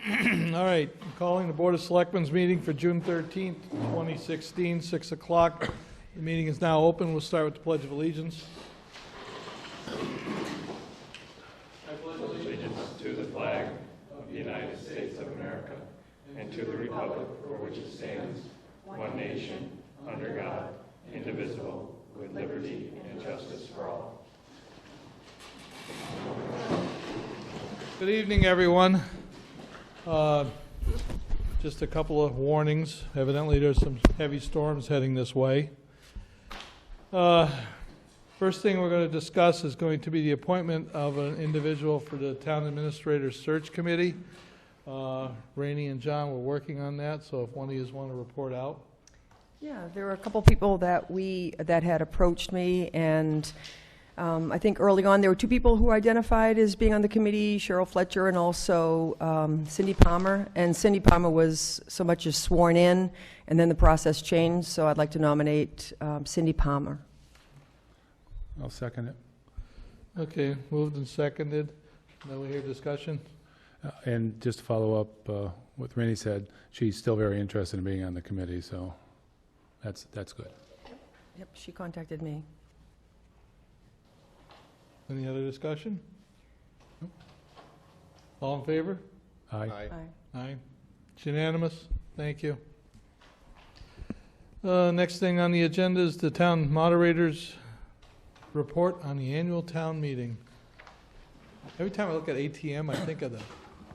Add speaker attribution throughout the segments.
Speaker 1: All right, I'm calling the Board of Selectmen's meeting for June 13th, 2016, 6 o'clock. The meeting is now open. We'll start with the Pledge of Allegiance.
Speaker 2: I pledge allegiance to the flag of the United States of America and to the republic for which it stands, one nation, under God, indivisible, with liberty and justice for all.
Speaker 1: Good evening, everyone. Just a couple of warnings. Evidently, there's some heavy storms heading this way. First thing we're going to discuss is going to be the appointment of an individual for the Town Administrator's Search Committee. Rainey and John were working on that, so if one of you want to report out.
Speaker 3: Yeah, there were a couple people that had approached me, and I think early on there were two people who identified as being on the committee, Cheryl Fletcher and also Cindy Palmer. And Cindy Palmer was so much as sworn in, and then the process changed, so I'd like to nominate Cindy Palmer.
Speaker 4: I'll second it.
Speaker 1: Okay, moved and seconded. Now we hear discussion.
Speaker 4: And just to follow up what Rainey said, she's still very interested in being on the committee, so that's good.
Speaker 3: Yep, she contacted me.
Speaker 1: Any other discussion? All in favor?
Speaker 4: Aye.
Speaker 3: Aye.
Speaker 1: Aye. It's unanimous. Thank you. Next thing on the agenda is the town moderator's report on the annual town meeting. Every time I look at ATM, I think of the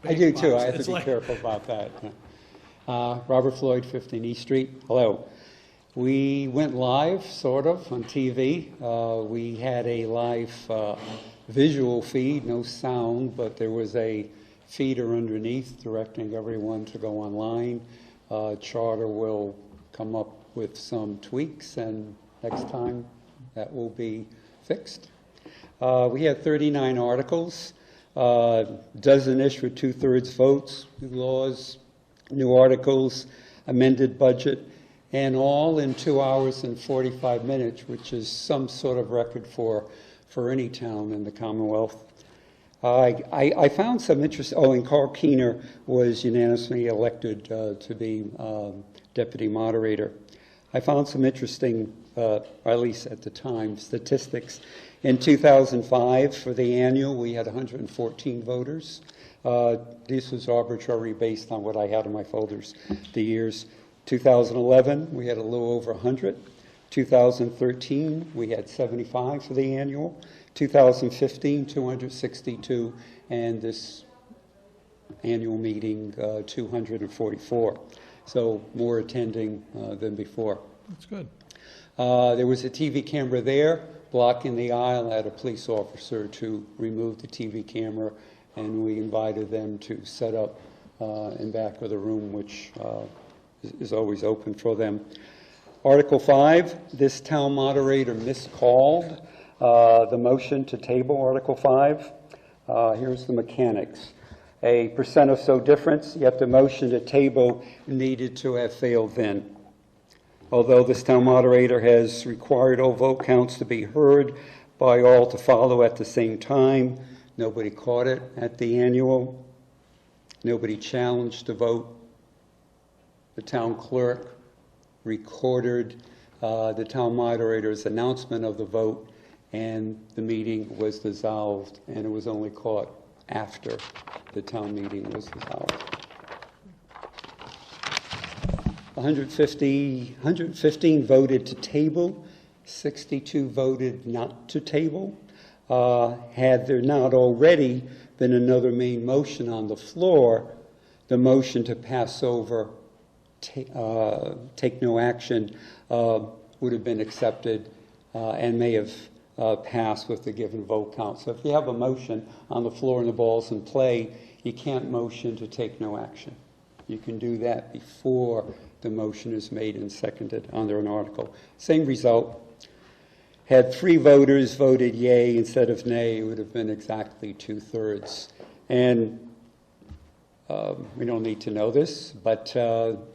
Speaker 5: I do too.
Speaker 1: box.
Speaker 5: I have
Speaker 1: It's
Speaker 5: to be
Speaker 1: like-
Speaker 5: careful about that. Robert Floyd, 15 East Street. Hello. We went live, sort of, on TV. We had a live visual feed, no sound, but there was a feeder underneath directing everyone to go online. Charter will come up with some tweaks, and next time that will be fixed. We had 39 articles, dozen-ish with 2/3 votes, new laws, new articles, amended budget, and all in 2 hours and 45 minutes, which is some sort of record for any town in the Commonwealth. I found some interest. Oh, and Carl Keener was unanimously elected to be deputy moderator. I found some interesting, or at least at the time, statistics. In 2005, for the annual, we had 114 voters. This was arbitrary based on what I had in my folders, the years. 2011, we had a little over 100. 2013, we had 75 for the annual. 2015, 262, and this annual meeting, 244. So more attending than before.
Speaker 1: That's good.
Speaker 5: There was a TV camera there blocking the aisle. I had a police officer to remove the TV camera, and we invited them to set up in back of the room, which is always open for them. Article 5, this town moderator miscalled the motion to table Article 5. Here's the mechanics. A percent or so difference, yet the motion to table needed to have failed then. Although this town moderator has required all vote counts to be heard by all to follow at the same time, nobody caught it at the annual. Nobody challenged the vote. The town clerk recorded the town moderator's announcement of the vote, and the meeting was dissolved, and it was only caught after the town meeting was dissolved. 115 voted to table, 62 voted not to table. Had there not already been another main motion on the floor, the motion to pass over, take no action, would have been accepted and may have passed with the given vote count. So if you have a motion on the floor and the ball's in play, you can't motion to take no action. You can do that before the motion is made and seconded under an article. Same result. Had 3 voters voted yay instead of nay, it would have been exactly 2/3. And we don't need to know this, but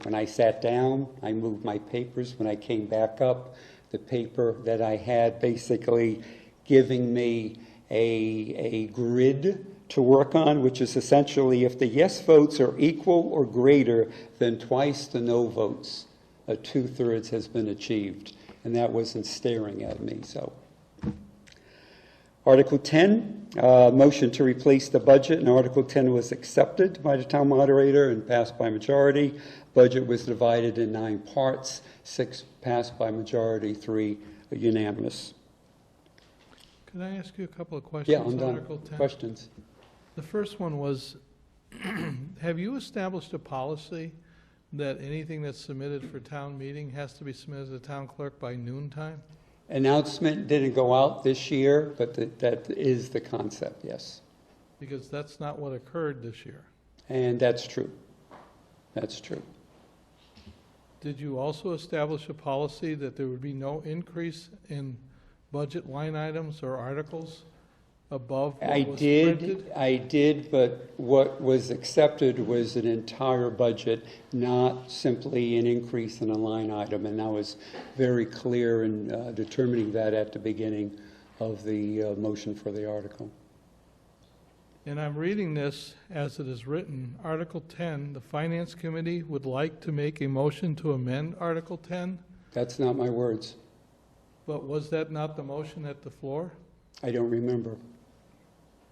Speaker 5: when I sat down, I moved my papers. When I came back up, the paper that I had basically giving me a grid to work on, which is essentially if the yes votes are equal or greater than twice the no votes, a 2/3 has been achieved. And that wasn't staring at me, so. Article 10, motion to replace the budget, and Article 10 was accepted by the town moderator and passed by majority. Budget was divided in 9 parts, 6 passed by majority, 3 unanimous.
Speaker 1: Can I ask you a couple of questions
Speaker 5: Yeah, I'm
Speaker 1: on
Speaker 5: done.
Speaker 1: Article 10?
Speaker 5: Questions?
Speaker 1: The first one was, have you established a policy that anything that's submitted for town meeting has to be submitted to the town clerk by noon time?
Speaker 5: Announcement didn't go out this year, but that is the concept, yes.
Speaker 1: Because that's not what occurred this year.
Speaker 5: And that's true. That's true.
Speaker 1: Did you also establish a policy that there would be no increase in budget line items or articles above
Speaker 5: I
Speaker 1: what was printed?
Speaker 5: did, but what was accepted was an entire budget, not simply an increase in a line item. And I was very clear in determining that at the beginning of the motion for the article.
Speaker 1: And I'm reading this as it is written. Article 10, the Finance Committee would like to make a motion to amend Article 10,
Speaker 5: That's not my words.
Speaker 1: but was that not the motion at the floor?
Speaker 5: I don't remember.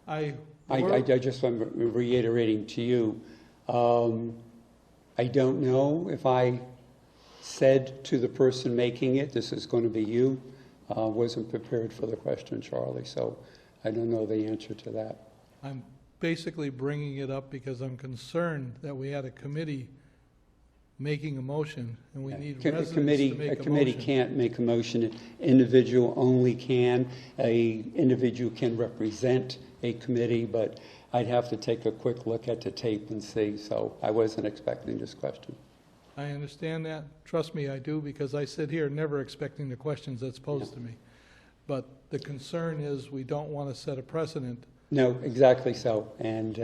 Speaker 1: I
Speaker 5: I just am reiterating to you. I don't know if I said to the person making it, this is going to be you. Wasn't prepared for the question, Charlie, so I don't know the answer to that.
Speaker 1: I'm basically bringing it up because I'm concerned that we had a committee making a motion, and we need residents to make a motion.
Speaker 5: A committee can't make a motion. An individual only can. An individual can represent a committee, but I'd have to take a quick look at the tape and see, so I wasn't expecting this question.
Speaker 1: I understand that. Trust me, I do, because I sit here never expecting the questions that's posed to me. But the concern is we don't want to set a precedent.
Speaker 5: No, exactly so, and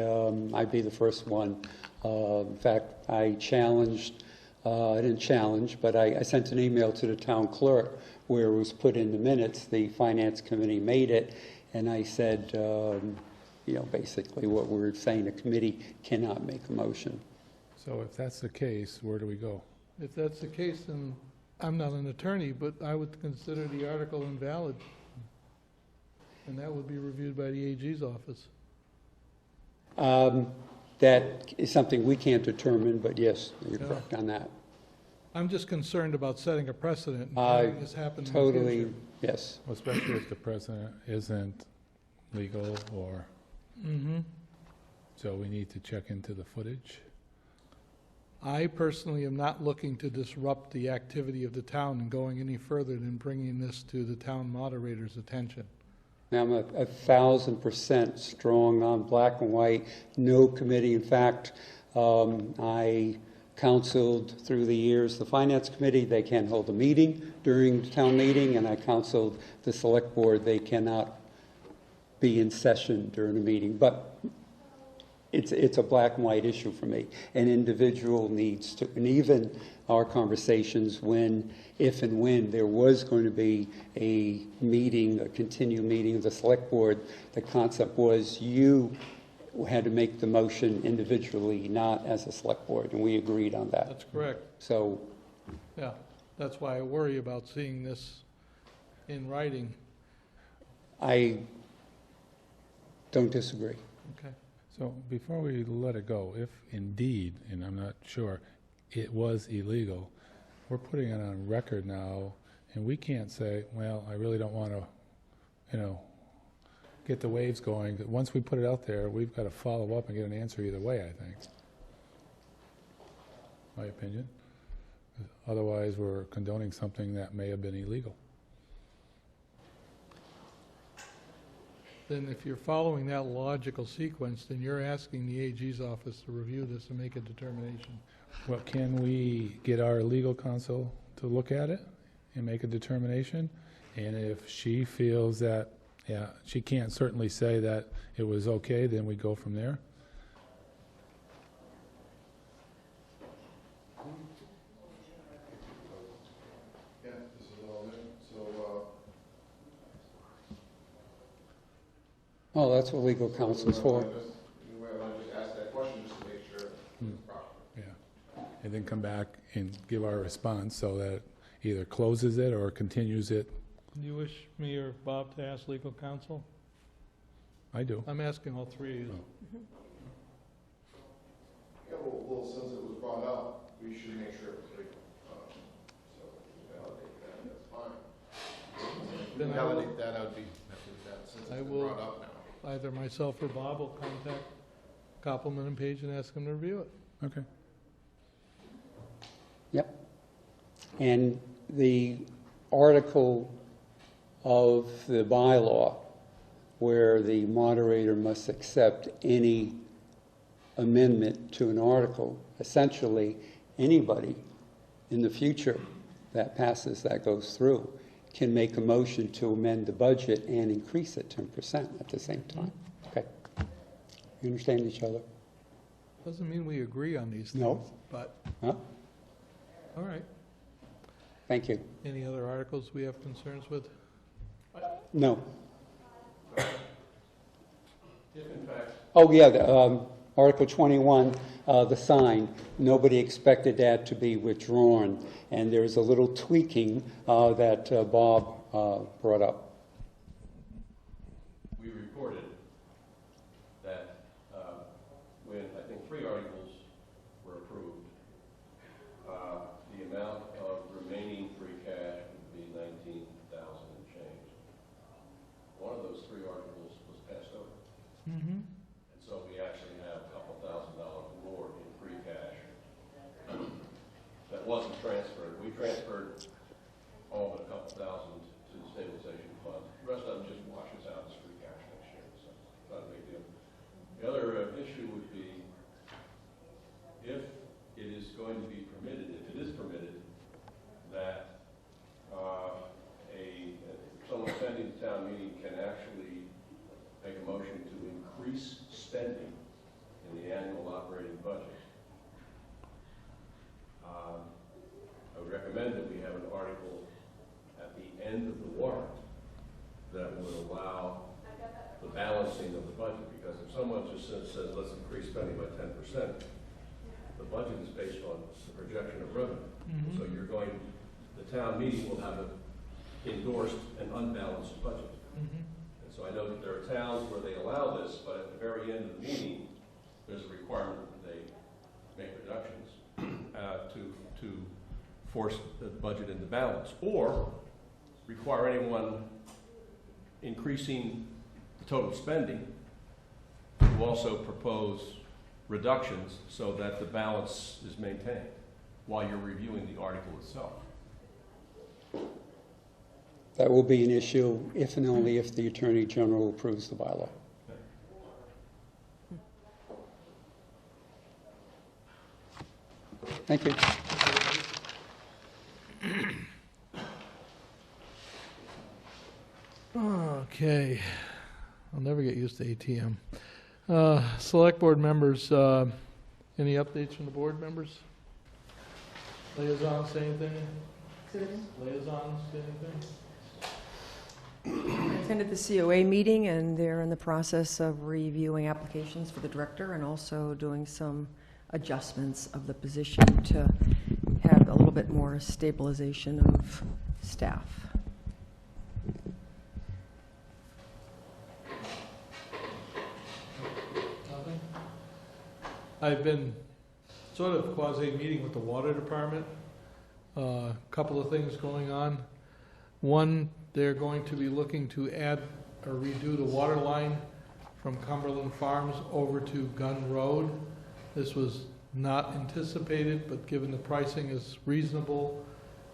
Speaker 5: I'd be the first one. In fact, I didn't challenge, but I sent an email to the town clerk where it was put in the minutes, the finance committee made it, and I said, basically what we were saying, the committee cannot make a motion.
Speaker 4: So if that's the case, where do we go?
Speaker 1: If that's the case, then I'm not an attorney, but I would consider the article invalid. And that would be reviewed by the AG's office.
Speaker 5: That is something we can't determine, but yes, you're
Speaker 1: Yeah.
Speaker 5: correct on that.
Speaker 1: I'm just concerned about setting a precedent and having this happen in the
Speaker 5: Totally,
Speaker 1: future.
Speaker 5: yes.
Speaker 4: Especially if the president isn't legal or, so we need to check into the footage.
Speaker 1: I personally am not looking to disrupt the activity of the town and going any further than bringing this to the town moderator's attention.
Speaker 5: I'm 1,000% strong on black and white, no committee. In fact, I counseled through the years the finance committee, they can't hold a meeting during the town meeting, and I counseled the select board, they cannot be in session during a meeting. But it's a black and white issue for me. An individual needs to, and even our conversations if and when there was going to be a meeting, a continued meeting of the select board, the concept was you had to make the motion individually, not as a select board, and we agreed on that.
Speaker 1: That's correct.
Speaker 5: So,
Speaker 1: Yeah, that's why I worry about seeing this in writing.
Speaker 5: I don't disagree.
Speaker 1: Okay.
Speaker 4: So before we let it go, if indeed, and I'm not sure, it was illegal, we're putting it on record now, and we can't say, well, I really don't want to, get the waves going. Once we put it out there, we've got to follow up and get an answer either way, I think. My opinion. Otherwise, we're condoning something that may have been illegal.
Speaker 1: Then if you're following that logical sequence, then you're asking the AG's office to review this and make a determination.
Speaker 4: Well, can we get our legal counsel to look at it and make a determination? And if she feels that, yeah, she can't certainly say that it was okay, then we go from there?
Speaker 6: Yeah, this is all in, so,
Speaker 5: Well, Well, that's what legal counsel's for.
Speaker 6: You might want to just ask that question just to make sure it's proper.
Speaker 4: Yeah. And then come back and give our response so that it either closes it or continues it.
Speaker 1: Do you wish me or Bob to ask legal counsel?
Speaker 4: I do.
Speaker 1: I'm asking all three of you.
Speaker 6: Yeah, well, since it was brought up, we should make sure it's legal. So, validate that, that's fine.
Speaker 1: Then I will-
Speaker 6: Validate that, I would be, since
Speaker 1: I
Speaker 6: it's been
Speaker 1: will-
Speaker 6: brought up now.
Speaker 1: Either myself or Bob will contact Koppelman and Page and ask them to review it.
Speaker 4: Okay.
Speaker 5: Yep. And the article of the bylaw where the moderator must accept any amendment to an article, essentially anybody in the future that passes, that goes through, can make a motion to amend the budget and increase it 10% at the same time. Okay. You understand each other?
Speaker 1: Doesn't mean we agree on these things.
Speaker 5: No.
Speaker 1: But,
Speaker 5: Huh?
Speaker 1: all right.
Speaker 5: Thank you.
Speaker 1: Any other articles we have concerns with?
Speaker 5: No.
Speaker 2: If in fact,
Speaker 5: Oh, yeah, Article 21, the sign, nobody expected that to be withdrawn, and there's a little tweaking that Bob brought up.
Speaker 7: We reported that when I think 3 articles were approved, the amount of remaining free cash would be $19,000 and change. One of those 3 articles was passed over.
Speaker 1: Mm-hmm.
Speaker 7: And so we actually have a couple $1,000s more in free cash that wasn't transferred. We transferred all but a couple thousand to the stabilization fund. The rest of them just washes out as free cash next year, so it's not a big deal. The other issue would be if it is going to be permitted, if it is permitted, that someone attending the town meeting can actually make a motion to increase spending in the annual operating budget. I would recommend that we have an article at the end of the warrant that would allow the balancing of the budget, because if someone just says let's increase spending by 10%, the budget is based on the projection of revenue.
Speaker 1: Mhm.
Speaker 7: So the town meeting will have endorsed an unbalanced budget.
Speaker 1: Mm-hmm.
Speaker 7: And so I know that there are towns where they allow this, but at the very end of the meeting, there's a requirement that they make reductions to force the budget into balance, or require anyone increasing the total spending to also propose reductions so that the balance is maintained while you're reviewing the article itself.
Speaker 5: That will be an issue if and only if the Attorney General approves the bylaw. Thank you.
Speaker 1: Okay. I'll never get used to ATM. Select board members, any updates from the board members? Liaisons, say anything? Liaisons, say anything?
Speaker 3: I attended the COA meeting, and they're in the process of reviewing applications for the director and also doing some adjustments of the position to have a little bit more stabilization of staff.
Speaker 1: Nothing? I've been sort of quasi-meeting with the water department. Couple of things going on. One, they're going to be looking to add or redo the water line from Cumberland Farms over to Gun Road. This was not anticipated, but given the pricing is reasonable,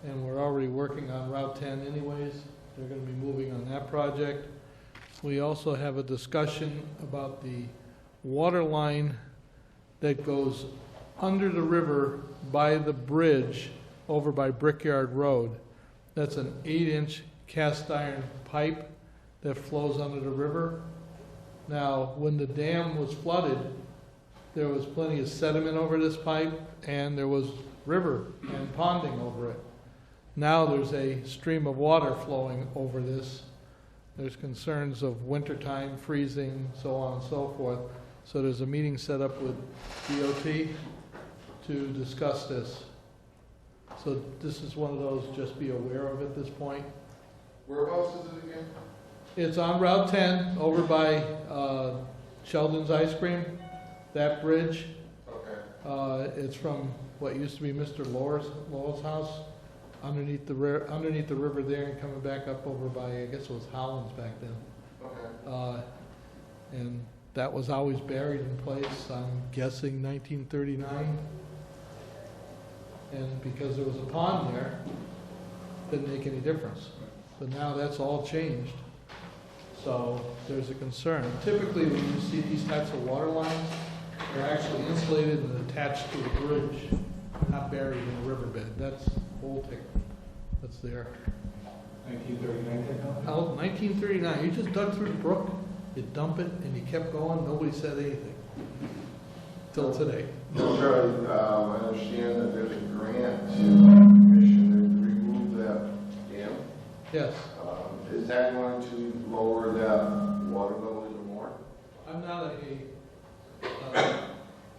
Speaker 1: and we're already working on Route 10 anyways, they're going to be moving on that project. We also have a discussion about the water line that goes under the river by the bridge over by Brickyard Road. That's an 8-inch cast iron pipe that flows under the river. Now, when the dam was flooded, there was plenty of sediment over this pipe, and there was river and ponding over it. Now there's a stream of water flowing over this, There's concerns of wintertime freezing, so on and so forth. So there's a meeting set up with DOT to discuss this. So this is one of those, just be aware of at this point.
Speaker 6: Whereabouts is it again?
Speaker 1: It's on Route 10, over by Sheldon's Ice Cream, that bridge.
Speaker 6: Okay.
Speaker 1: It's from what used to be Mr. Lowell's house, underneath the river there, and coming back up over by, I guess it was Howland's back then.
Speaker 6: Okay.
Speaker 1: And that was always buried in place, I'm guessing 1939. And because there was a pond there, didn't make any difference. But now that's all changed. So there's a concern. Typically, when you see these types of water lines, they're actually insulated and attached to a bridge, not buried in a riverbed. That's Baltic. That's there.
Speaker 4: 1939?
Speaker 1: Out 1939. You just dug through the brook, you dump it, and you kept going. Nobody said anything. Till today.
Speaker 6: Charlie, I understand that there's a grant to the commission to remove that dam.
Speaker 1: Yes.
Speaker 6: Is that going to lower that water level even more?
Speaker 1: I'm not a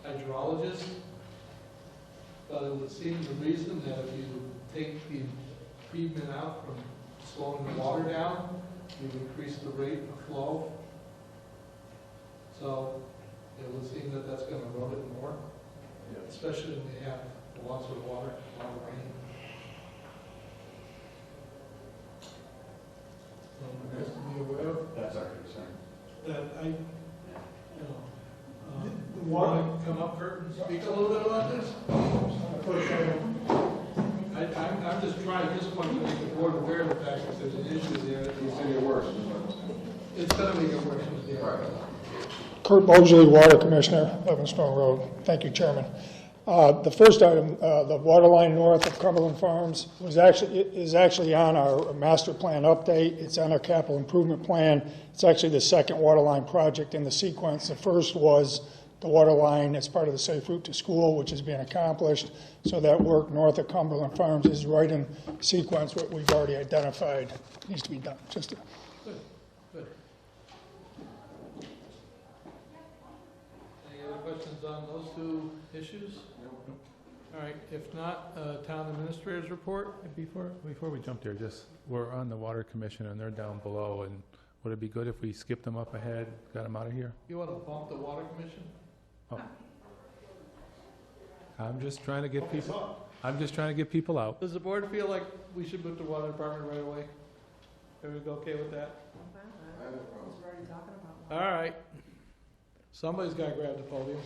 Speaker 1: hydrologist, but it would seem the reason that if you take the treatment out from slowing the water down, you increase the rate of flow. So it would seem that that's going to erode it more, especially when they have lots of water, a lot of rain. So it has to be aware of
Speaker 8: That's our concern.
Speaker 1: that want to come up, Kurt, and speak a little bit about this? I'm just trying at this point to make the board aware of the fact that there's an issue there.
Speaker 6: It's going to get worse.
Speaker 1: It's going to make it worse.
Speaker 6: Right.
Speaker 9: Kurt Mosley, Water Commissioner, Livingstone Road. Thank you, Chairman. The first item, the water line north of Cumberland Farms, is actually on our master plan update. It's on our capital improvement plan. It's actually the second water line project in the sequence. The first was the water line as part of the Safe Route to School, which is being accomplished. So that work north of Cumberland Farms is right in sequence what we've already identified needs to be done. Just
Speaker 1: Good. Any other questions on those two issues? All right, if not, town administrator's report?
Speaker 4: Before we jump there, just, we're on the Water Commission and they're down below, and would it be good if we skipped them up ahead, got them out of here?
Speaker 1: You want to bump the water commission?
Speaker 4: Oh. I'm just trying to get people out.
Speaker 1: Does the board feel like we should move the water department right away? Everybody okay with that? All right. Somebody's got to grab the podium.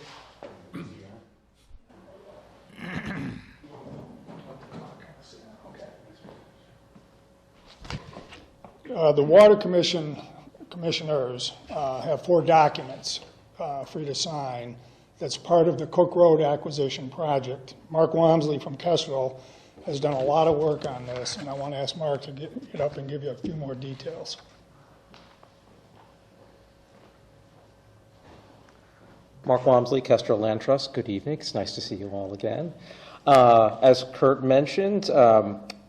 Speaker 9: The Water Commission commissioners have 4 documents for you to sign that's part of the Cook Road acquisition project. Mark Wamsley from Kestrel has done a lot of work on this, and I want to ask Mark to get up and give you a few more details.
Speaker 10: Mark Wamsley, Kestrel Land Trust. Good evening. It's nice to see you all again. As Kurt mentioned,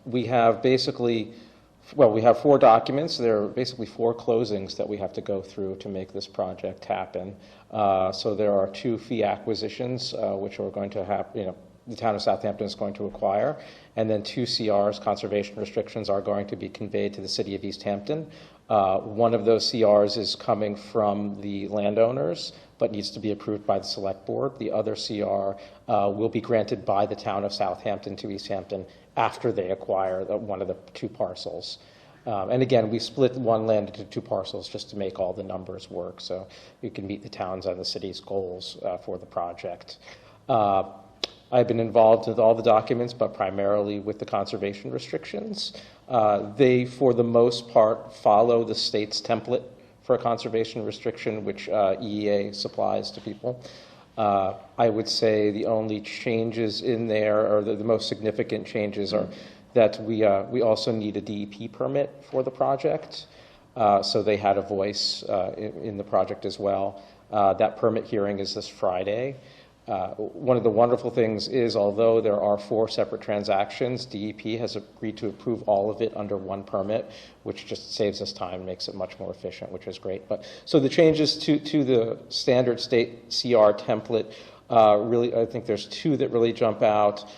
Speaker 10: we have 4 documents. There are basically 4 closings that we have to go through to make this project happen. So there are 2 fee acquisitions, which are going to happen, the town of Southampton is going to acquire, and then 2 CRs, conservation restrictions, are going to be conveyed to the city of Easthampton. One of those CRs is coming from the landowners, but needs to be approved by the select board. The other CR will be granted by the town of Southampton to Easthampton after they acquire one of the 2 parcels. And again, we split one land into 2 parcels just to make all the numbers work, so you can meet the town's and the city's goals for the project. I've been involved with all the documents, but primarily with the conservation restrictions. They, for the most part, follow the state's template for a conservation restriction, which EEA supplies to people. I would say the only changes in there, or the most significant changes, are that we also need a DEP permit for the project. So they had a voice in the project as well. That permit hearing is this Friday. One of the wonderful things is, although there are 4 separate transactions, DEP has agreed to approve all of it under one permit, which just saves us time, makes it much more efficient, which is great. But so the changes to the standard state CR template, really, I think there's 2 that really jump out.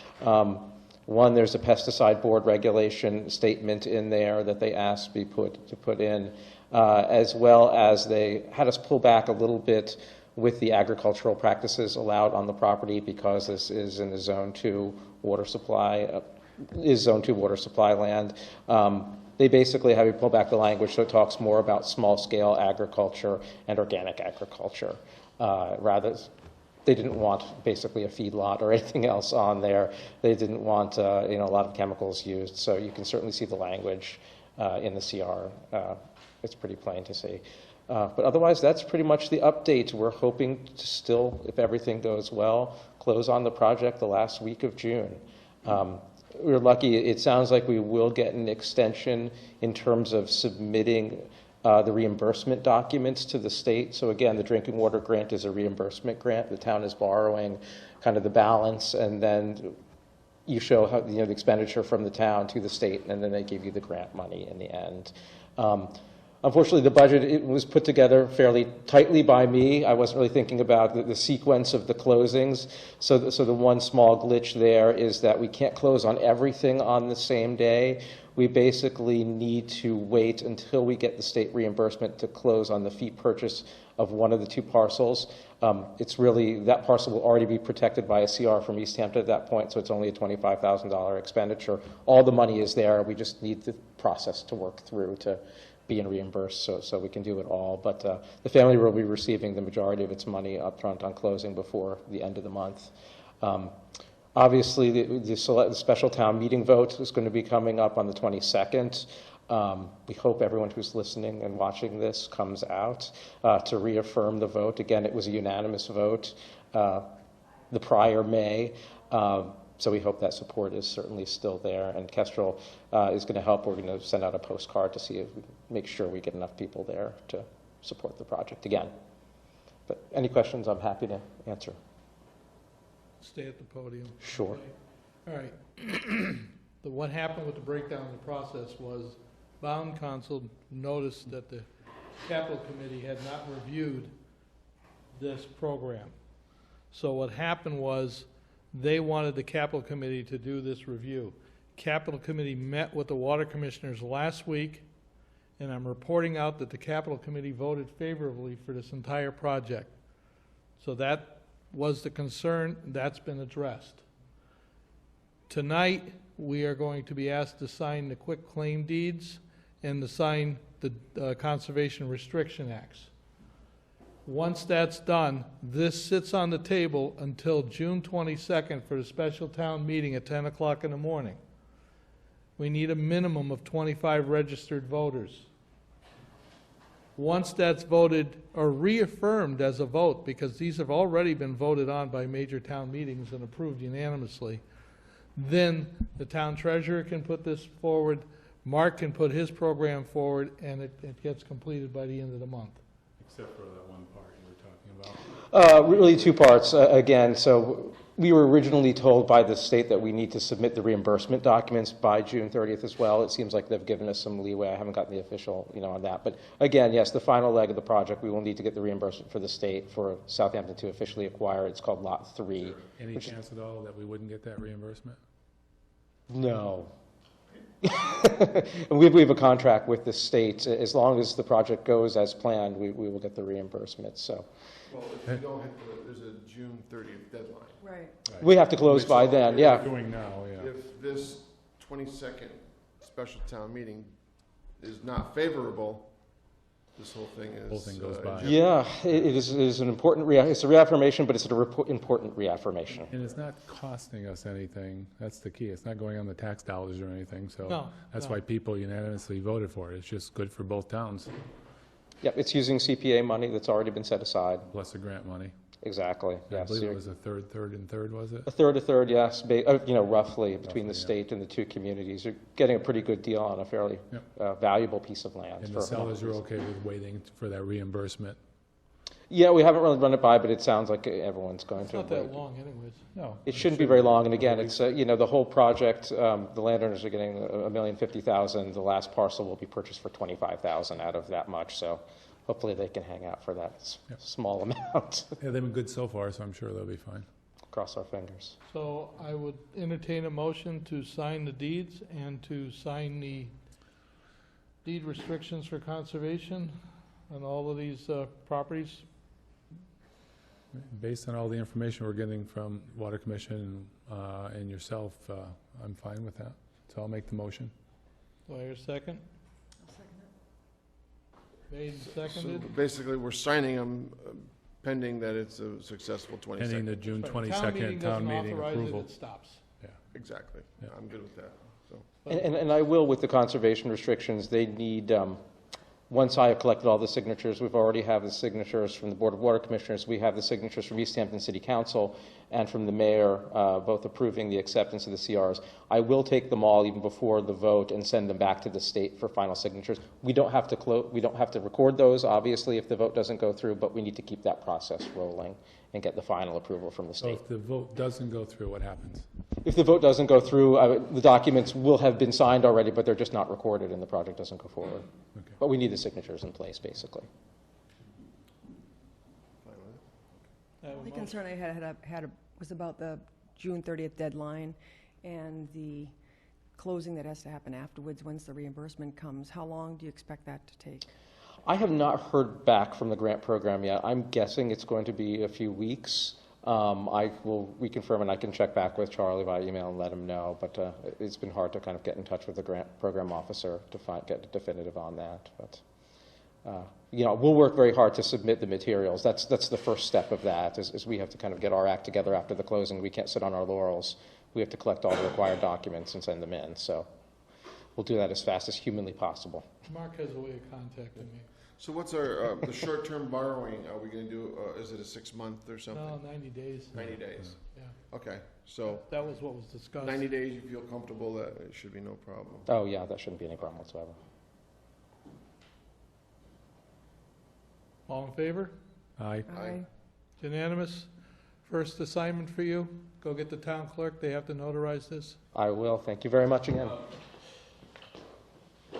Speaker 10: One, there's a pesticide board regulation statement in there that they asked me to put in, as well as they had us pull back a little bit with the agricultural practices allowed on the property, because this is in the Zone 2 water supply, land. They basically have you pull back the language so it talks more about small-scale agriculture and organic agriculture. They didn't want basically a feedlot or anything else on there. They didn't want a lot of chemicals used. So you can certainly see the language in the CR. It's pretty plain to see. But otherwise, that's pretty much the update. We're hoping to still, if everything goes well, close on the project the last week of June. We're lucky. It sounds like we will get an extension in terms of submitting the reimbursement documents to the state. So again, the drinking water grant is a reimbursement grant. The town is borrowing kind of the balance, and then you show how, the expenditure from the town to the state, and then they give you the grant money in the end. Unfortunately, the budget was put together fairly tightly by me. I wasn't really thinking about the sequence of the closings. So the one small glitch there is that we can't close on everything on the same day. We basically need to wait until we get the state reimbursement to close on the fee purchase of one of the 2 parcels. It's really, that parcel will already be protected by a CR from Easthampton at that point, so it's only a $25,000 expenditure. All the money is there. We just need the process to work through to being reimbursed, so we can do it all. But the family will be receiving the majority of its money up front on closing before the end of the month. Obviously, the special town meeting vote is going to be coming up on the 22nd. We hope everyone who's listening and watching this comes out to reaffirm the vote. Again, it was a unanimous vote the prior May. So we hope that support is certainly still there, and Kestrel is going to help. We're going to send out a postcard to see if we make sure we get enough people there to support the project again. But any questions, I'm happy to answer.
Speaker 1: Stay at the podium.
Speaker 10: Sure.
Speaker 1: Okay. All right. What happened with the breakdown of the process was Bond Council noticed that the Capital Committee had not reviewed this program. So what happened was they wanted the Capital Committee to do this review. Capital Committee met with the Water Commissioners last week, and I'm reporting out that the Capital Committee voted favorably for this entire project. So that was the concern. That's been addressed. Tonight, we are going to be asked to sign the quick claim deeds and to sign the Conservation Restriction Acts. Once that's done, this sits on the table until June 22nd for the special town meeting at 10 o'clock in the morning. We need a minimum of 25 registered voters. Once that's voted or reaffirmed as a vote, because these have already been voted on by major town meetings and approved unanimously, then the town treasurer can put this forward, Mark can put his program forward, and it gets completed by the end of the month.
Speaker 4: Except for that one part you were talking about.
Speaker 10: Really 2 parts. Again, so we were originally told by the state that we need to submit the reimbursement documents by June 30th as well. It seems like they've given us some leeway. I haven't gotten the official, on that. But again, yes, the final leg of the project, we will need to get the reimbursement for the state for Southampton to officially acquire. It's called Lot 3.
Speaker 4: Any chance at all that we wouldn't get that reimbursement?
Speaker 10: No. We have a contract with the state. As long as the project goes as planned, we will get the reimbursement. So
Speaker 6: Well, if you don't hit there's a June 30th deadline.
Speaker 3: Right.
Speaker 10: we have to close by then, yeah.
Speaker 4: Doing now, yeah.
Speaker 6: If this 22nd special town meeting is not favorable, this whole thing is.
Speaker 4: Whole thing goes by.
Speaker 10: Yeah, it is an important, it's a reaffirmation, but it's an important reaffirmation.
Speaker 4: And it's not costing us anything. That's the key. It's not going on the tax dollars or anything. So
Speaker 1: No,
Speaker 4: that's
Speaker 1: no.
Speaker 4: why people unanimously voted for it. It's just good for both towns,
Speaker 10: Yep, it's using CPA money that's already been set aside.
Speaker 4: plus the grant money.
Speaker 10: Exactly,
Speaker 4: I
Speaker 10: yes.
Speaker 4: believe it was a third, was it?
Speaker 10: A third, yes, roughly between the
Speaker 4: Roughly, yeah.
Speaker 10: state and the 2 communities. You're getting a pretty good deal on a fairly valuable piece of land.
Speaker 4: And
Speaker 10: for
Speaker 4: the sellers are
Speaker 10: families.
Speaker 4: okay with waiting for that reimbursement?
Speaker 10: Yeah, we haven't really run it by, but it sounds like everyone's going
Speaker 1: It's
Speaker 10: to.
Speaker 1: not that long anyways.
Speaker 4: No.
Speaker 10: It shouldn't be very long, and again, it's, the whole project, the landowners are getting $1,050,000. The last parcel will be purchased for $25,000 out of that much, so hopefully they can hang out for that
Speaker 4: Yep.
Speaker 10: small amount.
Speaker 4: Yeah, they've been good so far, so I'm sure they'll be fine.
Speaker 10: Cross our fingers.
Speaker 1: So I would entertain a motion to sign the deeds and to sign the deed restrictions for conservation on all of these properties.
Speaker 4: Based on all the information we're getting from Water Commission and yourself, I'm fine with that. So I'll make the motion.
Speaker 1: Do I hear a second? Made and seconded.
Speaker 6: So basically, we're signing them pending that it's a successful 22nd.
Speaker 4: Pending the June
Speaker 1: Right.
Speaker 4: 22nd town meeting
Speaker 1: Doesn't authorize
Speaker 4: approval.
Speaker 1: it, it stops.
Speaker 6: Exactly.
Speaker 4: Yeah.
Speaker 6: I'm good with that, so.
Speaker 10: And I will, with the conservation restrictions, they need, once I have collected all the signatures, we've already have the signatures from the Board of Water Commissioners, we have the signatures from Easthampton City Council and from the mayor, both approving the acceptance of the CRs. I will take them all even before the vote and send them back to the state for final signatures. We don't have to record those, obviously, if the vote doesn't go through, but we need to keep that process rolling and get the final approval from the
Speaker 4: So
Speaker 10: state.
Speaker 4: if the vote doesn't go through, what happens?
Speaker 10: If the vote doesn't go through, the documents will have been signed already, but they're just not recorded and the project doesn't go forward.
Speaker 4: Okay.
Speaker 10: But we need the signatures in place, basically.
Speaker 1: I have a
Speaker 3: The
Speaker 1: motion.
Speaker 3: concern I was about the June 30th deadline and the closing that has to happen afterwards once the reimbursement comes. How long do you expect that to take?
Speaker 10: I have not heard back from the grant program yet. I'm guessing it's going to be a few weeks. I will reconfirm, and I can check back with Charlie via email and let him know, but it's been hard to kind of get in touch with the grant program officer to get definitive on that. But, we'll work very hard to submit the materials. That's the first step of that, is we have to kind of get our act together after the closing. We can't sit on our laurels. We have to collect all the required documents and send them in. So we'll do that as fast as humanly possible.
Speaker 1: Mark has a way of contacting me.
Speaker 6: So what's our, the short-term borrowing, are we gonna do, is it a 6-month or something?
Speaker 1: No, 90 days.
Speaker 6: 90 days,
Speaker 1: Yeah,
Speaker 6: okay, so
Speaker 1: that was what was discussed.
Speaker 6: 90 days, you feel comfortable that it should be no problem?
Speaker 10: Oh, yeah, that shouldn't be any problem whatsoever.
Speaker 1: All in favor?
Speaker 4: Aye.
Speaker 6: Aye.
Speaker 1: It's unanimous. First assignment for you, go get the town clerk. They have to notarize this.
Speaker 10: I will. Thank you very much again.
Speaker 7: The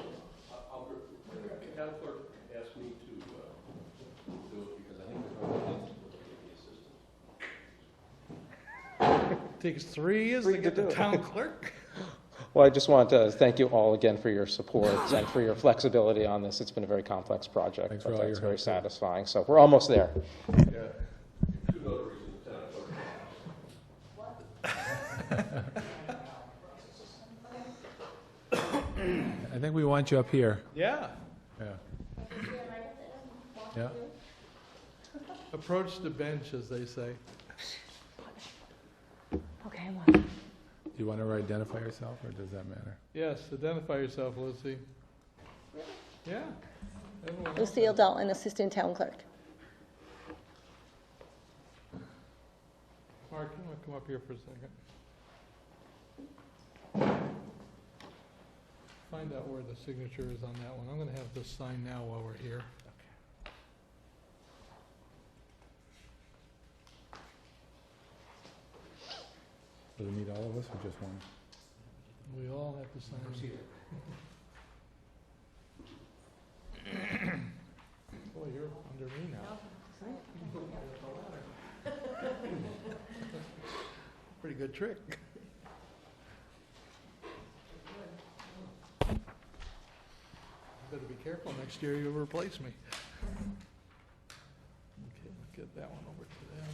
Speaker 7: town clerk asked me to do it because I think they're going to the assistant.
Speaker 1: Takes 3 years to get the town clerk.
Speaker 10: Well, I just want to thank you all again for your support and for your flexibility on this. It's been a very complex project,
Speaker 4: Thanks for
Speaker 10: but
Speaker 4: all
Speaker 10: it's
Speaker 4: your
Speaker 10: very
Speaker 4: help, too.
Speaker 10: satisfying. So we're almost there.
Speaker 6: Yeah.
Speaker 7: 2 notaries in the town clerk.
Speaker 4: I think we want you up here.
Speaker 1: Yeah.
Speaker 4: Yeah. Yeah.
Speaker 1: Approach the bench, as they say.
Speaker 8: Okay, well,
Speaker 4: Do you want to identify yourself, or does that matter?
Speaker 1: Yes, identify yourself, Lucy. Yeah. everyone else
Speaker 8: Lucille Dalton, Assistant Town Clerk.
Speaker 1: Mark, you want to come up here for a second? Find out where the signature is on that one. I'm going to have this signed now while we're here.
Speaker 4: Do we need all of us, or just one?
Speaker 1: We all have to sign. Boy, you're under me now. Pretty good trick. Better be careful next year you'll replace me. Okay, get that one over to them.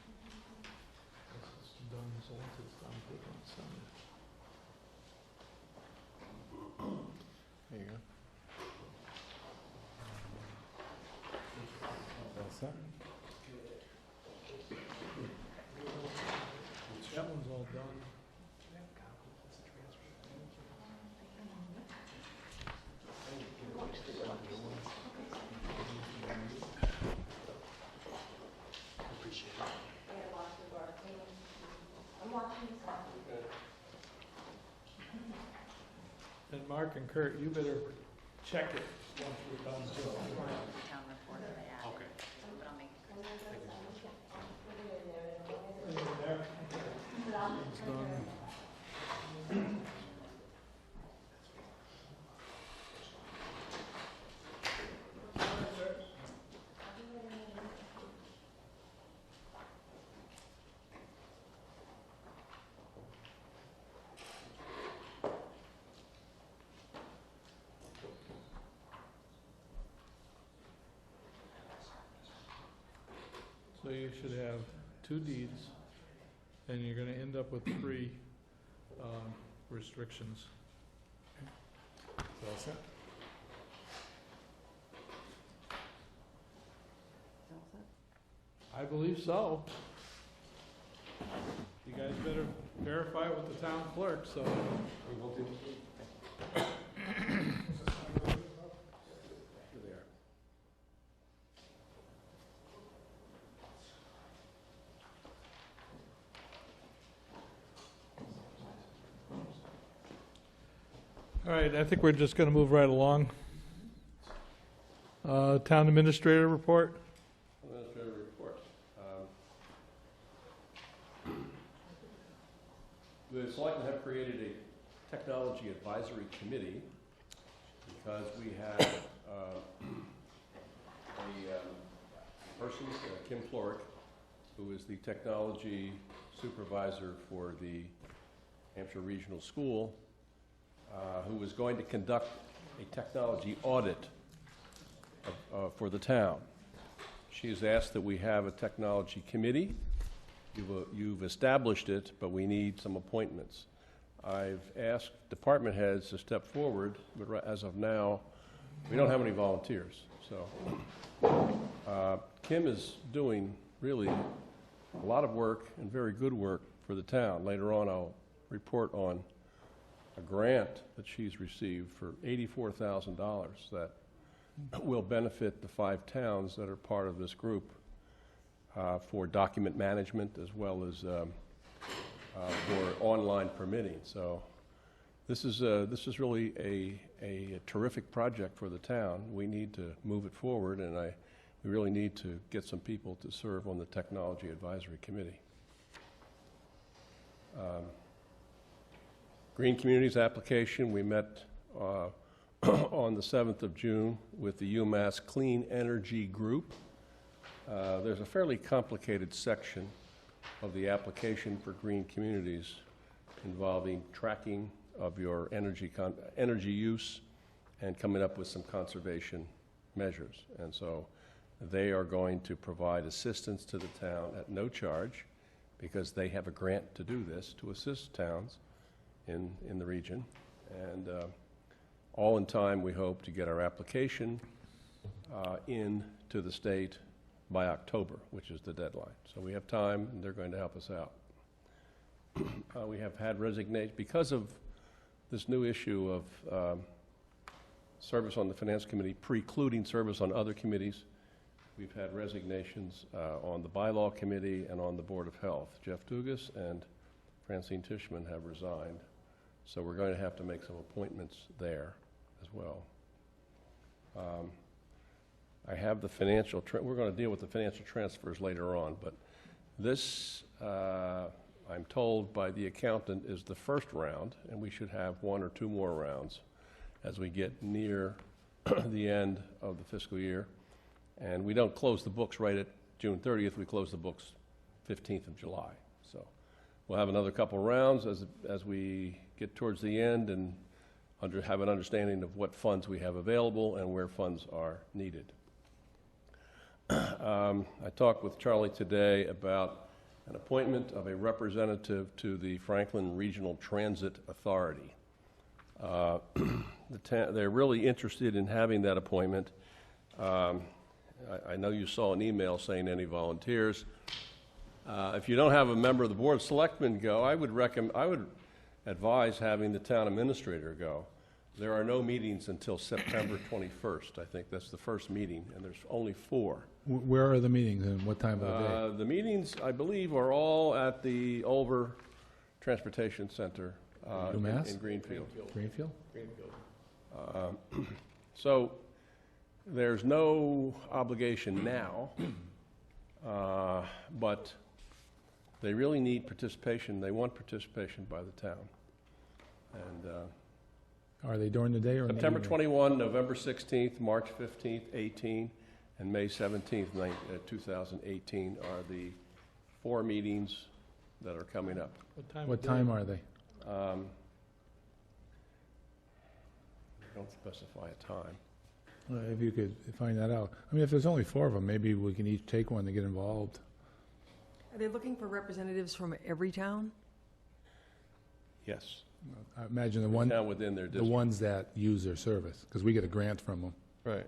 Speaker 1: This is done, so once it's done, they can send it.
Speaker 6: There you go.
Speaker 1: And Mark and Kurt, you better check it once we're done too.
Speaker 11: Town report that I added.
Speaker 1: Okay.
Speaker 11: But I'll make
Speaker 1: It's done. So you should have 2 deeds, and you're gonna end up with 3 restrictions.
Speaker 4: That's it.
Speaker 1: I believe so. You guys better verify with the town clerk, so.
Speaker 7: We will do.
Speaker 4: Here they are.
Speaker 1: All right, I think we're just gonna move right along. Town administrator report?
Speaker 7: Administrative report. The selectmen have created a technology advisory committee because we have a person, Kim Florick, who is the technology supervisor for the Hampshire Regional School, who is going to conduct a technology audit for the town. She has asked that we have a technology committee. You've established it, but we need some appointments. I've asked department heads to step forward, but as of now, we don't have any volunteers. So Kim is doing really a lot of work and very good work for the town. Later on, I'll report on a grant that she's received for $84,000 that will benefit the 5 towns that are part of this group for document management as well as for online permitting. So this is really a terrific project for the town. We need to move it forward, and we really need to get some people to serve on the Technology Advisory Committee. Green Communities application, we met on the 7th of June with the UMass Clean Energy Group. There's a fairly complicated section of the application for Green Communities involving tracking of your energy use and coming up with some conservation measures. And so they are going to provide assistance to the town at no charge because they have a grant to do this, to assist towns in the region. And all in time, we hope to get our application in to the state by October, which is the deadline. So we have time, and they're going to help us out. We have had resignation because of this new issue of service on the Finance Committee precluding service on other committees. We've had resignations on the Bylaw Committee and on the Board of Health. Jeff Dugas and Francine Tishman have resigned, so we're going to have to make some appointments there as well. I have the financial, we're going to deal with the financial transfers later on, but this, I'm told by the accountant, is the first round, and we should have 1 or 2 more rounds as we get near the end of the fiscal year. And we don't close the books right at June 30th, we close the books 15th of July. So we'll have another couple rounds as we get towards the end and have an understanding of what funds we have available and where funds are needed. I talked with Charlie today about an appointment of a representative to the Franklin Regional Transit Authority. They're really interested in having that appointment. I know you saw an email saying any volunteers. If you don't have a member of the Board of Selectmen go, I would advise having the town administrator go. There are no meetings until September 21st. I think that's the first meeting, and there's only 4.
Speaker 4: Where are the meetings and what time of the day?
Speaker 7: The meetings, I believe, are all at the Ulver Transportation Center.
Speaker 4: UMass?
Speaker 7: in Greenfield.
Speaker 4: Greenfield?
Speaker 7: So there's no obligation now, but they really need participation. They want participation by the town. And
Speaker 4: Are they during the day or in the
Speaker 7: September
Speaker 4: evening?
Speaker 7: 21, November 16th, March 15th, 18, and May 17th, 2018 are the 4 meetings that are coming up.
Speaker 4: What time are they?
Speaker 7: Don't specify a time.
Speaker 4: If you could find that out. I mean, if there's only 4 of them, maybe we can each take one to get involved.
Speaker 3: Are they looking for representatives from every town?
Speaker 7: Yes.
Speaker 4: I imagine
Speaker 7: Town within their
Speaker 4: the
Speaker 7: district.
Speaker 4: ones that use their service, because we get a grant from them.
Speaker 7: Right.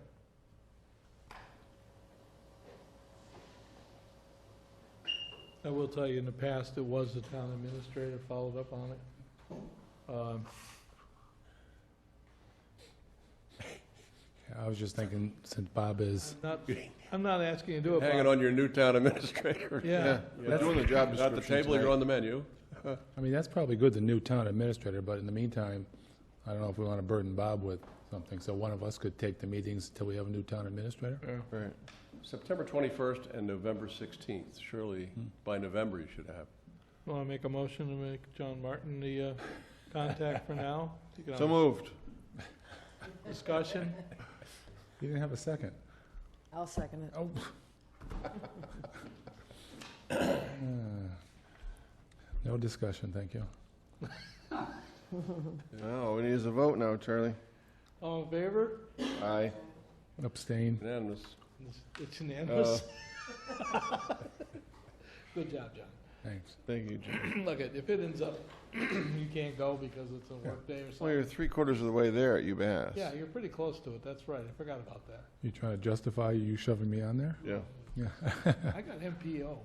Speaker 1: I will tell you, in the past, it was the town administrator followed up on it.
Speaker 4: I was just thinking, since Bob is,
Speaker 1: I'm not asking you to do it,
Speaker 7: Hanging
Speaker 1: Bob.
Speaker 7: on your new town administrator.
Speaker 1: Yeah,
Speaker 6: You're doing the job
Speaker 7: Not the
Speaker 6: description
Speaker 7: table, you're
Speaker 6: tonight.
Speaker 7: on the menu.
Speaker 4: I mean, that's probably good, the new town administrator, but in the meantime, I don't know if we want to burden Bob with something, so one of us could take the meetings until we have a new town administrator?
Speaker 6: Right.
Speaker 7: September 21st and November 16th. Surely by November you should have.
Speaker 1: want to make a motion to make John Martin the contact for now?
Speaker 6: So moved.
Speaker 1: Discussion?
Speaker 4: You didn't have a second.
Speaker 3: I'll second it.
Speaker 4: Oh. No discussion, thank you.
Speaker 6: Oh, we need is a vote now, Charlie.
Speaker 1: All in favor?
Speaker 6: Aye.
Speaker 4: Abstain.
Speaker 7: Unanimous.
Speaker 1: It's unanimous. Good job, John.
Speaker 4: Thanks.
Speaker 6: Thank you, Jim.
Speaker 1: Look, if it ends up, you can't go because it's a work day or
Speaker 6: Well, you're
Speaker 1: something.
Speaker 6: 3/4 of the way there at UMass.
Speaker 1: Yeah, you're pretty close to it, that's right, I forgot about that.
Speaker 4: You trying to justify you shoving me on there?
Speaker 6: Yeah.
Speaker 4: Yeah.
Speaker 1: I got MPO.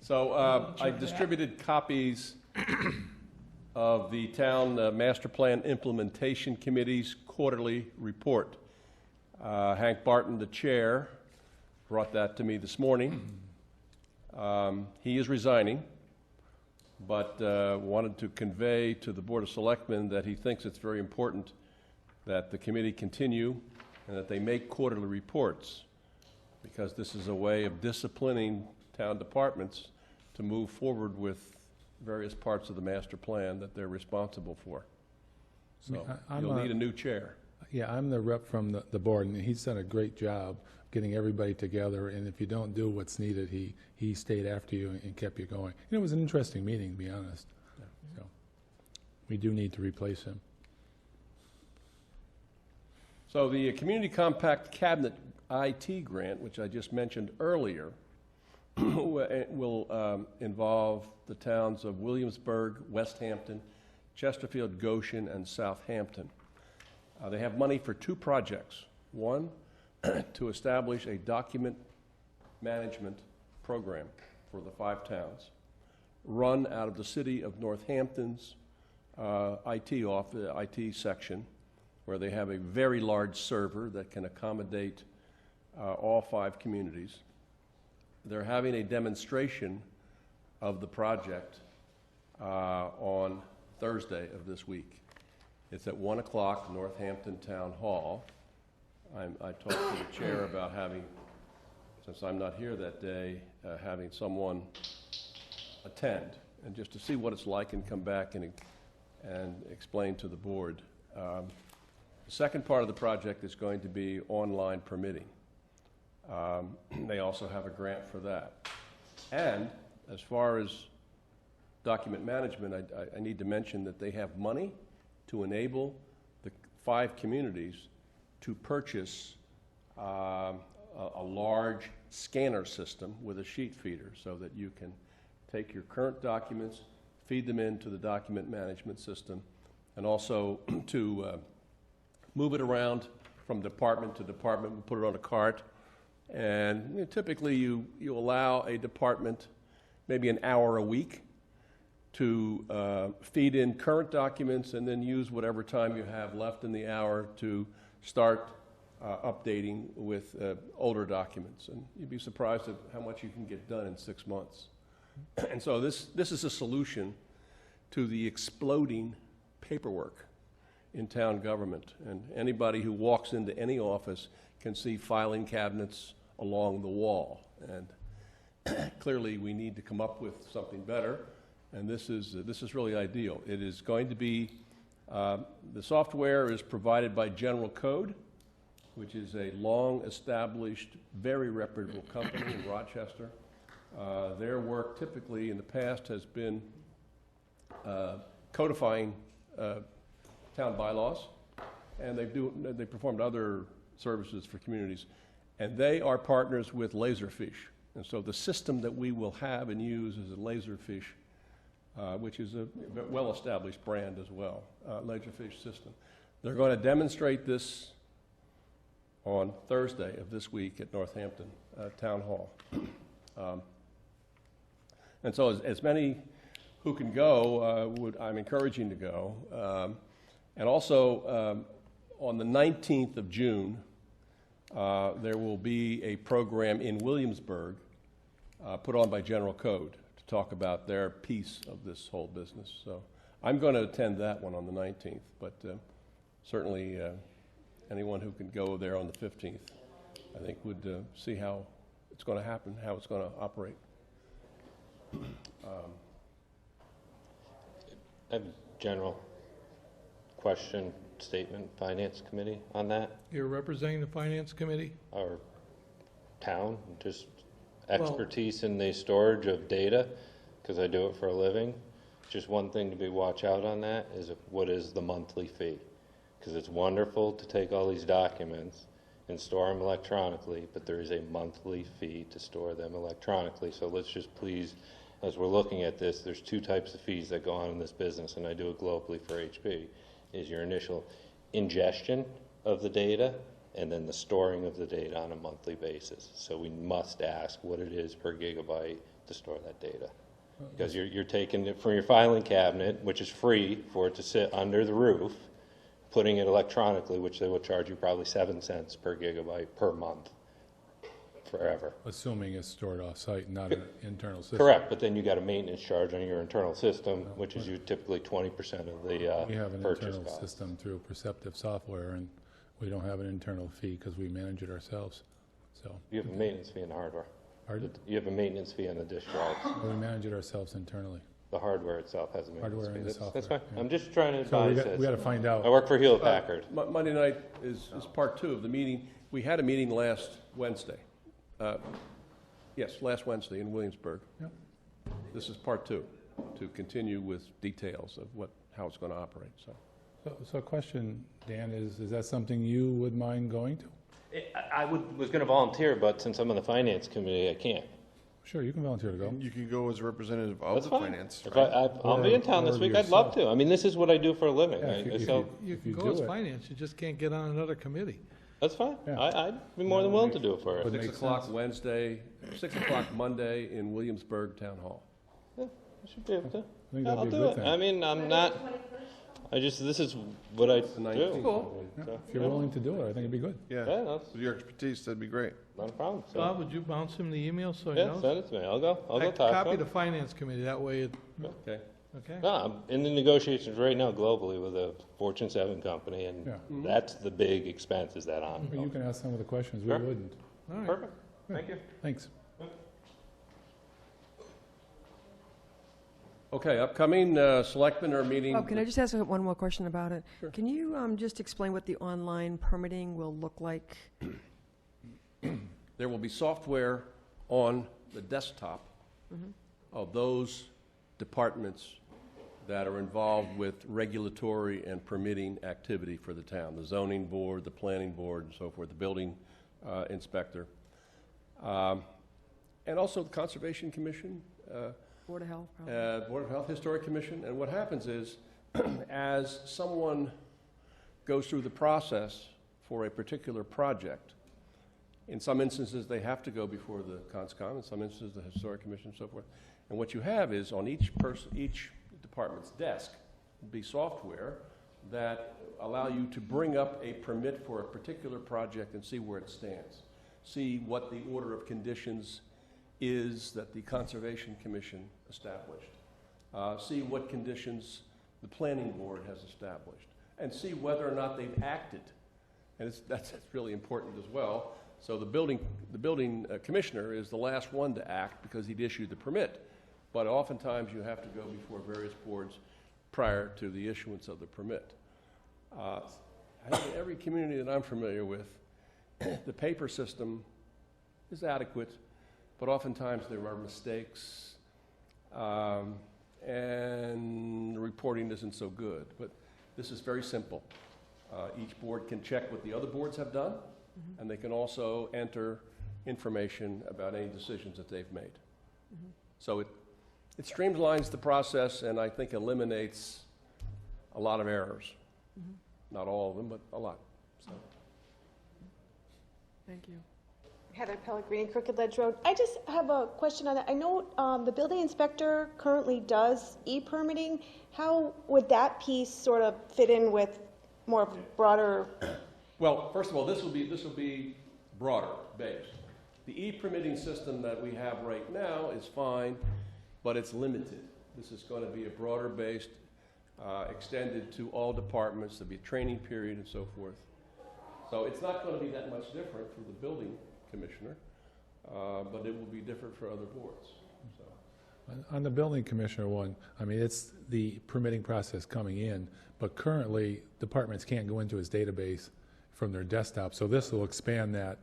Speaker 7: So I distributed copies of the town master plan implementation committee's quarterly report. Hank Barton, the chair, brought that to me this morning. He is resigning, but wanted to convey to the Board of Selectmen that he thinks it's very important that the committee continue and that they make quarterly reports, because this is a way of disciplining town departments to move forward with various parts of the master plan that they're responsible for. So
Speaker 4: I'm
Speaker 7: you'll
Speaker 4: a-
Speaker 7: need a new chair.
Speaker 4: Yeah, I'm the rep from the board, and he's done a great job getting everybody together, and if you don't do what's needed, he stayed after you and kept you going. And it was an interesting meeting, to be honest. So, we do need to replace him.
Speaker 7: So the Community Compact Cabinet IT grant, which I just mentioned earlier, will involve the towns of Williamsburg, Westhampton, Chesterfield, Goshen, and Southampton. They have money for 2 projects. One, to establish a document management program for the 5 towns, run out of the city of Northampton's IT section, where they have a very large server that can accommodate all 5 communities. They're having a demonstration of the project on Thursday of this week. It's at 1 o'clock, Northampton Town Hall. I talked to the chair about having, since I'm not here that day, having someone attend, and just to see what it's like and come back and explain to the board. The second part of the project is going to be online permitting. They also have a grant for that. And as far as document management, I need to mention that they have money to enable the 5 communities to purchase a large scanner system with a sheet feeder, so that you can take your current documents, feed them into the document management system, and also to move it around from department to department. We put it on a cart, and typically you allow a department maybe an hour a week to feed in current documents, and then use whatever time you have left in the hour to start updating with older documents. And you'd be surprised at how much you can get done in 6 months. And so this is a solution to the exploding paperwork in town government. And anybody who walks into any office can see filing cabinets along the wall. And clearly, we need to come up with something better, and this is really ideal. It is going to be, the software is provided by General Code, which is a long-established, very reputable company in Rochester. Their work typically in the past has been codifying town bylaws, and they performed other services for communities. And they are partners with Laserfish. And so the system that we will have and use is a Laserfish, which is a well-established brand as well, Laserfish system. They're going to demonstrate this on Thursday of this week at Northampton Town Hall. And so as many who can go, I'm encouraging to go. And also, on the 19th of June, there will be a program in Williamsburg put on by General Code to talk about their piece of this whole business. So I'm going to attend that one on the 19th, but certainly anyone who can go there on the 15th, I think, would see how it's going to happen, how it's going to operate.
Speaker 12: I have a general question, statement, Finance Committee on that,
Speaker 1: You're representing the Finance Committee?
Speaker 12: our town, just expertise in the storage of data, because I do it for a living. Just one thing to be watch out on that is what is the monthly fee? Because it's wonderful to take all these documents and store them electronically, but there is a monthly fee to store them electronically. So let's just please, as we're looking at this, there's two types of fees that go on in this business, and I do it globally for HP, is your initial ingestion of the data and then the storing of the data on a monthly basis. So we must ask what it is per gigabyte to store that data. Because you're taking it from your filing cabinet, which is free for it to sit under the roof, putting it electronically, which they will charge you probably 7 cents per gigabyte per month forever.
Speaker 4: Assuming it's stored off-site, not an internal system.
Speaker 12: Correct, but then you got a maintenance charge on your internal system, which is typically 20% of the
Speaker 4: We have an
Speaker 12: purchase
Speaker 4: internal
Speaker 12: cost.
Speaker 4: system through Perceptive Software, and we don't have an internal fee because we manage it ourselves. So
Speaker 12: You have a maintenance fee on the hardware.
Speaker 4: Pardon?
Speaker 12: You have a maintenance fee on the disk drives.
Speaker 4: we manage it ourselves internally.
Speaker 12: The hardware itself has a maintenance
Speaker 4: Hardware
Speaker 12: fee.
Speaker 4: and the
Speaker 12: That's
Speaker 4: software,
Speaker 12: fine.
Speaker 4: yeah.
Speaker 12: I'm just trying to
Speaker 4: So we
Speaker 12: advise
Speaker 4: got to
Speaker 12: this.
Speaker 4: find out.
Speaker 12: I work for Hewlett Packard.
Speaker 7: Monday night is part two of the meeting. We had a meeting last Wednesday. Yes, last Wednesday in Williamsburg.
Speaker 4: Yep.
Speaker 7: This is part two, to continue with details of how it's going to operate.
Speaker 4: So a question, Dan, is that something you would mind going to?
Speaker 12: I was going to volunteer, but since I'm on the finance committee, I can't.
Speaker 4: Sure, you can volunteer to go.
Speaker 6: You can go as a representative of
Speaker 12: That's
Speaker 6: the
Speaker 12: fine.
Speaker 6: finance.
Speaker 12: If
Speaker 6: right?
Speaker 12: I'll be in town this
Speaker 4: Or
Speaker 12: week, I'd love
Speaker 4: yourself.
Speaker 12: to. I mean, this is what I do for a living.
Speaker 4: Yeah, if
Speaker 12: So
Speaker 1: You
Speaker 4: If
Speaker 1: can
Speaker 4: you
Speaker 1: go
Speaker 4: do
Speaker 1: as
Speaker 4: it.
Speaker 1: Finance, you just can't get on another committee.
Speaker 12: that's fine.
Speaker 4: Yeah.
Speaker 12: I'd be more than willing to do it for
Speaker 4: But
Speaker 12: you.
Speaker 7: 6
Speaker 4: makes
Speaker 7: o'clock
Speaker 4: sense.
Speaker 7: Wednesday, 6 o'clock Monday in Williamsburg Town Hall.
Speaker 12: Yeah, I should be able to.
Speaker 4: I think
Speaker 12: Yeah,
Speaker 4: that'd
Speaker 12: I'll
Speaker 4: be a
Speaker 12: do
Speaker 4: good
Speaker 12: it.
Speaker 4: thing.
Speaker 12: I mean, I'm not, this is what I
Speaker 7: The
Speaker 12: do.
Speaker 7: 19th.
Speaker 1: Cool.
Speaker 4: Yeah,
Speaker 12: So,
Speaker 4: if you're willing to do it, I think it'd be good.
Speaker 6: Yeah,
Speaker 12: Yeah, that's
Speaker 6: with your expertise, that'd be great.
Speaker 12: not a problem. So,
Speaker 1: Bob, would you bounce him the email so he
Speaker 12: yeah,
Speaker 1: knows?
Speaker 12: send it to me. I'll go talk
Speaker 1: Copy
Speaker 12: to
Speaker 1: the
Speaker 12: him.
Speaker 1: Finance Committee, that way,
Speaker 7: Okay.
Speaker 1: okay?
Speaker 12: No, I'm in the negotiations right now globally with a Fortune 7 company, and
Speaker 4: Yeah.
Speaker 12: that's the big expense is that on.
Speaker 4: But you can ask some of the questions, we
Speaker 12: Sure.
Speaker 4: wouldn't.
Speaker 1: All right.
Speaker 12: Perfect. Thank you.
Speaker 4: Thanks.
Speaker 7: Okay, upcoming selectmen are meeting.
Speaker 3: Oh, can I just ask one more question about it? Can you just explain what the online permitting will look like?
Speaker 7: There will be software on the desktop of those departments that are involved with regulatory and permitting activity for the town, the zoning board, the planning board, and so forth, the building inspector, and also the Conservation Commission,
Speaker 3: Board of Health, probably?
Speaker 7: Board of Health, Historic Commission. And what happens is, as someone goes through the process for a particular project, in some instances, they have to go before the CONSCOM, in some instances, the Historic Commission, and so forth. And what you have is, on each department's desk, will be software that allow you to bring up a permit for a particular project and see where it stands. See what the order of conditions is that the Conservation Commission established. See what conditions the planning board has established, and see whether or not they've acted. And that's really important as well. So the building commissioner is the last one to act because he'd issued the permit. But oftentimes you have to go before various boards prior to the issuance of the permit. I think in every community that I'm familiar with, the paper system is adequate, but oftentimes there are mistakes, and the reporting isn't so good. But this is very simple. Each board can check what the other boards have done, and they can also enter information about any decisions that they've made. So it streamlines the process, and I think eliminates a lot of errors. Not all of them, but a lot. So.
Speaker 3: Thank you.
Speaker 13: Heather Pellegrini, Crooked Ledge Road. I just have a question on that. I know the building inspector currently does e-permitting. How would that piece sort of fit in with more broader?
Speaker 7: Well, first of all, this will be broader based. The e-permitting system that we have right now is fine, but it's limited. This is going to be a broader based, extended to all departments. There'll be a training period and so forth. So it's not going to be that much different for the building commissioner, but it will be different for other boards. So.
Speaker 4: On the building commissioner one, I mean, it's the permitting process coming in, but currently departments can't go into his database from their desktop, so this will expand that.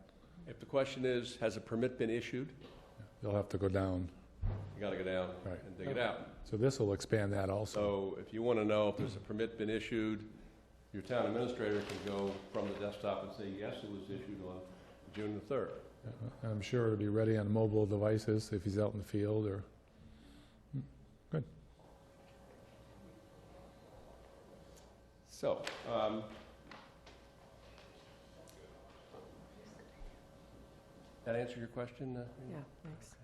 Speaker 7: If the question is, has a permit been issued?
Speaker 4: They'll have to go down.
Speaker 7: You got to go down and dig it out.
Speaker 4: So this will expand that also.
Speaker 7: So if you want to know if there's a permit been issued, your town administrator can go from the desktop and say, yes, it was issued on June the 3rd.
Speaker 4: And I'm sure it'll be ready on mobile devices if he's out in the field or. Good.
Speaker 7: So, that answer your question?
Speaker 3: Yeah, thanks.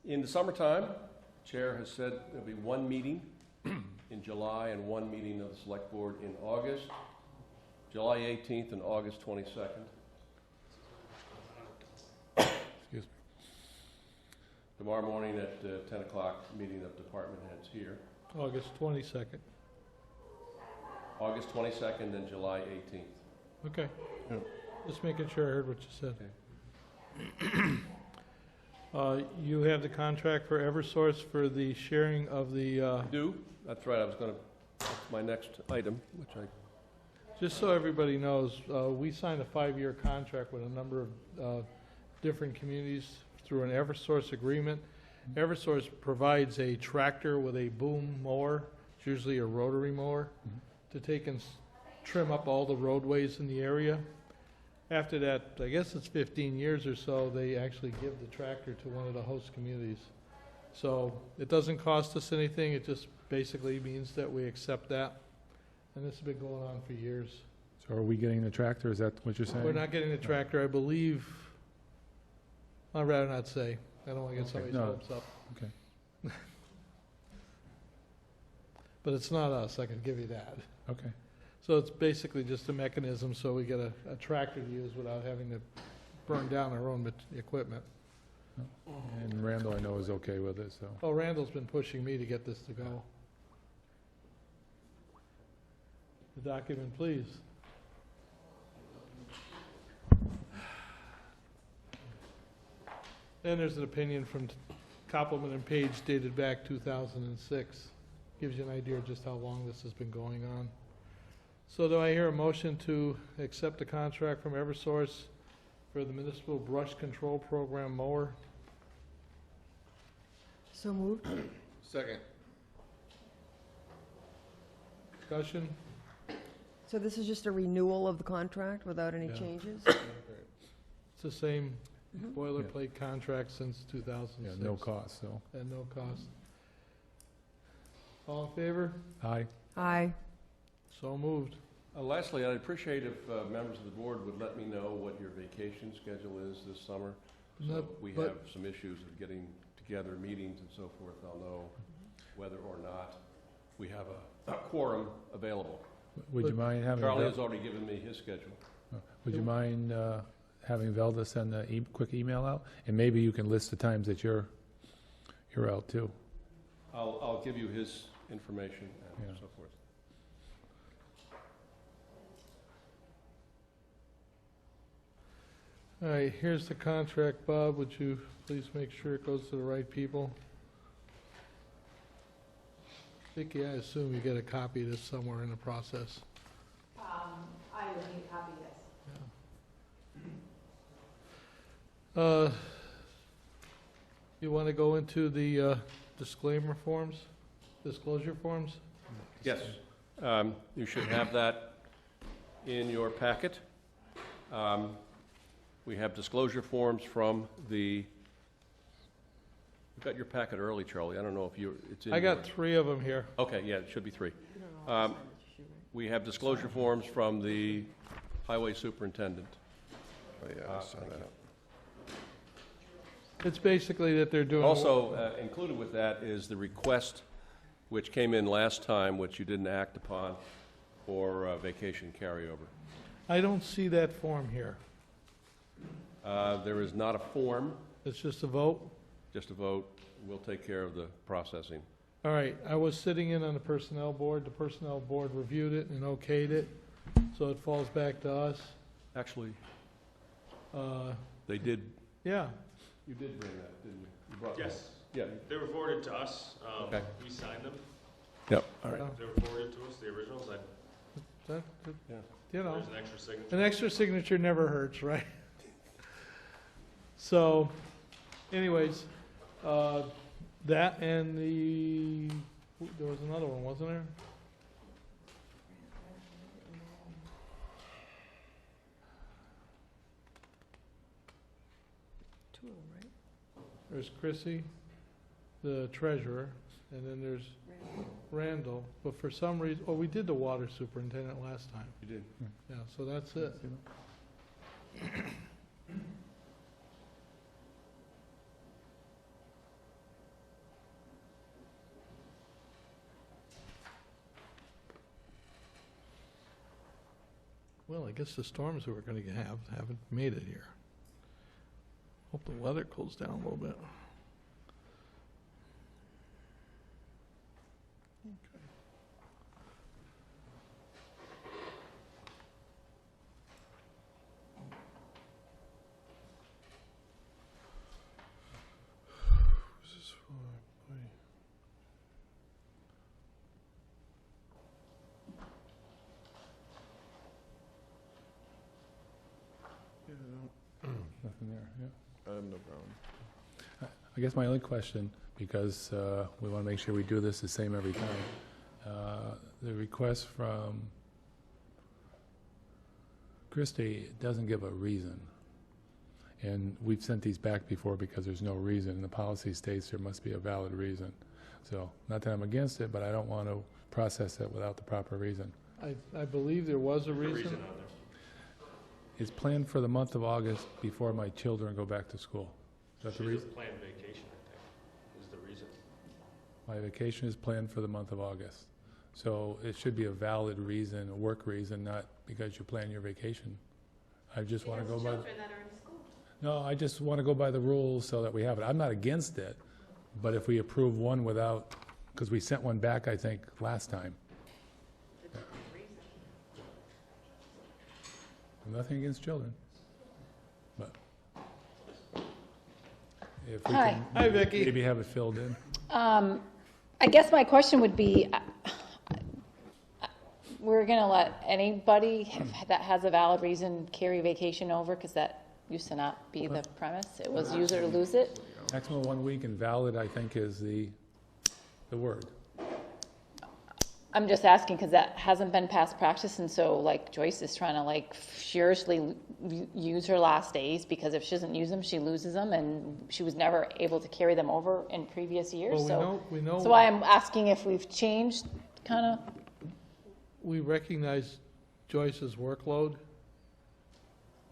Speaker 7: In the summertime, Chair has said there'll be one meeting in July and one meeting of the Select Board in August, July 18th and August 22nd.
Speaker 4: Excuse me.
Speaker 7: Tomorrow morning at 10 o'clock, meeting of department heads here.
Speaker 1: August 22nd.
Speaker 7: August 22nd and July 18th.
Speaker 1: Okay. Just making sure I heard what you said.
Speaker 7: Okay.
Speaker 1: You have the contract for Eversource for the sharing of the,
Speaker 7: Do? That's right, I was going to, that's my next item, which I,
Speaker 1: just so everybody knows, we signed a 5-year contract with a number of different communities through an Eversource agreement. Eversource provides a tractor with a boom mower, it's usually a rotary mower, to take and trim up all the roadways in the area. After that, I guess it's 15 years or so, they actually give the tractor to one of the host communities. So it doesn't cost us anything, it just basically means that we accept that. And this has been going on for years.
Speaker 4: So are we getting the tractor? Is that what you're saying?
Speaker 1: We're not getting the tractor, I believe, I'd rather not say. I don't want to get somebody's
Speaker 4: no.
Speaker 1: hopes up.
Speaker 4: Okay.
Speaker 1: But it's not us, I can give you that.
Speaker 4: Okay.
Speaker 1: So it's basically just a mechanism so we get a tractor to use without having to burn down our own equipment.
Speaker 4: And Randall, I know, is okay with it, so.
Speaker 1: Oh, Randall's been pushing me to get this to go. The document, please. Then there's an opinion from Koppelman and Page dated back 2006. Gives you an idea of just how long this has been going on. So do I hear a motion to accept the contract from Eversource for the municipal brush control program mower?
Speaker 3: So moved.
Speaker 6: Second.
Speaker 1: Discussion?
Speaker 3: So this is just a renewal of the contract without any changes?
Speaker 1: It's the same boilerplate contract since 2006.
Speaker 4: Yeah, no cost, so.
Speaker 1: And no cost. All in favor?
Speaker 4: Aye.
Speaker 3: Aye.
Speaker 1: So moved.
Speaker 7: lastly, I'd appreciate if members of the board would let me know what your vacation schedule is this summer. So
Speaker 1: No,
Speaker 7: we
Speaker 1: but-
Speaker 7: have some issues of getting together meetings and so forth. I'll know whether or not we have a quorum available.
Speaker 4: Would you mind having?
Speaker 7: Charlie has already given me his schedule.
Speaker 4: Would you mind having Velda send a quick email out? And maybe you can list the times that you're out too.
Speaker 7: I'll give you his information and
Speaker 4: Yeah.
Speaker 7: so forth.
Speaker 1: All right, here's the contract, Bob. Would you please make sure it goes to the right people? Vicki, I assume you get a copy of this somewhere in the process.
Speaker 11: I would need a copy, yes.
Speaker 1: You want to go into the disclosure forms?
Speaker 7: Yes, you should have that in your packet. We have disclosure forms from the, you got your packet early, Charlie. I don't know if it's in
Speaker 1: I got
Speaker 7: yours.
Speaker 1: 3 of them here.
Speaker 7: Okay, yeah, it should be 3. We have disclosure forms from the highway superintendent.
Speaker 6: Oh, yeah, I saw that.
Speaker 1: It's basically that they're doing.
Speaker 7: Also, included with that is the request which came in last time, which you didn't act upon, for vacation carryover.
Speaker 1: I don't see that form here.
Speaker 7: There is not a form,
Speaker 1: It's just a vote?
Speaker 7: just a vote. We'll take care of the processing.
Speaker 1: All right, I was sitting in on the personnel board. The personnel board reviewed it and okayed it, so it falls back to us.
Speaker 7: Actually,
Speaker 1: Uh,
Speaker 7: they did,
Speaker 1: Yeah,
Speaker 7: you did bring that, didn't you? You brought
Speaker 14: Yes.
Speaker 7: that. Yeah.
Speaker 14: They were forwarded to us.
Speaker 7: Okay.
Speaker 14: We signed them.
Speaker 7: Yep, all right.
Speaker 14: They were forwarded to us, the originals.
Speaker 1: you know,
Speaker 14: There's an extra signature.
Speaker 1: an extra signature never hurts, right? So, anyways, that and there was another one, wasn't there?
Speaker 3: Two of them, right?
Speaker 1: There's Chrissy, the treasurer, and then there's Randall. But for some reason, we did the water superintendent last time.
Speaker 7: You did.
Speaker 1: Yeah, so that's it. Well, I guess the storms that we're going to have haven't made it here. Hope the weather cools down a little bit. This is for,
Speaker 4: Nothing there, yeah.
Speaker 6: I have no problem.
Speaker 4: I guess my only question, because we want to make sure we do this the same every time, the request from Christie doesn't give a reason. And we've sent these back before because there's no reason, and the policy states there must be a valid reason. So, not that I'm against it, but I don't want to process it without the proper reason.
Speaker 1: I believe there was a
Speaker 14: There's a
Speaker 1: reason.
Speaker 14: reason on there.
Speaker 4: It's planned for the month of August before my children go back to school. Is that the
Speaker 14: She's
Speaker 4: reason?
Speaker 14: a planned vacation, I think, is the reason.
Speaker 4: My vacation is planned for the month of August. So it should be a valid reason, a work reason, not because you plan your vacation. I just want to go by.
Speaker 13: Children that are in school.
Speaker 4: No, I just want to go by the rules so that we have it. I'm not against it, but if we approve one without, because we sent one back, I think, last time. Nothing against children, but if we
Speaker 11: Hi.
Speaker 4: can
Speaker 1: Hi, Vicki.
Speaker 4: maybe have it filled in.
Speaker 11: I guess my question would be, we're going to let anybody that has a valid reason carry vacation over, because that used to not be the premise. It was use it or lose it.
Speaker 4: Maximum 1 week, and valid, I think, is the word.
Speaker 11: I'm just asking because that hasn't been past practice, and so like Joyce is trying to like furiously use her last days, because if she doesn't use them, she loses them, and she was never able to carry them over in previous years.
Speaker 1: Well, we know.
Speaker 11: So I'm asking if we've changed, kind of.
Speaker 1: We recognize Joyce's workload.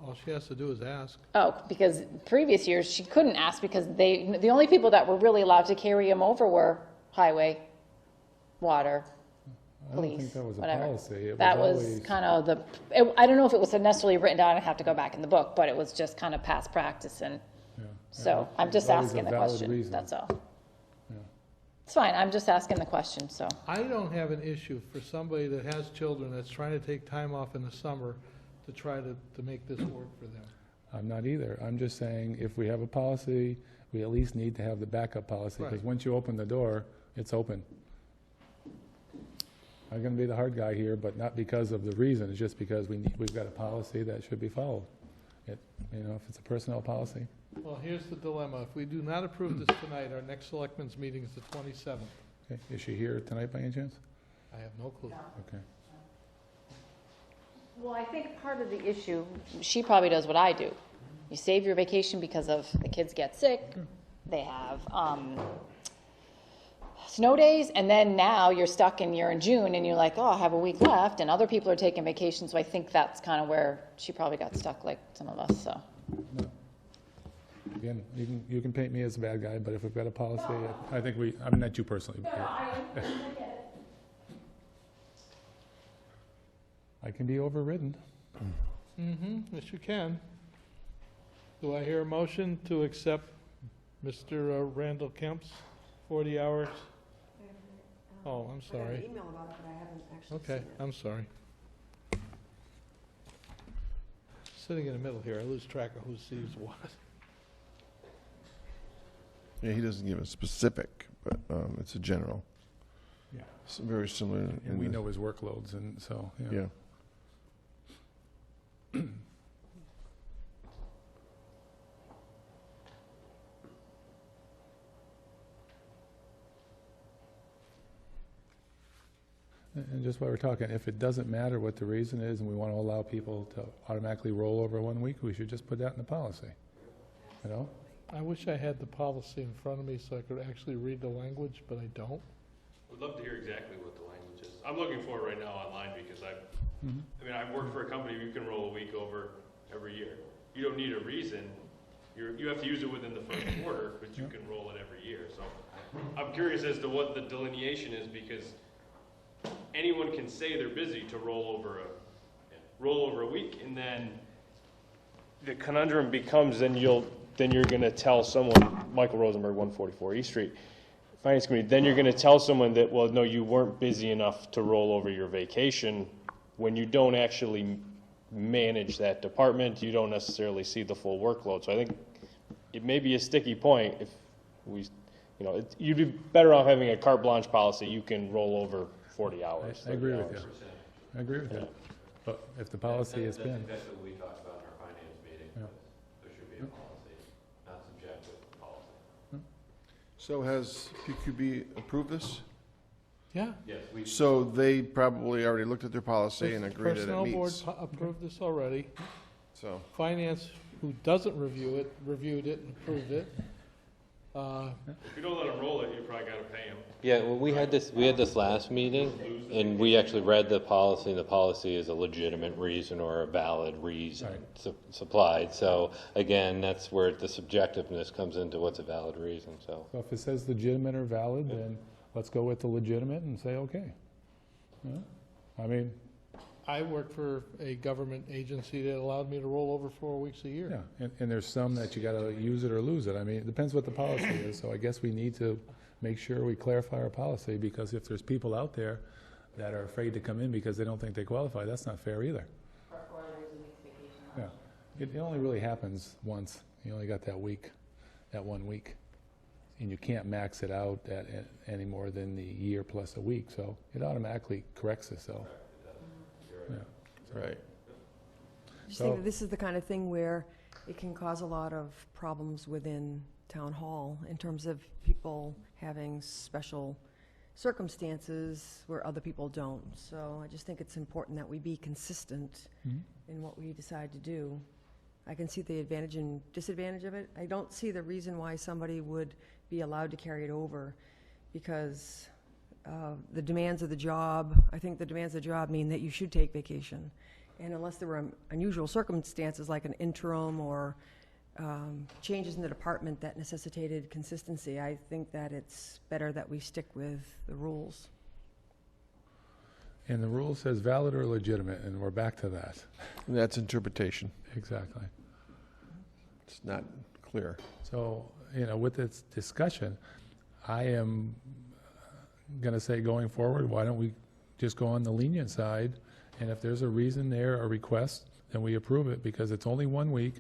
Speaker 1: All she has to do is ask.
Speaker 11: Oh, because previous years she couldn't ask, because the only people that were really allowed to carry them over were highway, water,
Speaker 4: I don't
Speaker 11: police,
Speaker 4: think that was a
Speaker 11: whatever.
Speaker 4: policy. It
Speaker 11: That
Speaker 4: was
Speaker 11: was
Speaker 4: always,
Speaker 11: kind of I don't know if it was necessarily written down. I'd have to go back in the book, but it was just kind of past practice, and
Speaker 4: yeah.
Speaker 11: so
Speaker 4: Yeah,
Speaker 11: I'm just
Speaker 4: always a
Speaker 11: asking the
Speaker 4: valid
Speaker 11: question.
Speaker 4: reason.
Speaker 11: That's all.
Speaker 4: Yeah.
Speaker 11: It's fine, I'm just asking the question, so.
Speaker 1: I don't have an issue for somebody that has children that's trying to take time off in the summer to try to make this work for them.
Speaker 4: I'm not either. I'm just saying, if we have a policy, we at least need to have the backup policy, because
Speaker 1: Right.
Speaker 4: once you open the door, it's open. I'm gonna be the hard guy here, but not because of the reason, it's just because we've got a policy that should be followed. If it's a personnel policy.
Speaker 1: Well, here's the dilemma. If we do not approve this tonight, our next selectmen's meeting is the 27th.
Speaker 4: Okay, is she here tonight by any chance?
Speaker 1: I have no clue.
Speaker 4: Okay.
Speaker 11: Well, I think part of the issue, she probably does what I do. You save your vacation because of the kids get sick, they have snow days, and then now you're stuck and you're in June and you're like, oh, I have a week left, and other people are taking vacation, so I think that's kind of where she probably got stuck like some of us, so.
Speaker 4: No. Again, you can paint me as a bad guy, but if we've got a policy, I think I'm not you personally. But I can be overridden.
Speaker 1: Yes, you can. Do I hear a motion to accept Mr. Randall Kemp's 40 hours? Oh, I'm sorry.
Speaker 3: I got an email about it, but I haven't actually
Speaker 1: Okay,
Speaker 3: seen it.
Speaker 1: I'm sorry. Sitting in the middle here, I lose track of who sees what.
Speaker 6: Yeah, he doesn't give a specific, but it's a general.
Speaker 4: Yeah.
Speaker 6: It's very similar.
Speaker 4: And we know his workloads, and so,
Speaker 6: Yeah.
Speaker 4: And just while we're talking, if it doesn't matter what the reason is and we want to allow people to automatically roll over 1 week, we should just put that in the policy,
Speaker 1: I wish I had the policy in front of me so I could actually read the language, but I don't.
Speaker 14: Would love to hear exactly what the language is. I'm looking for it right now online because I've worked for a company, you can roll a week over every year. You don't need a reason. You have to use it within the first quarter, but you can roll it every year. So I'm curious as to what the delineation is, because anyone can say they're busy to roll over a week, and then the conundrum becomes then you're going to tell someone, Michael Rosenberg, 144 East Street, Finance Committee, then you're going to tell someone that, well, no, you weren't busy enough to roll over your vacation, when you don't actually manage that department, you don't necessarily see the full workload. So I think it may be a sticky point if we, you'd be better off having a carte blanche policy. You can roll over 40 hours.
Speaker 4: I agree with you. I agree with you. But if the policy has been.
Speaker 12: That's what we talked about in our finance meeting.
Speaker 4: Yeah.
Speaker 12: There should be a policy, not subjective policy.
Speaker 6: So has PQB approved this?
Speaker 1: Yeah.
Speaker 12: Yes,
Speaker 6: So they probably already looked at their policy and agreed that it
Speaker 1: Personnel board
Speaker 6: meets.
Speaker 1: approved this already.
Speaker 6: So,
Speaker 1: Finance, who doesn't review it, reviewed it and approved it.
Speaker 14: If you don't let them roll it, you probably got to pay them.
Speaker 12: Yeah, well, we had this last meeting, and we actually read the policy, and the policy is a legitimate reason or a valid reason supplied. So again, that's where the subjectiveness comes into what's a valid reason, so.
Speaker 4: So if it says legitimate or valid, then let's go with the legitimate and say, okay.
Speaker 1: I work for a government agency that allowed me to roll over 4 weeks a year.
Speaker 4: Yeah, and there's some that you gotta use it or lose it. It depends what the policy is, so I guess we need to make sure we clarify our policy, because if there's people out there that are afraid to come in because they don't think they qualify, that's not fair either. Yeah, it only really happens once. You only got that 1 week. And you can't max it out at any more than the year plus a week, so it automatically corrects itself. Yeah.
Speaker 6: right.
Speaker 3: I just think that this is the kind of thing where it can cause a lot of problems within town hall in terms of people having special circumstances where other people don't. So I just think it's important that we be consistent in what we decide to do. I can see the advantage and disadvantage of it. I don't see the reason why somebody would be allowed to carry it over, because the demands of the job, I think the demands of the job mean that you should take vacation. And unless there were unusual circumstances like an interim or changes in the department that necessitated consistency, I think that it's better that we stick with the rules.
Speaker 4: And the rule says valid or legitimate, and we're back to that.
Speaker 6: And that's interpretation.
Speaker 4: Exactly.
Speaker 6: It's not clear.
Speaker 4: So, with this discussion, I am going to say going forward, why don't we just go on the lenient side? And if there's a reason there, a request, then we approve it, because it's only 1 week.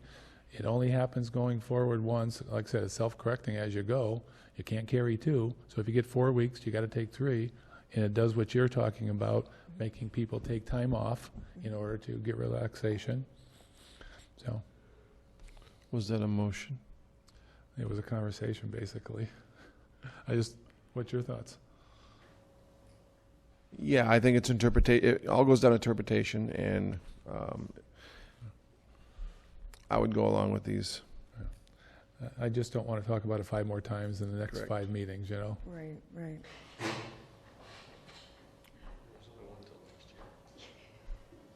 Speaker 4: It only happens going forward once. Like I said, it's self-correcting as you go. You can't carry 2. So if you get 4 weeks, you got to take 3. And it does what you're talking about, making people take time off in order to get relaxation. So
Speaker 15: Was that a motion?
Speaker 4: it was a conversation, basically. What's your thoughts?
Speaker 15: Yeah, I think it's it all goes down to interpretation, and I would go along with these.
Speaker 4: I just don't want to talk about it 5 more times in the next
Speaker 15: Correct.
Speaker 4: 5 meetings, you know?
Speaker 3: Right, right.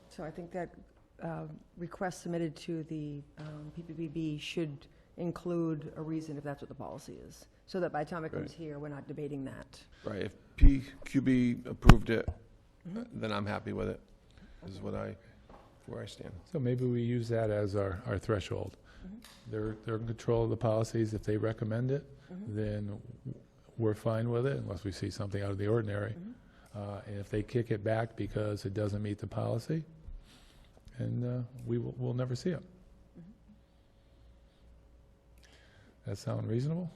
Speaker 3: So I think that request submitted to the PPPB should include a reason if that's what the policy is, so that by the time it comes
Speaker 15: Right.
Speaker 3: here, we're not debating that.
Speaker 15: Right, if PQB approved it, then I'm happy with it, is where I stand.
Speaker 4: So maybe we use that as our threshold. They're in control of the policies. If they recommend it, then we're fine with it, unless we see something out of the ordinary. And if they kick it back because it doesn't meet the policy, and we'll never see it. That sound reasonable?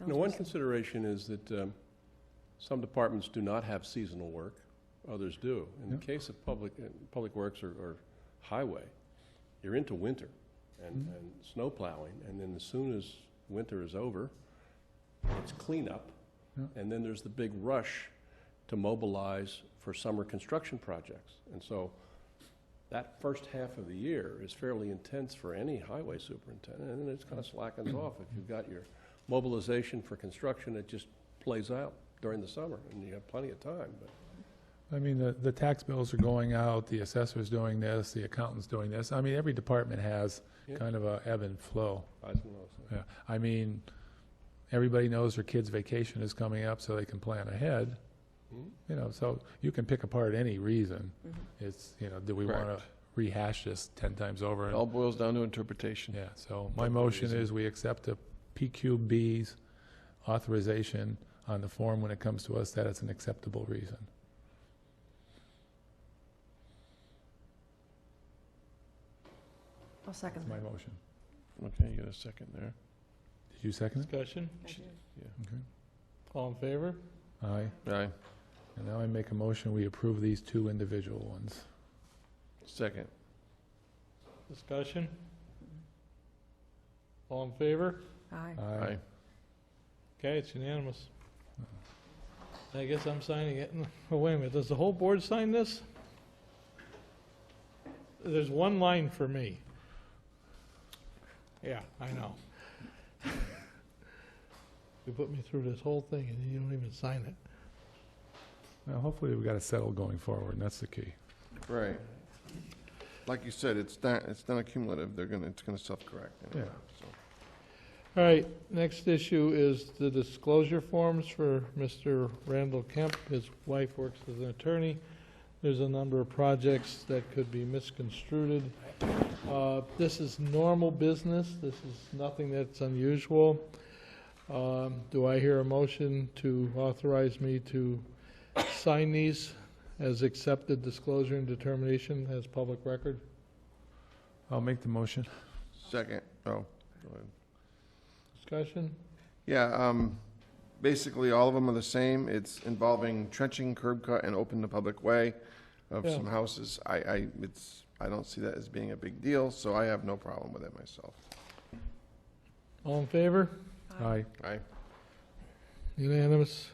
Speaker 7: One consideration is that some departments do not have seasonal work, others do. In the case of public works or highway, you're into winter and snow plowing, and then as soon as winter is over, it's cleanup, and then there's the big rush to mobilize for summer construction projects. And so that first half of the year is fairly intense for any highway superintendent, and then it kind of slackens off. If you've got your mobilization for construction, it just plays out during the summer, and you have plenty of time. But
Speaker 4: I mean, the tax bills are going out, the assessor's doing this, the accountant's doing this. I mean, every department has kind of a ebb and flow. Yeah. I mean, everybody knows their kid's vacation is coming up, so they can plan ahead. You know, so you can pick apart any reason. It's, you know, do we want to rehash this 10 times over?
Speaker 15: It all boils down to interpretation.
Speaker 4: Yeah, so my motion is we accept the PQB's authorization on the form when it comes to us that it's an acceptable reason.
Speaker 3: I'll second
Speaker 4: That's
Speaker 3: that.
Speaker 4: my motion.
Speaker 15: Okay, you got a second there.
Speaker 4: Did you second it?
Speaker 1: Discussion?
Speaker 3: I did.
Speaker 4: Okay.
Speaker 1: All in favor?
Speaker 4: Aye.
Speaker 15: Aye.
Speaker 4: And now I make a motion, we approve these 2 individual ones.
Speaker 15: Second.
Speaker 1: Discussion? All in favor?
Speaker 3: Aye.
Speaker 15: Aye.
Speaker 1: Okay, it's unanimous. I guess I'm signing it. Oh, wait a minute, does the whole board sign this? There's one line for me. Yeah, I know. You put me through this whole thing and you don't even sign it.
Speaker 4: Well, hopefully we've got it settled going forward, and that's the key.
Speaker 15: Right. Like you said, it's not accumulative. It's gonna self-correct.
Speaker 4: Yeah.
Speaker 15: So.
Speaker 1: All right, next issue is the disclosure forms for Mr. Randall Kemp. His wife works as an attorney. There's a number of projects that could be misconstrued. This is normal business. This is nothing that's unusual. Do I hear a motion to authorize me to sign these as accepted disclosure and determination as public record?
Speaker 4: I'll make the motion.
Speaker 15: Second. Oh, go ahead.
Speaker 1: Discussion?
Speaker 15: Yeah, basically, all of them are the same. It's involving trenching, curb cut, and open the public way of
Speaker 1: Yeah.
Speaker 15: some houses. I don't see that as being a big deal, so I have no problem with it myself.
Speaker 1: All in favor?
Speaker 4: Aye.
Speaker 15: Aye.
Speaker 1: Unanimous?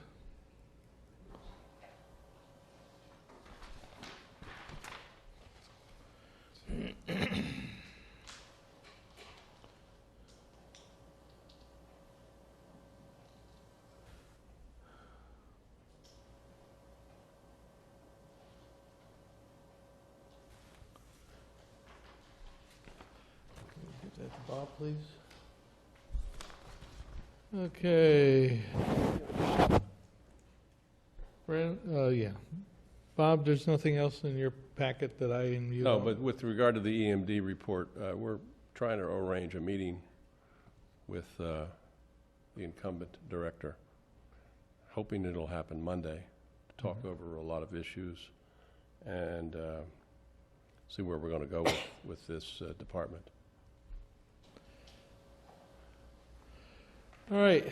Speaker 1: Get that to Bob, please. Okay. Yeah. Bob, there's nothing else in your packet that I and you
Speaker 7: no,
Speaker 1: don't-
Speaker 7: but with regard to the EMD report, we're trying to arrange a meeting with the incumbent director. hoping it'll happen Monday, to talk over a lot of issues and see where we're going to go with this department.
Speaker 1: All right,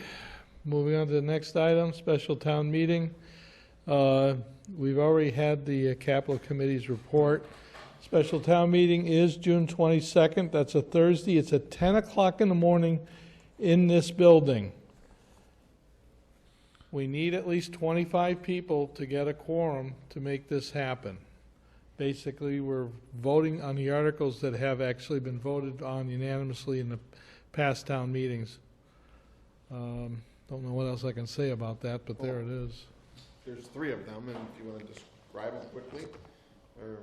Speaker 1: moving on to the next item, special town meeting. We've already had the capital committee's report. Special town meeting is June 22nd. That's a Thursday. It's at 10 o'clock in the morning in this building. We need at least 25 people to get a quorum to make this happen. Basically, we're voting on the articles that have actually been voted on unanimously in the past town meetings. Don't know what else I can say about that, but there it is.
Speaker 6: There's 3 of them, and if you want to describe them quickly, or...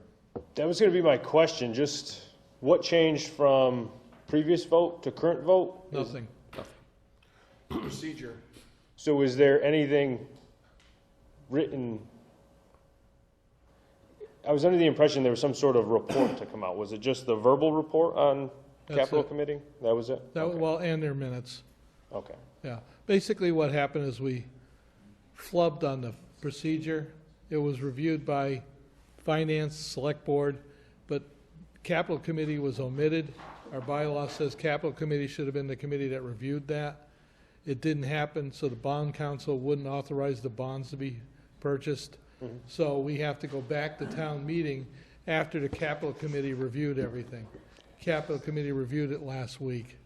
Speaker 14: That was going to be my question, just what changed from previous vote to current vote?
Speaker 1: Nothing.
Speaker 6: Procedure.
Speaker 14: So is there anything written? I was under the impression there was some sort of report to come out. Was it just the verbal report on
Speaker 1: That's
Speaker 14: capital
Speaker 1: it.
Speaker 14: committee? That was it?
Speaker 1: That,
Speaker 14: Okay.
Speaker 1: well, and their minutes.
Speaker 14: Okay.
Speaker 1: Yeah. Basically, what happened is we flubbed on the procedure. It was reviewed by Finance, Select Board, but Capital Committee was omitted. Our bylaw says Capital Committee should have been the committee that reviewed that. It didn't happen, so the bond council wouldn't authorize the bonds to be purchased.
Speaker 14: Mm-hmm.
Speaker 1: So we have to go back to town meeting after the Capital Committee reviewed everything. Capital Committee reviewed it last week.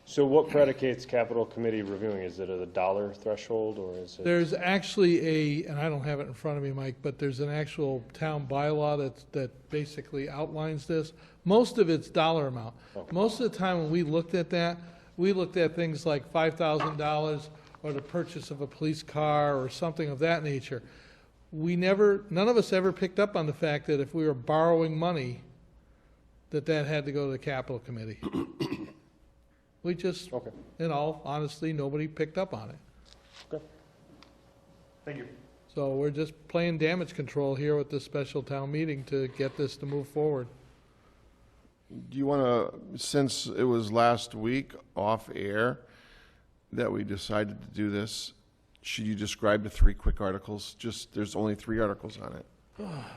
Speaker 14: So what predicates capital committee reviewing? Is it a dollar threshold or is it?
Speaker 1: There's actually and I don't have it in front of me, Mike, but there's an actual town bylaw that basically outlines this. Most of it's dollar amount.
Speaker 14: Okay.
Speaker 1: Most of the time when we looked at that, we looked at things like $5,000 or the purchase of a police car or something of that nature. None of us ever picked up on the fact that if we were borrowing money, that had to go to the capital committee. We just,
Speaker 14: Okay.
Speaker 1: in all honesty, nobody picked up on it.
Speaker 14: Okay. Thank you.
Speaker 1: So we're just playing damage control here with this special town meeting to get this to move forward.
Speaker 15: Do you want to, since it was last week off air that we decided to do this, should you describe the 3 quick articles? There's only 3 articles on it.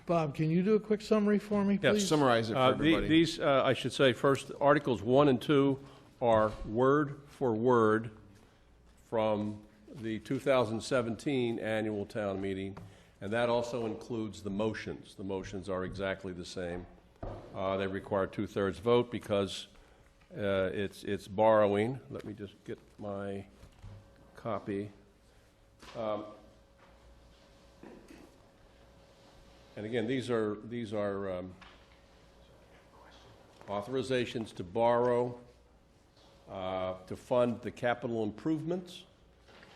Speaker 1: Bob, can you do a quick summary for me,
Speaker 7: Yes.
Speaker 1: please?
Speaker 15: Summarize it for everybody.
Speaker 7: These, I should say first, Articles 1 and 2 are word for word from the 2017 annual town meeting, and that also includes the motions. The motions are exactly the same. They require 2/3 vote because it's borrowing. Let me just get my copy. And again, these are authorizations to borrow to fund the capital improvements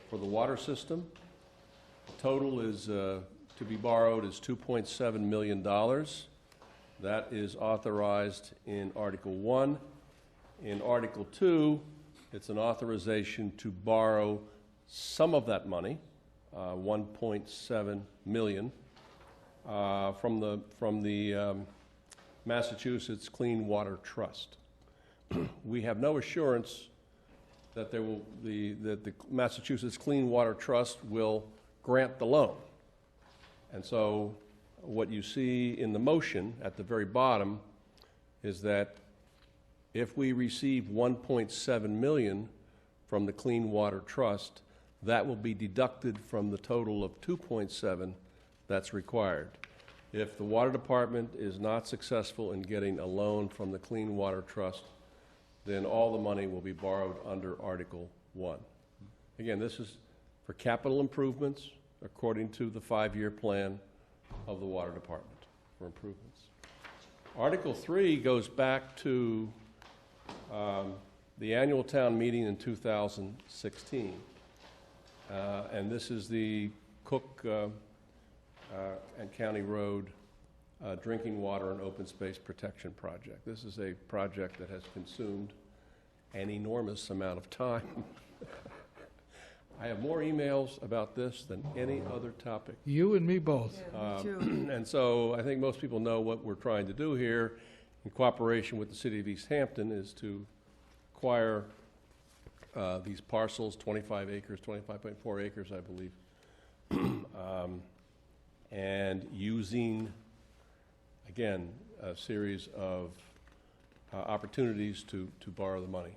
Speaker 7: for the water system. The total is to be borrowed is $2.7 million. That is authorized in Article 1. In Article 2, it's an authorization to borrow some of that money, $1.7 million, from the Massachusetts Clean Water Trust. We have no assurance that that the Massachusetts Clean Water Trust will grant the loan. And so what you see in the motion at the very bottom is that if we receive $1.7 million from the Clean Water Trust, that will be deducted from the total of $2.7 that's required. If the Water Department is not successful in getting a loan from the Clean Water Trust, then all the money will be borrowed under Article 1. Again, this is for capital improvements according to the 5-year plan of the Water Department for improvements. Article 3 goes back to the annual town meeting in 2016. And this is the Cook and County Road Drinking Water and Open Space Protection Project. This is a project that has consumed an enormous amount of time. I have more emails about this than any other topic.
Speaker 1: You and me both.
Speaker 3: Yeah, me too.
Speaker 7: And so I think most people know what we're trying to do here in cooperation with the city of Easthampton is to acquire these parcels, 25 acres, 25.4 acres, I believe, and using, again, a series of opportunities to borrow the money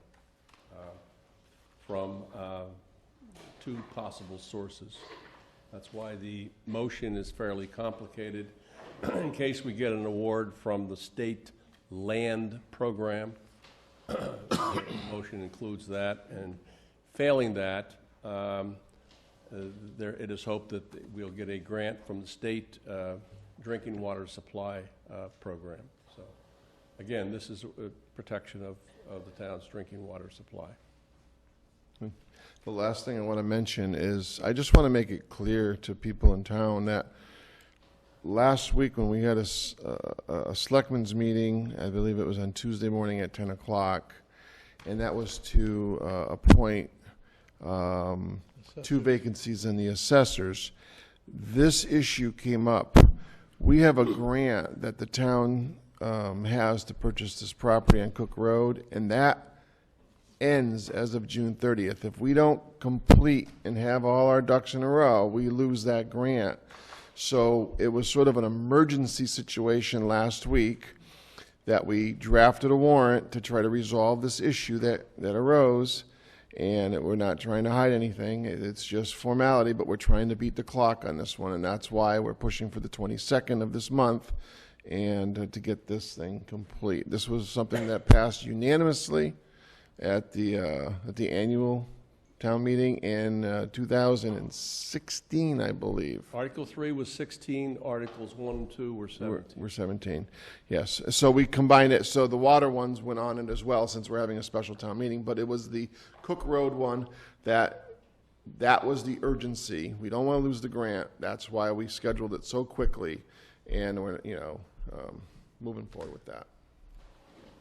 Speaker 7: from two possible sources. That's why the motion is fairly complicated. In case we get an award from the state land program, the motion includes that, and failing that, it is hoped that we'll get a grant from the state drinking water supply program. So, again, this is a protection of the town's drinking water supply.
Speaker 15: The last thing I want to mention is, I just want to make it clear to people in town that last week when we had a selectmen's meeting, I believe it was on Tuesday morning at 10 o'clock, and that was to appoint two vacancies in the assessors. This issue came up. We have a grant that the town has to purchase this property on Cook Road, and that ends as of June 30th. If we don't complete and have all our ducks in a row, we lose that grant. So it was sort of an emergency situation last week that we drafted a warrant to try to resolve this issue that arose. And we're not trying to hide anything. It's just formality, but we're trying to beat the clock on this one. And that's why we're pushing for the 22nd of this month and to get this thing complete. This was something that passed unanimously at the annual town meeting in 2016, I believe.
Speaker 7: Article 3 was 16, Articles 1 and 2 were 17.
Speaker 15: We're 17, yes. So we combined it, so the water ones went on it as well, since we're having a special town meeting, but it was the Cook Road one that was the urgency. We don't want to lose the grant. That's why we scheduled it so quickly, and we're, moving forward with that.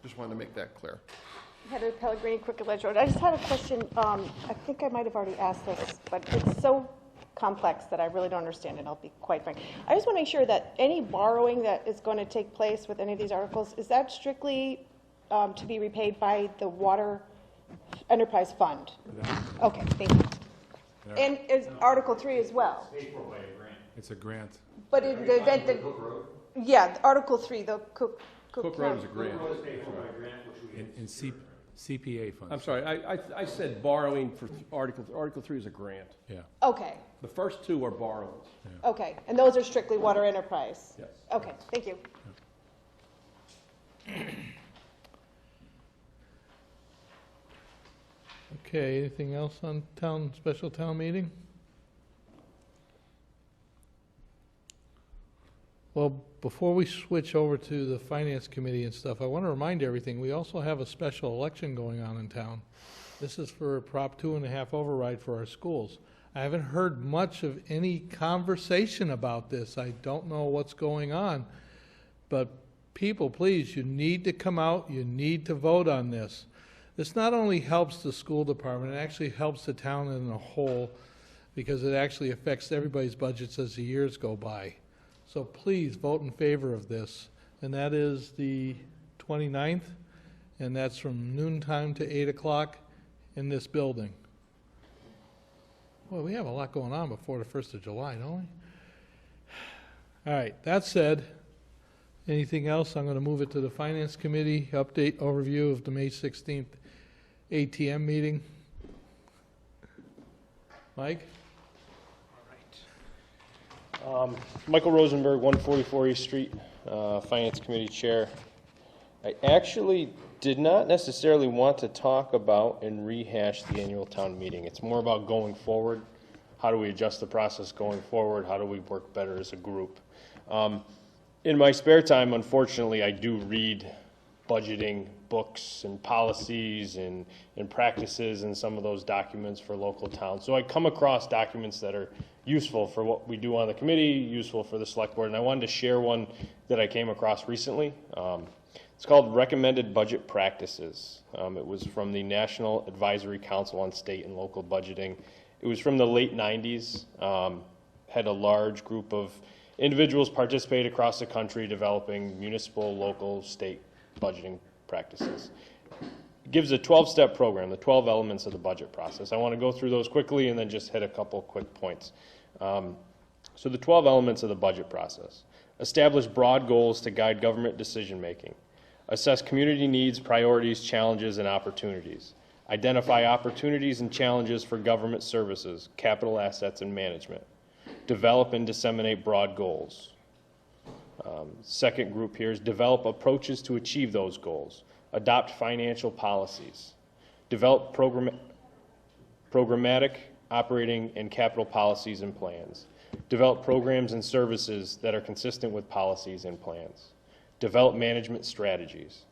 Speaker 15: Just wanted to make that clear.
Speaker 13: Heather Pellegrini, Crooked Ledge Road. I just had a question. I think I might have already asked this, but it's so complex that I really don't understand it. I'll be quite frank. I just want to make sure that any borrowing that is going to take place with any of these articles, is that strictly to be repaid by the Water Enterprise Fund? Okay, thank you. And is Article 3 as well?
Speaker 4: It's a grant.
Speaker 13: But in the event that, yeah, Article 3, the Cook
Speaker 7: Road is a grant.
Speaker 4: In CPA funds.
Speaker 7: I'm sorry, I said borrowing for Article 3 is a grant.
Speaker 4: Yeah.
Speaker 13: Okay,
Speaker 7: The first two are borrowings.
Speaker 13: okay. And those are strictly Water Enterprise?
Speaker 7: Yes.
Speaker 13: Okay, thank you.
Speaker 1: Okay, anything else on special town meeting? Well, before we switch over to the finance committee and stuff, I want to remind everything, we also have a special election going on in town. This is for Prop 2.5 override for our schools. I haven't heard much of any conversation about this. I don't know what's going on. But people, please, you need to come out, you need to vote on this. This not only helps the school department, it actually helps the town in a whole, because it actually affects everybody's budgets as the years go by. So please vote in favor of this. And that is the 29th, and that's from noontime to 8 o'clock in this building. Well, we have a lot going on before the 1st of July, don't we? All right, that said, anything else? I'm going to move it to the Finance Committee, update overview of the May 16th ATM meeting. Mike?
Speaker 16: Michael Rosenberg, 144 East Street, Finance Committee Chair. I actually did not necessarily want to talk about and rehash the annual town meeting. It's more about going forward. How do we adjust the process going forward? How do we work better as a group? In my spare time, unfortunately, I do read budgeting books and policies and practices and some of those documents for local towns. So I come across documents that are useful for what we do on the committee, useful for the select board, and I wanted to share one that I came across recently. It's called Recommended Budget Practices. It was from the National Advisory Council on State and Local Budgeting. It was from the late 90s, had a large group of individuals participate across the country developing municipal, local, state budgeting practices. It gives a 12-step program, the 12 elements of the budget process. I want to go through those quickly and then just hit a couple quick points. So the 12 elements of the budget process: establish broad goals to guide government decision-making, assess community needs, priorities, challenges, and opportunities, identify opportunities and challenges for government services, capital assets, and management, develop and disseminate broad goals. Second group here is develop approaches to achieve those goals, adopt financial policies, develop programmatic, operating, and capital policies and plans, develop programs and services that are consistent with policies and plans, develop management strategies.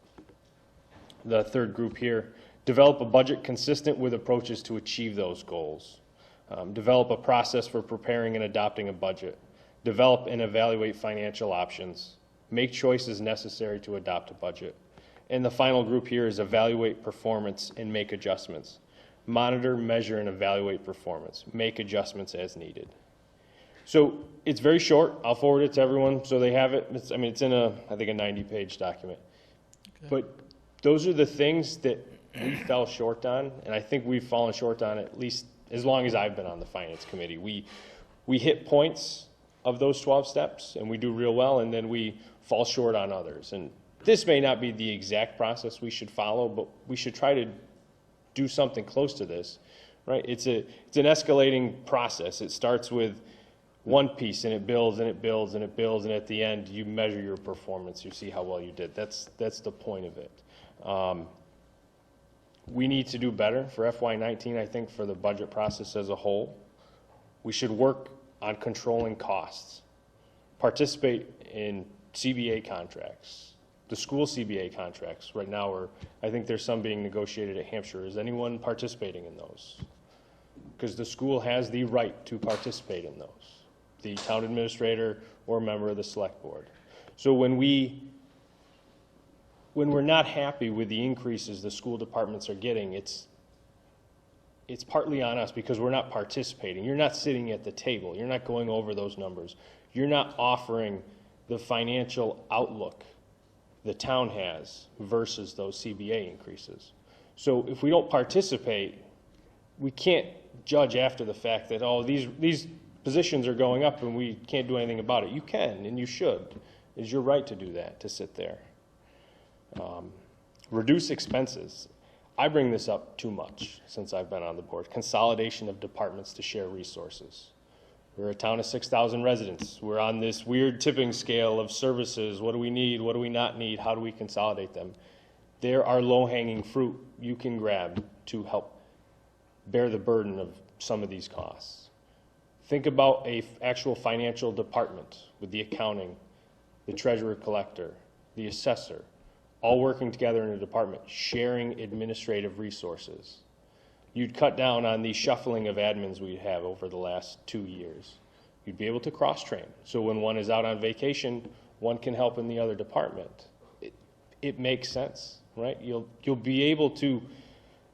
Speaker 16: The third group here, develop a budget consistent with approaches to achieve those goals, develop a process for preparing and adopting a budget, develop and evaluate financial options, make choices necessary to adopt a budget. And the final group here is evaluate performance and make adjustments. Monitor, measure, and evaluate performance. Make adjustments as needed. So it's very short. I'll forward it to everyone so they have it. It's in I think a 90-page document.
Speaker 1: Okay.
Speaker 16: But those are the things that we fell short on, and I think we've fallen short on at least as long as I've been on the Finance Committee. We hit points of those 12 steps, and we do real well, and then we fall short on others. And this may not be the exact process we should follow, but we should try to do something close to this, right? It's an escalating process. It starts with one piece, and it builds, and it builds, and it builds, and at the end, you measure your performance. You see how well you did. That's the point of it. We need to do better for FY19, I think, for the budget process as a whole. We should work on controlling costs, participate in CBA contracts, the school CBA contracts. Right now, I think there's some being negotiated at Hampshire. Is anyone participating in those? Because the school has the right to participate in those, the town administrator or member of the select board. So when we're not happy with the increases the school departments are getting, it's partly on us because we're not participating. You're not sitting at the table. You're not going over those numbers. You're not offering the financial outlook the town has versus those CBA increases. So if we don't participate, we can't judge after the fact that, oh, these positions are going up and we can't do anything about it. You can and you should. It's your right to do that, to sit there. Reduce expenses. I bring this up too much since I've been on the board. Consolidation of departments to share resources. We're a town of 6,000 residents. We're on this weird tipping scale of services. What do we need? What do we not need? How do we consolidate them? There are low-hanging fruit you can grab to help bear the burden of some of these costs. Think about an actual financial department with the accounting, the treasurer collector, the assessor, all working together in a department, sharing administrative resources. You'd cut down on the shuffling of admins we have over the last 2 years. You'd be able to cross-train. So when one is out on vacation, one can help in the other department. It makes sense, right? You'll be able to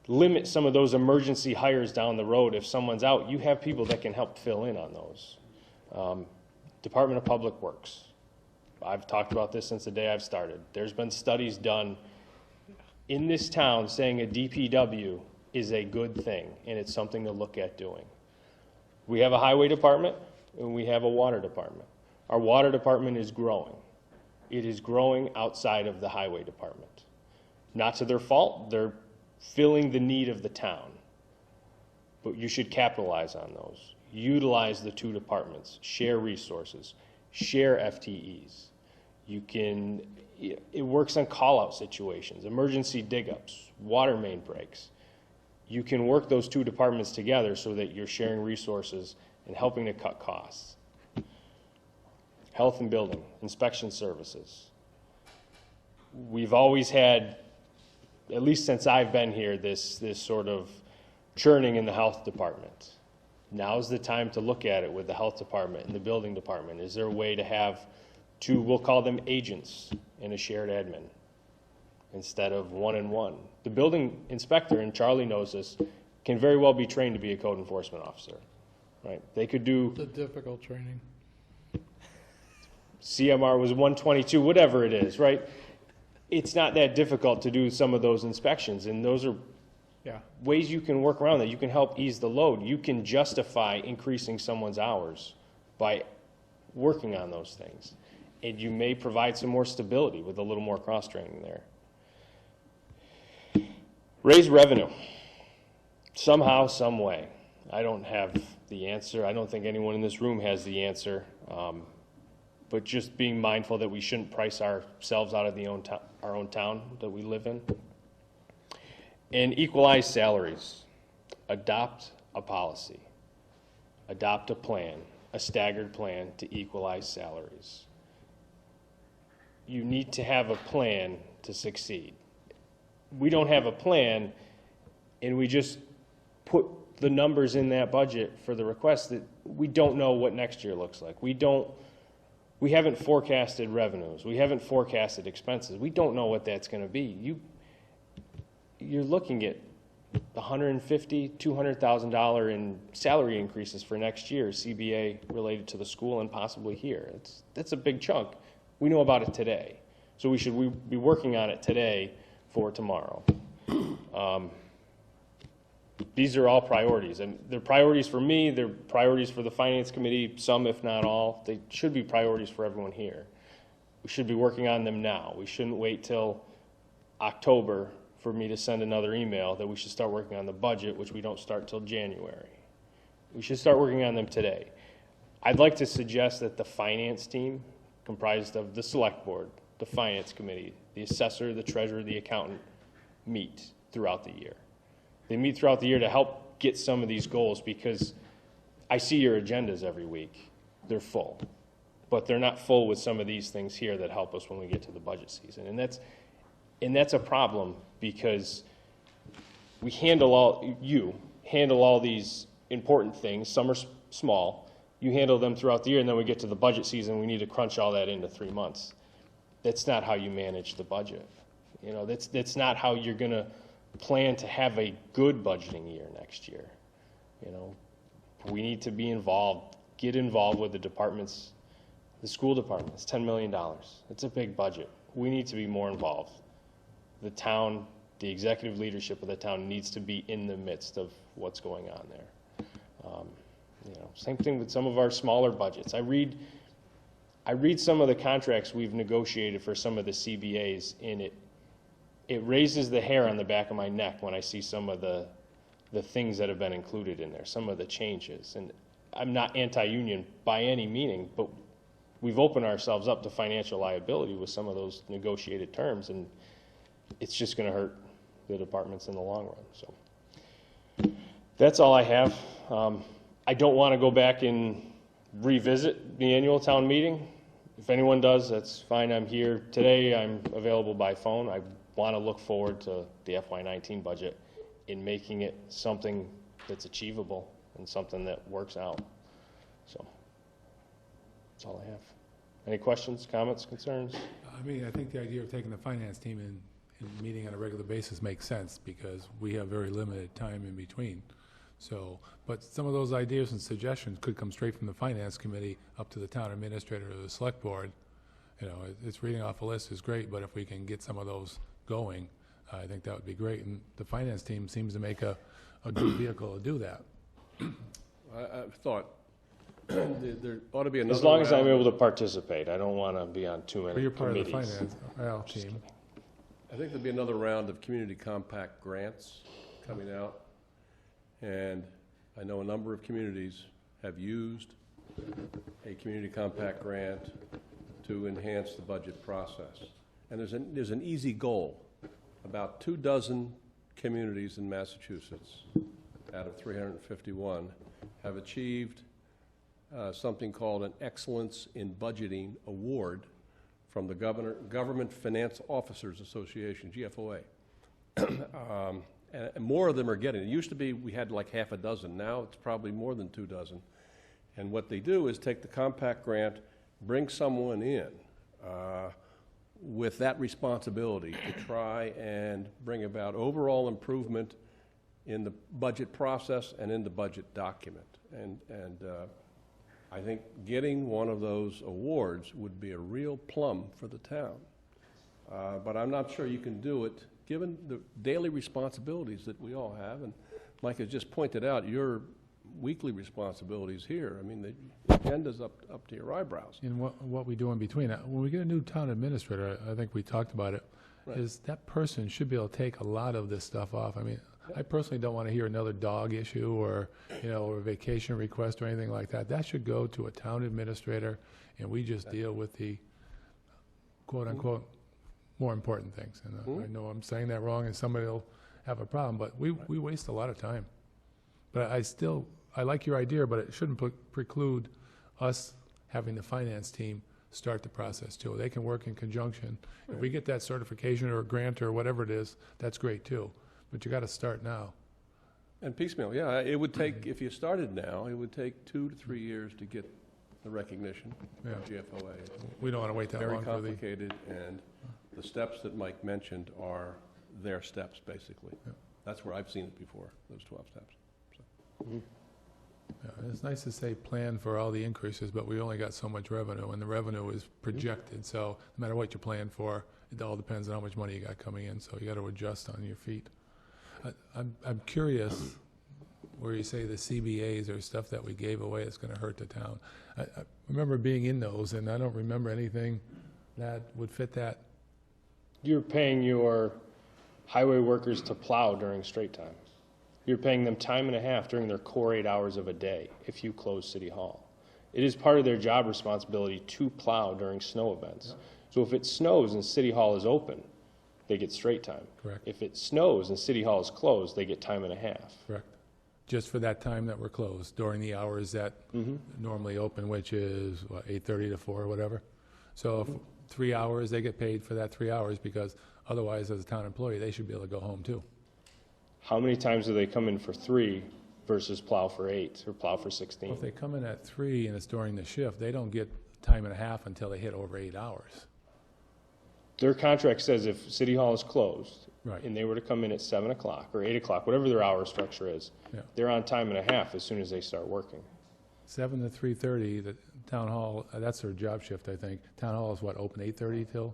Speaker 16: limit some of those emergency hires down the road. If someone's out, you have people that can help fill in on those. Department of Public Works. I've talked about this since the day I've started. There's been studies done in this town saying a DPW is a good thing, and it's something to look at doing. We have a highway department, and we have a water department. Our water department is growing. It is growing outside of the highway department. Not to their fault, they're filling the need of the town. But you should capitalize on those. Utilize the two departments, share resources, share FTEs. It works on call-out situations, emergency dig-ups, water main breaks. You can work those two departments together so that you're sharing resources and helping to cut costs. Health and building, inspection services. We've always had, at least since I've been here, this sort of churning in the health department. Now's the time to look at it with the health department and the building department. Is there a way to have two, we'll call them agents, in a shared admin instead of one-on-one? The building inspector, and Charlie knows this, can very well be trained to be a code enforcement officer, right? They could do...
Speaker 1: It's a difficult training.
Speaker 16: CMR was 122, whatever it is, right? It's not that difficult to do some of those inspections, and those are ways you can work around that. You can help ease the load. You can justify increasing someone's hours by working on those things. And you may provide some more stability with a little more cross-training there. Raise revenue, somehow, some way. I don't have the answer. I don't think anyone in this room has the answer. But just being mindful that we shouldn't price ourselves out of our own town that we live in. And equalize salaries. Adopt a policy. Adopt a plan, a staggered plan to equalize salaries. You need to have a plan to succeed. We don't have a plan, and we just put the numbers in that budget for the request that we don't know what next year looks like. We haven't forecasted revenues. We haven't forecasted expenses. We don't know what that's going to be. You're looking at $150,000, $200,000 in salary increases for next year, CBA related to the school and possibly here. That's a big chunk. We know about it today. So we should be working on it today for tomorrow. These are all priorities, and they're priorities for me, they're priorities for the Finance Committee, some if not all. They should be priorities for everyone here. We should be working on them now. We shouldn't wait till October for me to send another email that we should start working on the budget, which we don't start till January. We should start working on them today. I'd like to suggest that the finance team, comprised of the Select Board, the Finance Committee, the assessor, the treasurer, the accountant, meet throughout the year. They meet throughout the year to help get some of these goals, because I see your agendas every week. They're full. But they're not full with some of these things here that help us when we get to the budget season. And that's a problem, because you handle all these important things. Some are small. You handle them throughout the year, and then we get to the budget season, we need to crunch all that into 3 months. That's not how you manage the budget. You know, that's not how you're going to plan to have a good budgeting year next year. You know, we need to be involved, get involved with the departments, the school department. It's $10 million. It's a big budget. We need to be more involved. The town, the executive leadership of the town needs to be in the midst of what's going on there. You know, same thing with some of our smaller budgets. I read some of the contracts we've negotiated for some of the CBAs, and it raises the hair on the back of my neck when I see some of the things that have been included in there, some of the changes. And I'm not anti-union by any meaning, but we've opened ourselves up to financial liability with some of those negotiated terms, and it's just going to hurt the departments in the long run. So that's all I have. I don't want to go back and revisit the annual town meeting. If anyone does, that's fine. I'm here today. I'm available by phone. I want to look forward to the FY19 budget in making it something that's achievable and something that works out. So that's all I have. Any questions, comments, concerns?
Speaker 4: I mean, I think the idea of taking the finance team and meeting on a regular basis makes sense, because we have very limited time in between. So, but some of those ideas and suggestions could come straight from the Finance Committee up to the town administrator or the Select Board. You know, it's reading off a list is great, but if we can get some of those going, I think that would be great. And the finance team seems to make a good vehicle to do that.
Speaker 7: I thought there ought to be another
Speaker 16: As long as I'm
Speaker 7: round.
Speaker 16: able to participate. I don't want to be on too many
Speaker 4: But you're part
Speaker 16: committees.
Speaker 4: of the finance team.
Speaker 7: I think there'll be another round of community compact grants coming out. And I know a number of communities have used a community compact grant to enhance the budget process. And there's an easy goal. About 24 communities in Massachusetts out of 351 have achieved something called an Excellence in Budgeting Award from the Government Finance Officers Association, GFOA. And more of them are getting it. It used to be we had like half a dozen. Now it's probably more than 24. And what they do is take the compact grant, bring someone in with that responsibility to try and bring about overall improvement in the budget process and in the budget document. And I think getting one of those awards would be a real plum for the town. But I'm not sure you can do it given the daily responsibilities that we all have. And Mike has just pointed out, you're weekly responsibilities here. I mean, the agenda's up to your eyebrows.
Speaker 4: And what we do in between, when we get a new town administrator, I think we talked about it,
Speaker 7: Right.
Speaker 4: is that person should be able to take a lot of this stuff off. I mean, I personally don't want to hear another dog issue or, or a vacation request or anything like that. That should go to a town administrator, and we just deal with the quote-unquote more important things. And I know I'm saying that wrong, and somebody will have a problem, but we waste a lot of time. But I like your idea, but it shouldn't preclude us having the finance team start the process too. They can work in conjunction. If we get that certification or a grant or whatever it is, that's great too. But you got to start now.
Speaker 7: And piecemeal, yeah, it would take, if you started now, it would take 2 to 3 years to get the recognition of GFOA.
Speaker 4: We don't want to wait that long
Speaker 7: Very
Speaker 4: for the...
Speaker 7: complicated, and the steps that Mike mentioned are their steps, basically. That's where I've seen it before, those 12 steps. So.
Speaker 4: Yeah, it's nice to say plan for all the increases, but we only got so much revenue, and the revenue is projected. So no matter what you plan for, it all depends on how much money you got coming in. So you got to adjust on your feet. I'm curious where you say the CBAs or stuff that we gave away is going to hurt the town. I remember being in those, and I don't remember anything that would fit that.
Speaker 16: You're paying your highway workers to plow during straight time. You're paying them time and a half during their core 8 hours of a day if you close City Hall. It is part of their job responsibility to plow during snow events. So if it snows and City Hall is open, they get straight time.
Speaker 4: Correct.
Speaker 16: If it snows and City Hall is closed, they get time and a half.
Speaker 4: Correct. Just for that time that we're closed, during the hours that normally open, which is, what, 8:30 to 4 or whatever? So if 3 hours, they get paid for that 3 hours, because otherwise, as a town employee, they should be able to go home too.
Speaker 16: How many times do they come in for 3 versus plow for 8 or plow for 16?
Speaker 4: Well, if they come in at 3 and it's during the shift, they don't get time and a half until they hit over 8 hours.
Speaker 16: Their contract says if City Hall is closed,
Speaker 4: Right.
Speaker 16: and they were to come in at 7 o'clock or 8 o'clock, whatever their hour structure is,
Speaker 4: Yeah.
Speaker 16: they're on time and a half as soon as they start working.
Speaker 4: 7 to 3:30, the town hall, that's their job shift, I think. Town hall is what, open 8:30 till?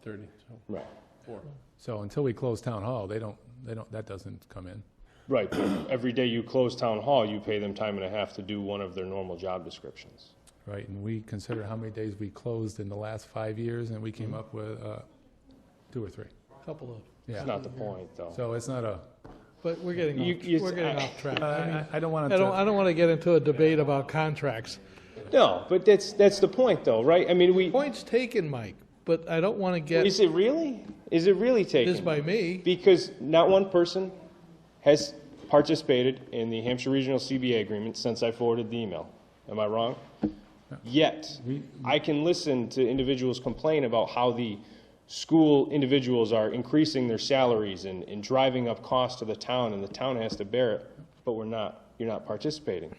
Speaker 7: 30, so
Speaker 16: Right.
Speaker 7: 4.
Speaker 4: So until we close town hall, that doesn't come in.
Speaker 16: Right, but every day you close town hall, you pay them time and a half to do one of their normal job descriptions.
Speaker 4: Right, and we consider how many days we closed in the last 5 years, and we came up with 2 or 3.
Speaker 1: Couple of.
Speaker 4: Yeah.
Speaker 16: That's not the point, though.
Speaker 4: So it's not a,
Speaker 1: But we're getting off track.
Speaker 4: I don't want
Speaker 1: I
Speaker 4: to...
Speaker 1: don't want to get into a debate about contracts.
Speaker 16: No, but that's the point, though, right? I mean,
Speaker 1: Point's taken, Mike, but I don't want to get.
Speaker 16: Is it really? Is it really taken?
Speaker 1: It is by me.
Speaker 16: Because not one person has participated in the Hampshire Regional CBA agreement since I forwarded the email. Am I wrong? Yet, I can listen to individuals complain about how the school individuals are increasing their salaries and driving up costs to the town, and the town has to bear it, but you're not participating.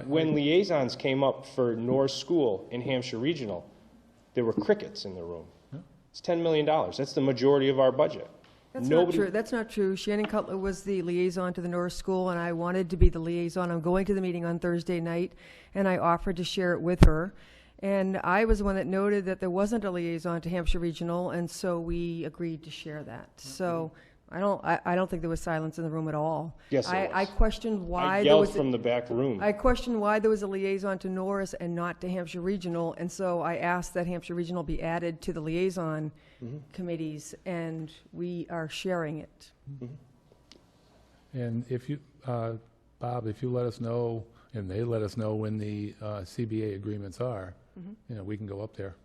Speaker 16: When liaisons came up for Norris School in Hampshire Regional, there were crickets in the room. It's $10 million. That's the majority of our budget.
Speaker 3: That's not true. That's not true. Shannon Cutler was the liaison to the Norris School, and I wanted to be the liaison. I'm going to the meeting on Thursday night, and I offered to share it with her. And I was the one that noted that there wasn't a liaison to Hampshire Regional, and so we agreed to share that. So I don't think there was silence in the room at all.
Speaker 16: Yes, there was.
Speaker 3: I questioned why
Speaker 16: I
Speaker 3: there
Speaker 16: yelled
Speaker 3: was
Speaker 16: from the back room.
Speaker 3: I questioned why there was a liaison to Norris and not to Hampshire Regional, and so I asked that Hampshire Regional be added to the liaison committees, and we are sharing it.
Speaker 4: And if you, Bob, if you let us know, and they let us know when the CBA agreements are, we can go up there.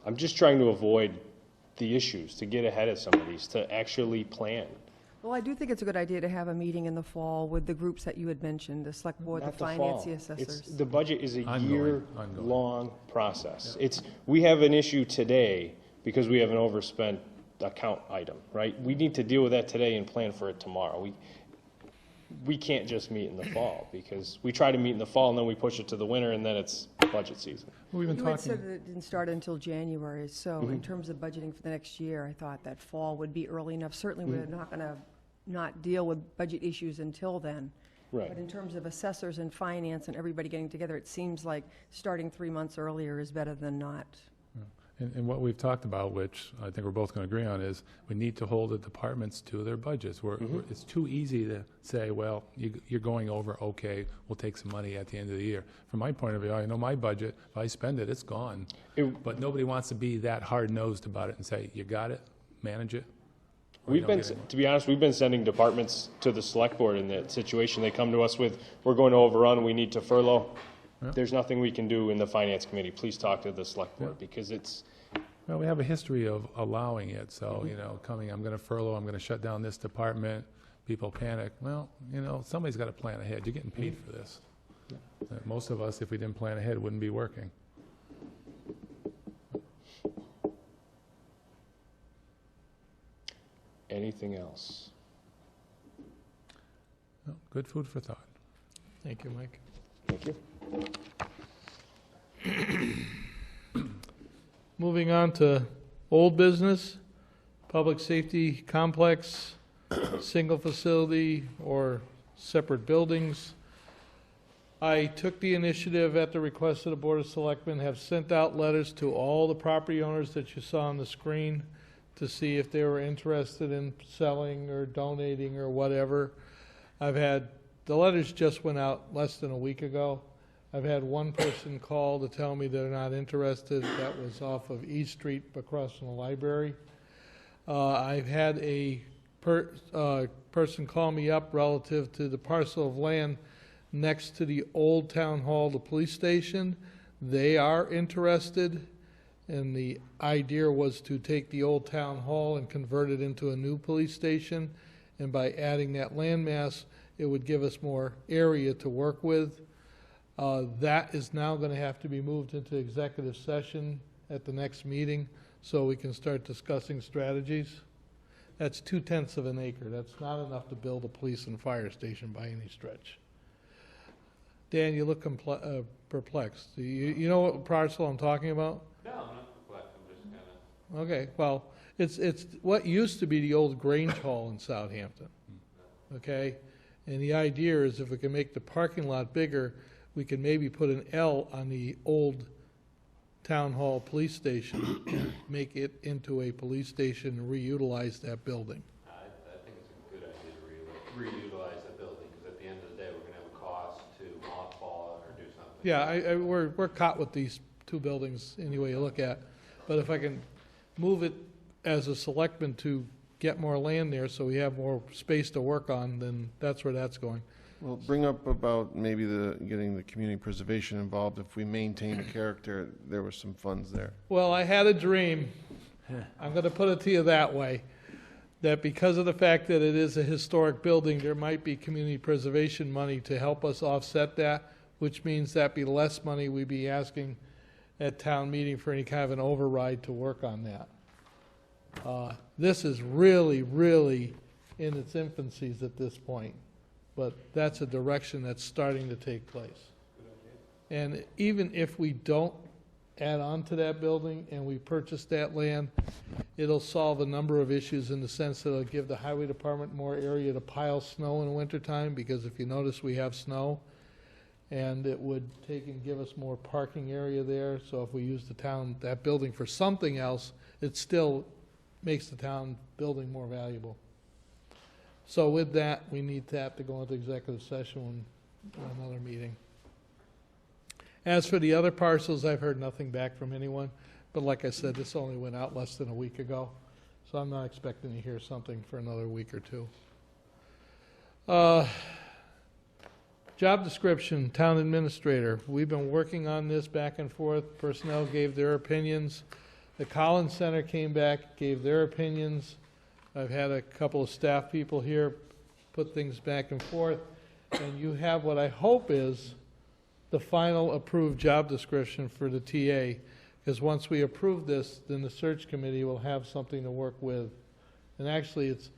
Speaker 16: I'm just trying to avoid the issues, to get ahead of some of these, to actually plan.
Speaker 3: Well, I do think it's a good idea to have a meeting in the fall with the groups that you had mentioned, the select board, the
Speaker 16: Not the
Speaker 3: finance,
Speaker 16: fall.
Speaker 3: the assessors.
Speaker 16: The budget is a
Speaker 4: Ongoing.
Speaker 16: year-long process. We have an issue today because we have an overspent account item, right? We need to deal with that today and plan for it tomorrow. We can't just meet in the fall, because we try to meet in the fall and then we push it to the winter and then it's budget season.
Speaker 4: We've been
Speaker 3: You had
Speaker 4: talking,
Speaker 3: said that it didn't start until January, so in terms of budgeting for the next year, I thought that fall would be early enough. Certainly, we're not going to not deal with budget issues until then.
Speaker 16: Right.
Speaker 3: But in terms of assessors and finance and everybody getting together, it seems like starting 3 months earlier is better than not.
Speaker 4: And what we've talked about, which I think we're both going to agree on, is we need to hold the departments to their budgets. It's too easy to say, well, you're going over, okay, we'll take some money at the end of the year. From my point of view, I know my budget, if I spend it, it's gone. But nobody wants to be that hard-nosed about it and say, you got it, manage it.
Speaker 16: To be honest, we've been sending departments to the select board in that situation. They come to us with, we're going to overrun, we need to furlough.
Speaker 4: Yeah.
Speaker 16: There's nothing we can do in the finance committee. Please talk to the select board because it's.
Speaker 4: Well, we have a history of allowing it, so, I'm going to furlough, I'm going to shut down this department, people panic. Well, somebody's got to plan ahead. You're getting paid for this. Most of us, if we didn't plan ahead, wouldn't be working.
Speaker 16: Anything else?
Speaker 4: No, good food for thought.
Speaker 1: Thank you, Mike.
Speaker 16: Thank you.
Speaker 1: Moving on to old business, public safety complex, single facility or separate buildings. I took the initiative at the request of the Board of Selectmen, have sent out letters to all the property owners that you saw on the screen to see if they were interested in selling or donating or whatever. The letters just went out less than a week ago. I've had one person call to tell me they're not interested. That was off of East Street across from the library. I've had a person call me up relative to the parcel of land next to the old town hall, the police station. They are interested, and the idea was to take the old town hall and convert it into a new police station, and by adding that landmass, it would give us more area to work with. That is now going to have to be moved into executive session at the next meeting so we can start discussing strategies. That's 2/10 of an acre. That's not enough to build a police and fire station by any stretch. Dan, you look perplexed. You know what parcel I'm talking about?
Speaker 12: No, I'm not perplexed, I'm just kind of.
Speaker 1: Okay, well, it's what used to be the old Grange Hall in Southampton. Okay? And the idea is if we can make the parking lot bigger, we can maybe put an L on the old town hall police station and make it into a police station and reutilize that building.
Speaker 12: I think it's a good idea to reutilize the building, because at the end of the day, we're going to have a cost to mothball it or do something.
Speaker 1: Yeah, we're caught with these two buildings any way you look at. But if I can move it as a selectman to get more land there so we have more space to work on, then that's where that's going.
Speaker 15: Well, bring up about maybe getting the community preservation involved. If we maintain a character, there were some funds there.
Speaker 1: Well, I had a dream, I'm going to put it to you that way, that because of the fact that it is a historic building, there might be community preservation money to help us offset that, which means that'd be less money we'd be asking at town meeting for any kind of an override to work on that. This is really, really in its infancies at this point, but that's a direction that's starting to take place. And even if we don't add on to that building and we purchase that land, it'll solve a number of issues in the sense that it'll give the highway department more area to pile snow in the wintertime, because if you notice, we have snow. And it would take and give us more parking area there, so if we use that building for something else, it still makes the town building more valuable. So with that, we need to have to go into executive session in another meeting. As for the other parcels, I've heard nothing back from anyone, but like I said, this only went out less than a week ago, so I'm not expecting to hear something for another week or two. Job description, town administrator. We've been working on this back and forth. Personnel gave their opinions. The Collins Center came back, gave their opinions. I've had a couple of staff people here put things back and forth. And you have what I hope is the final approved job description for the TA. Because once we approve this, then the search committee will have something to work with. And actually, it's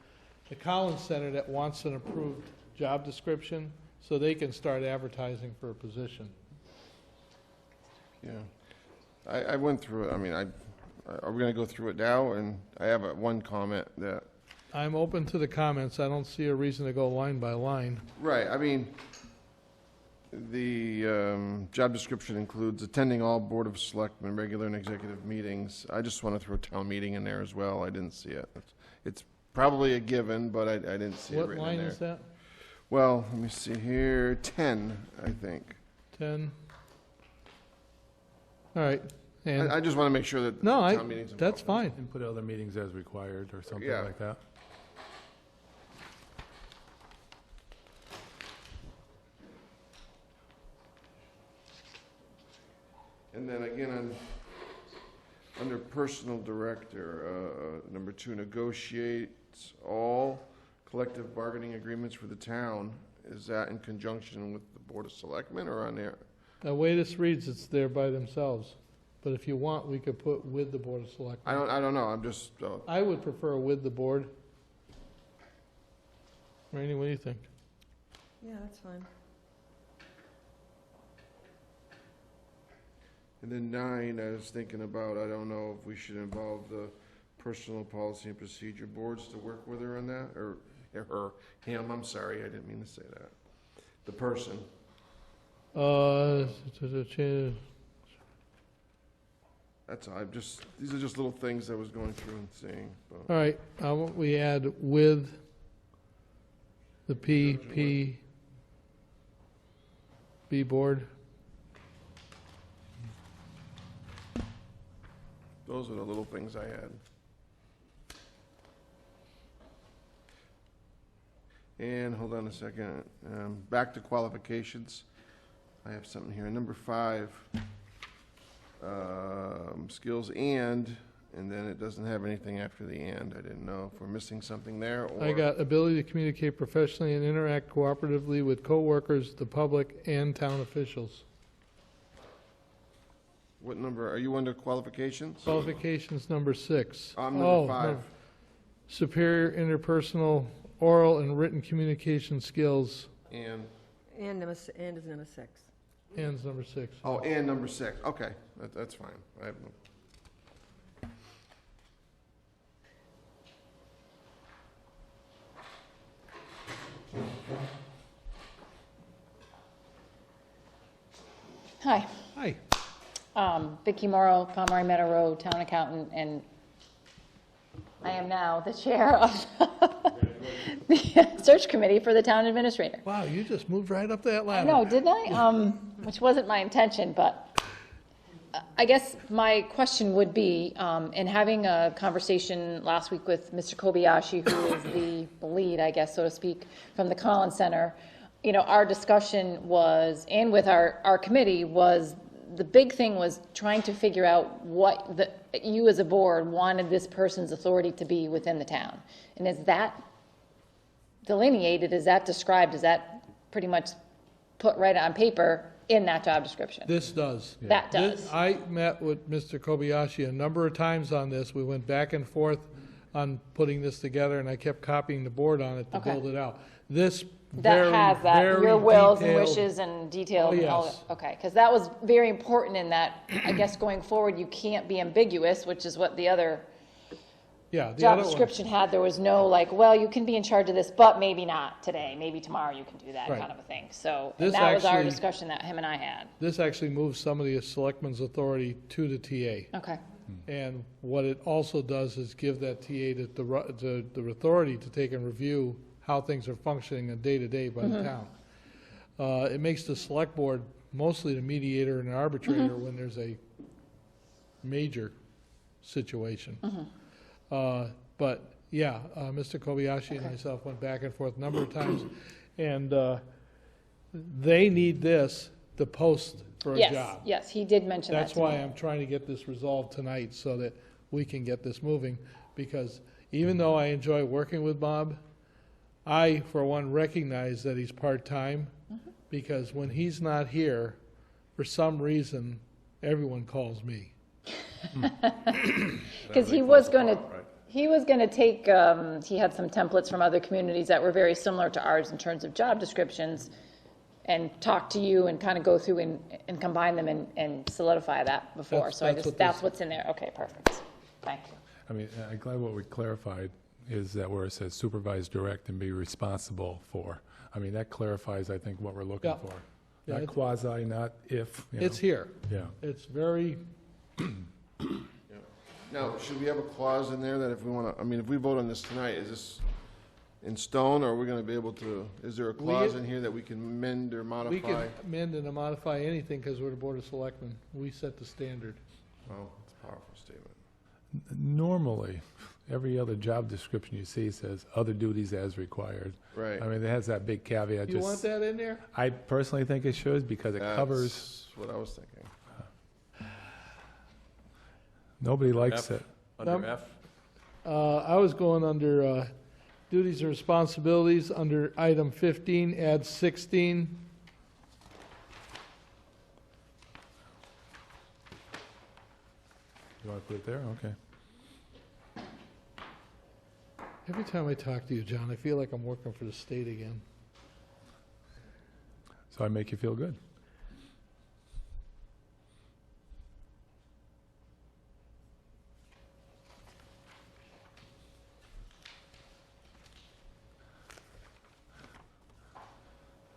Speaker 1: the Collins Center that wants an approved job description, so they can start advertising for a position.
Speaker 15: Yeah. I went through it. I mean, are we going to go through it now? And I have one comment that...
Speaker 1: I'm open to the comments. I don't see a reason to go line by line.
Speaker 15: Right. I mean, The job description includes attending all Board of Selectmen regular and executive meetings. I just want to throw town meeting in there as well. I didn't see it. It's probably a given, but I didn't see it
Speaker 1: What
Speaker 15: written in
Speaker 1: line
Speaker 15: there.
Speaker 1: is that?
Speaker 15: Well, let me see here, 10, I think.
Speaker 1: 10. All right. And,
Speaker 15: I just want to make sure that
Speaker 1: no,
Speaker 15: town meetings.
Speaker 1: that's fine.
Speaker 4: And put other meetings as required or something
Speaker 15: Yeah.
Speaker 4: like that.
Speaker 15: And then again, under personal director, number 2, negotiates all collective bargaining agreements for the town. Is that in conjunction with the Board of Selectmen or on there?
Speaker 1: The way this reads, it's there by themselves. But if you want, we could put with the Board of Selectmen.
Speaker 15: I don't know, I'm just,
Speaker 1: I would prefer with the board. Rainey, what do you think?
Speaker 3: Yeah, that's fine.
Speaker 15: and then 9, I was thinking about, I don't know if we should involve the Personal Policy and Procedure Boards to work with her on that, or him, I'm sorry, I didn't mean to say that. The person. That's all, these are just little things I was going through and seeing.
Speaker 1: All right, we add with the PPB board.
Speaker 15: Those are the little things I had. And hold on a second, back to qualifications. I have something here, number 5, skills and then it doesn't have anything after the and. I didn't know if we're missing something there, or.
Speaker 1: I got ability to communicate professionally and interact cooperatively with coworkers, the public, and town officials.
Speaker 15: What number, are you under qualifications?
Speaker 1: Qualifications number 6.
Speaker 15: I'm number 5.
Speaker 1: no. Superior interpersonal, oral and written communication skills.
Speaker 15: And
Speaker 3: And is number 6.
Speaker 1: And's number 6.
Speaker 15: Oh, and number 6, okay, that's fine. I have no.
Speaker 11: Hi.
Speaker 1: Hi.
Speaker 11: Vicki Morrow, Pomeroy Meadow Road, Town Accountant, and I am now the chair of the search committee for the Town Administrator.
Speaker 1: Wow, you just moved right up that
Speaker 11: I
Speaker 1: ladder.
Speaker 11: know, didn't I? Which wasn't my intention, but I guess my question would be, in having a conversation last week with Mr. Kobayashi, who is the lead, I guess, so to speak, from the Collins Center, you know, our discussion was, and with our committee, was the big thing was trying to figure out what you as a board wanted this person's authority to be within the town. And is that delineated, is that described, is that pretty much put right on paper in that job description?
Speaker 1: This does.
Speaker 11: That does.
Speaker 1: I met with Mr. Kobayashi a number of times on this. We went back and forth on putting this together, and I kept copying the board on it to
Speaker 11: Okay.
Speaker 1: build it out. This
Speaker 11: That has that,
Speaker 1: very
Speaker 11: your wills and
Speaker 1: detailed-
Speaker 11: wishes and detailed.
Speaker 1: Oh,
Speaker 11: and all
Speaker 1: yes.
Speaker 11: that. Okay, because that was very important in that, I guess going forward, you can't be ambiguous, which is what the other
Speaker 1: Yeah, the
Speaker 11: job
Speaker 1: other one.
Speaker 11: description had. There was no like, well, you can be in charge of this, but maybe not today, maybe tomorrow you can do that
Speaker 1: Right.
Speaker 11: kind of a thing. So
Speaker 1: This
Speaker 11: and that was our
Speaker 1: actually-
Speaker 11: discussion that him and I had.
Speaker 1: This actually moves some of the selectmen's authority to the TA.
Speaker 11: Okay,
Speaker 1: And what it also does is give that TA the authority to take and review how things are functioning on day-to-day by the town. It makes the select board mostly the mediator and arbitrator when there's a major situation. But, yeah, Mr. Kobayashi and myself went back and forth a number of times, and they need this to post for a
Speaker 11: yes,
Speaker 1: job.
Speaker 11: yes, he did mention that
Speaker 1: That's
Speaker 11: to me.
Speaker 1: why I'm trying to get this resolved tonight, so that we can get this moving, because even though I enjoy working with Bob, I, for one, recognize that he's part-time, because when he's not here, for some reason, everyone calls me.
Speaker 11: Because he was going to take, he had some templates from other communities that were very similar to ours in terms of job descriptions, and talk to you and kind of go through and combine them and solidify that before. So that's what's in there. Okay, perfect. Thank you.
Speaker 4: I mean, I'm glad what we clarified is that where it says supervise, direct, and be responsible for. I mean, that clarifies, I think, what we're looking
Speaker 1: Yeah.
Speaker 4: for.
Speaker 1: Yeah,
Speaker 4: Not
Speaker 1: it's-
Speaker 4: quasi, not if, you know.
Speaker 1: It's here.
Speaker 4: Yeah.
Speaker 1: It's very,
Speaker 15: Now, should we have a clause in there that if we want to, I mean, if we vote on this tonight, is this in stone, or are we going to be able to, is there a clause in here that we can amend or
Speaker 1: we
Speaker 15: modify?
Speaker 1: can amend and modify anything because we're the Board of Selectmen. We set the standard.
Speaker 15: Oh, that's a powerful statement.
Speaker 4: Normally, every other job description you see says other duties as required.
Speaker 15: Right.
Speaker 4: I mean, it has that big caveat.
Speaker 1: You want that in there?
Speaker 4: I personally think it should because it covers,
Speaker 15: That's what I was thinking.
Speaker 4: nobody likes it.
Speaker 7: Under F,
Speaker 1: I was going under duties and responsibilities, under item 15, add 16.
Speaker 4: You want to put it there? Okay.
Speaker 1: Every time I talk to you, John, I feel like I'm working for the state again.
Speaker 4: So I make you feel good.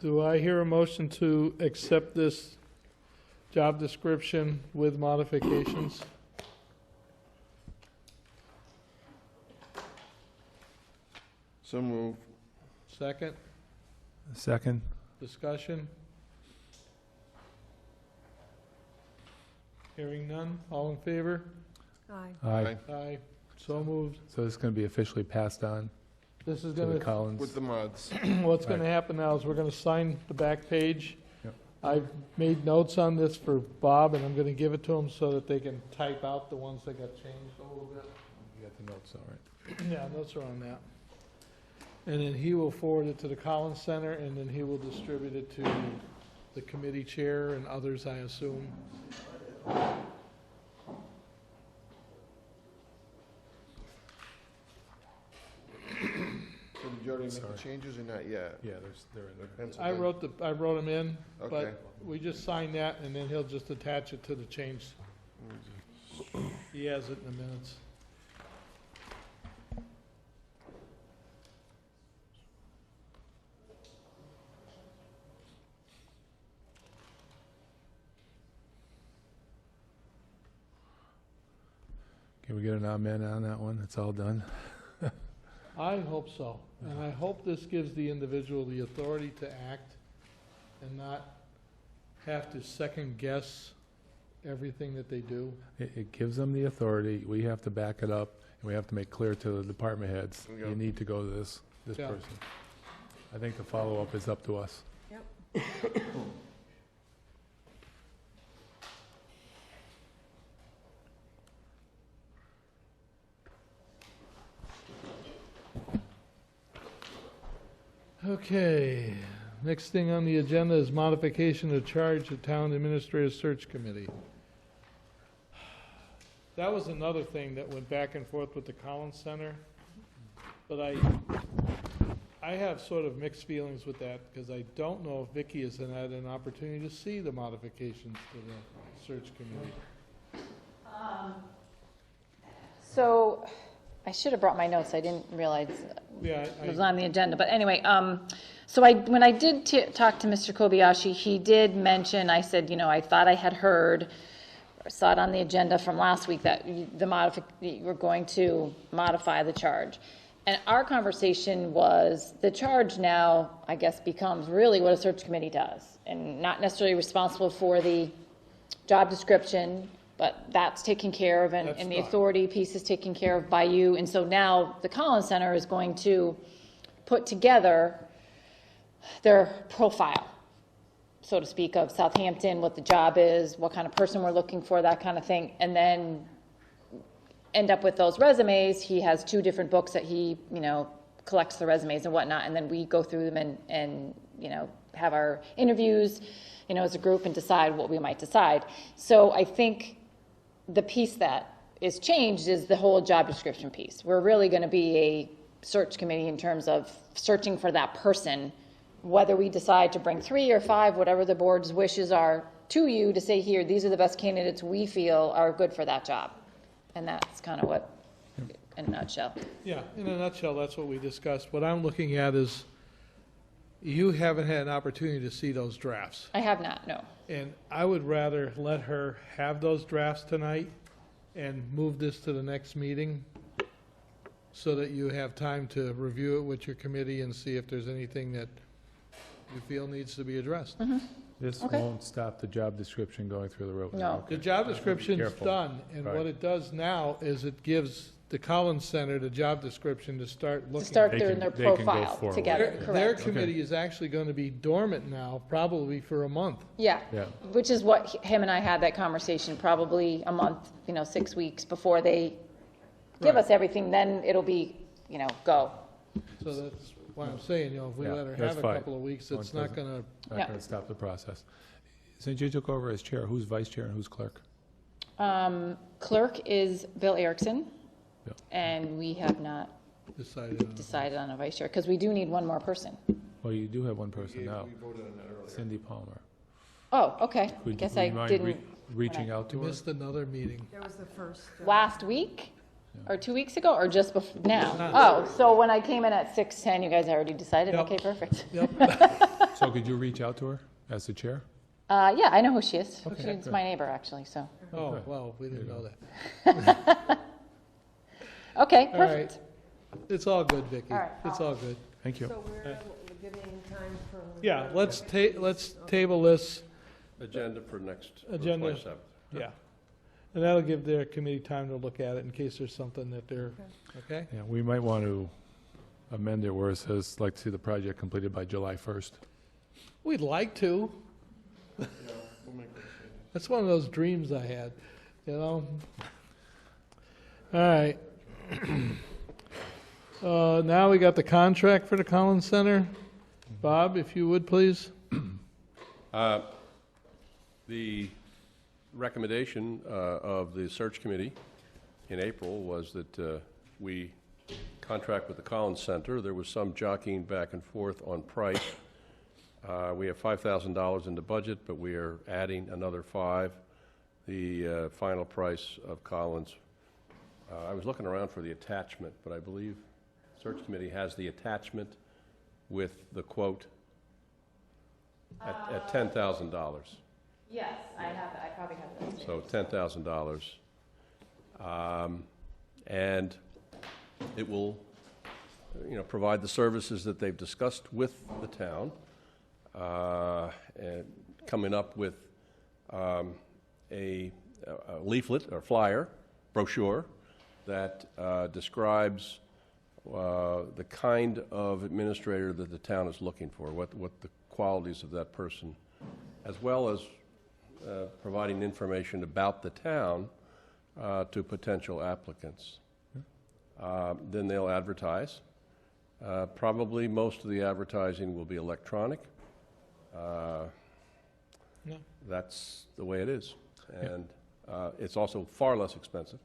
Speaker 1: Do I hear a motion to accept this job description with modifications?
Speaker 15: So move.
Speaker 1: Second,
Speaker 4: Second?
Speaker 1: discussion? Hearing none, all in favor?
Speaker 3: Aye.
Speaker 4: Aye.
Speaker 1: Aye, so moved.
Speaker 4: So this is going to be officially passed on
Speaker 1: This is
Speaker 4: to the
Speaker 1: gonna,
Speaker 4: Collins.
Speaker 15: With the mods.
Speaker 1: what's gonna
Speaker 4: Right.
Speaker 1: happen now is we're gonna sign the back page.
Speaker 4: Yep.
Speaker 1: I've made notes on this for Bob, and I'm gonna give it to him so that they can type out the ones that got changed a little bit.
Speaker 4: You got the notes, all right.
Speaker 1: Yeah, notes are on that. And then he will forward it to the Collins Center, and then he will distribute it to the committee chair and others, I assume.
Speaker 15: So did you already make the changes or not yet?
Speaker 4: Yeah, they're in there.
Speaker 15: Pencil
Speaker 1: I
Speaker 15: in?
Speaker 1: wrote them in,
Speaker 15: Okay.
Speaker 1: but we just sign that, and then he'll just attach it to the change. He has it in the minutes.
Speaker 4: Can we get an amen on that one? It's all done?
Speaker 1: I hope so, and I hope this gives the individual the authority to act and not have to second guess everything that they do.
Speaker 4: It gives them the authority. We have to back it up, and we have to make clear to the department heads,
Speaker 15: There we go.
Speaker 4: you need to go to this
Speaker 1: Yeah.
Speaker 4: person. I think the follow-up is up to us.
Speaker 3: Yep.
Speaker 1: Okay, next thing on the agenda is modification of charge of Town Administrative Search Committee. That was another thing that went back and forth with the Collins Center, but I have sort of mixed feelings with that, because I don't know if Vicky has had an opportunity to see the modifications to the search committee.
Speaker 11: So, I should have brought my notes, I didn't realize
Speaker 1: Yeah,
Speaker 11: it was on the agenda, but anyway, so when I did talk to Mr. Kobayashi, he did mention, I said, you know, I thought I had heard, or saw it on the agenda from last week, that you were going to modify the charge. And our conversation was, the charge now, I guess, becomes really what a search committee does, and not necessarily responsible for the job description, but that's taken care of, and the authority piece is taken care of by you. And so now the Collins Center is going to put together their profile, so to speak, of Southampton, what the job is, what kind of person we're looking for, that kind of thing, and then end up with those resumes. He has 2 different books that he, you know, collects the resumes and whatnot, and then we go through them and you know, have our interviews, you know, as a group and decide what we might decide. So I think the piece that is changed is the whole job description piece. We're really going to be a search committee in terms of searching for that person, whether we decide to bring 3 or 5, whatever the board's wishes are, to you to say, here, these are the best candidates we feel are good for that job. And that's kind of what, in a nutshell.
Speaker 1: Yeah, in a nutshell, that's what we discussed. What I'm looking at is you haven't had an opportunity to see those drafts.
Speaker 11: I have not, no.
Speaker 1: And I would rather let her have those drafts tonight and move this to the next meeting so that you have time to review it with your committee and see if there's anything that you feel needs to be addressed.
Speaker 4: This
Speaker 11: Okay.
Speaker 4: won't stop the job description going through the road.
Speaker 11: No.
Speaker 1: The job description's
Speaker 4: Careful.
Speaker 1: done, and
Speaker 4: Right.
Speaker 1: what it does now is it gives the Collins Center the job description to start
Speaker 11: To
Speaker 1: looking.
Speaker 11: start
Speaker 4: They
Speaker 11: doing
Speaker 4: can-
Speaker 11: their
Speaker 4: they can go
Speaker 11: profile
Speaker 4: forward.
Speaker 11: together,
Speaker 1: Their
Speaker 11: correct.
Speaker 1: committee is actually going to be dormant now, probably for a month.
Speaker 11: Yeah,
Speaker 4: Yeah.
Speaker 11: which is what him and I had that conversation, probably a month, 6 weeks before they give
Speaker 1: Right.
Speaker 11: us everything, then it'll be, go.
Speaker 1: So that's why I'm saying, if we
Speaker 4: Yeah,
Speaker 1: let her
Speaker 4: that's
Speaker 1: have a
Speaker 4: fine.
Speaker 1: couple of weeks,
Speaker 4: One
Speaker 1: it's not
Speaker 4: doesn't-
Speaker 1: going to,
Speaker 4: Not
Speaker 11: Yeah.
Speaker 4: going to stop the process. Since you took over as chair, who's vice chair and who's clerk?
Speaker 11: Clerk is Bill Erickson,
Speaker 4: Yeah.
Speaker 11: and we have not
Speaker 1: decide on.
Speaker 11: decided on a vice chair, because we do need one more person.
Speaker 4: Well, you do have one person now,
Speaker 6: We voted on that earlier.
Speaker 4: Cindy Palmer.
Speaker 11: Oh, okay. I
Speaker 4: Would-
Speaker 11: guess
Speaker 4: would
Speaker 11: I
Speaker 4: you mind
Speaker 11: didn't,
Speaker 4: reaching out to her?
Speaker 1: Missed another meeting.
Speaker 3: There was the first.
Speaker 11: last week? Or 2 weeks ago, or just before, now? Oh, so when I came in at 6:10, you guys already decided?
Speaker 1: Yep.
Speaker 11: Okay, perfect.
Speaker 1: Yep.
Speaker 4: So could you reach out to her as the chair?
Speaker 11: Yeah, I know who she is.
Speaker 4: Okay,
Speaker 11: She's
Speaker 4: good.
Speaker 11: my neighbor, actually, so.
Speaker 1: Oh,
Speaker 4: Good.
Speaker 1: well, we didn't
Speaker 4: There
Speaker 1: know
Speaker 4: you
Speaker 1: that.
Speaker 11: Okay,
Speaker 1: All right.
Speaker 11: perfect.
Speaker 1: It's all good, Vicki.
Speaker 3: All right.
Speaker 1: It's all good.
Speaker 4: Thank you.
Speaker 3: So we're giving time for.
Speaker 1: Yeah, let's table this,
Speaker 7: Agenda for next, for the
Speaker 1: Agenda.
Speaker 7: 27th.
Speaker 1: yeah. And that'll give their committee time to look at it in case there's something that they're, okay?
Speaker 4: Yeah, we might want to amend it where it says, like, to see the project completed by July 1st.
Speaker 1: We'd like to.
Speaker 6: Yeah, we'll make that change.
Speaker 1: That's one of those dreams I had, All right. Now we got the contract for the Collins Center. Bob, if you would, please.
Speaker 7: The recommendation of the search committee in April was that we contract with the Collins Center. There was some jockeying back and forth on price. We have $5,000 in the budget, but we are adding another $5,000. The final price of Collins, I was looking around for the attachment, but I believe search committee has the attachment with the quote at $10,000.
Speaker 11: Yes, I probably have those.
Speaker 7: So $10,000. And it will, provide the services that they've discussed with the town, and coming up with a leaflet or flyer, brochure, that describes the kind of administrator that the town is looking for, what the qualities of that person, as well as providing information about the town to potential applicants. Then they'll advertise. Probably most of the advertising will be electronic.
Speaker 1: No.
Speaker 7: That's the way it is. And it's also far less expensive.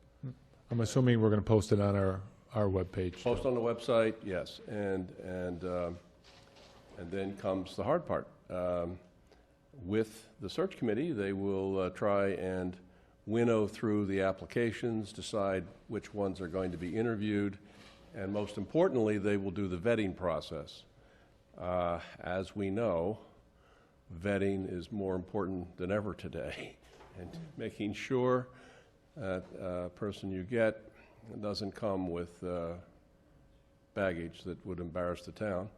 Speaker 4: I'm assuming we're going to post it on our webpage.
Speaker 7: Post on the website, yes, and then comes the hard part. With the search committee, they will try and winnow through the applications, decide which ones are going to be interviewed, and most importantly, they will do the vetting process. As we know, vetting is more important than ever today, and making sure that person you get doesn't come with baggage that would embarrass the town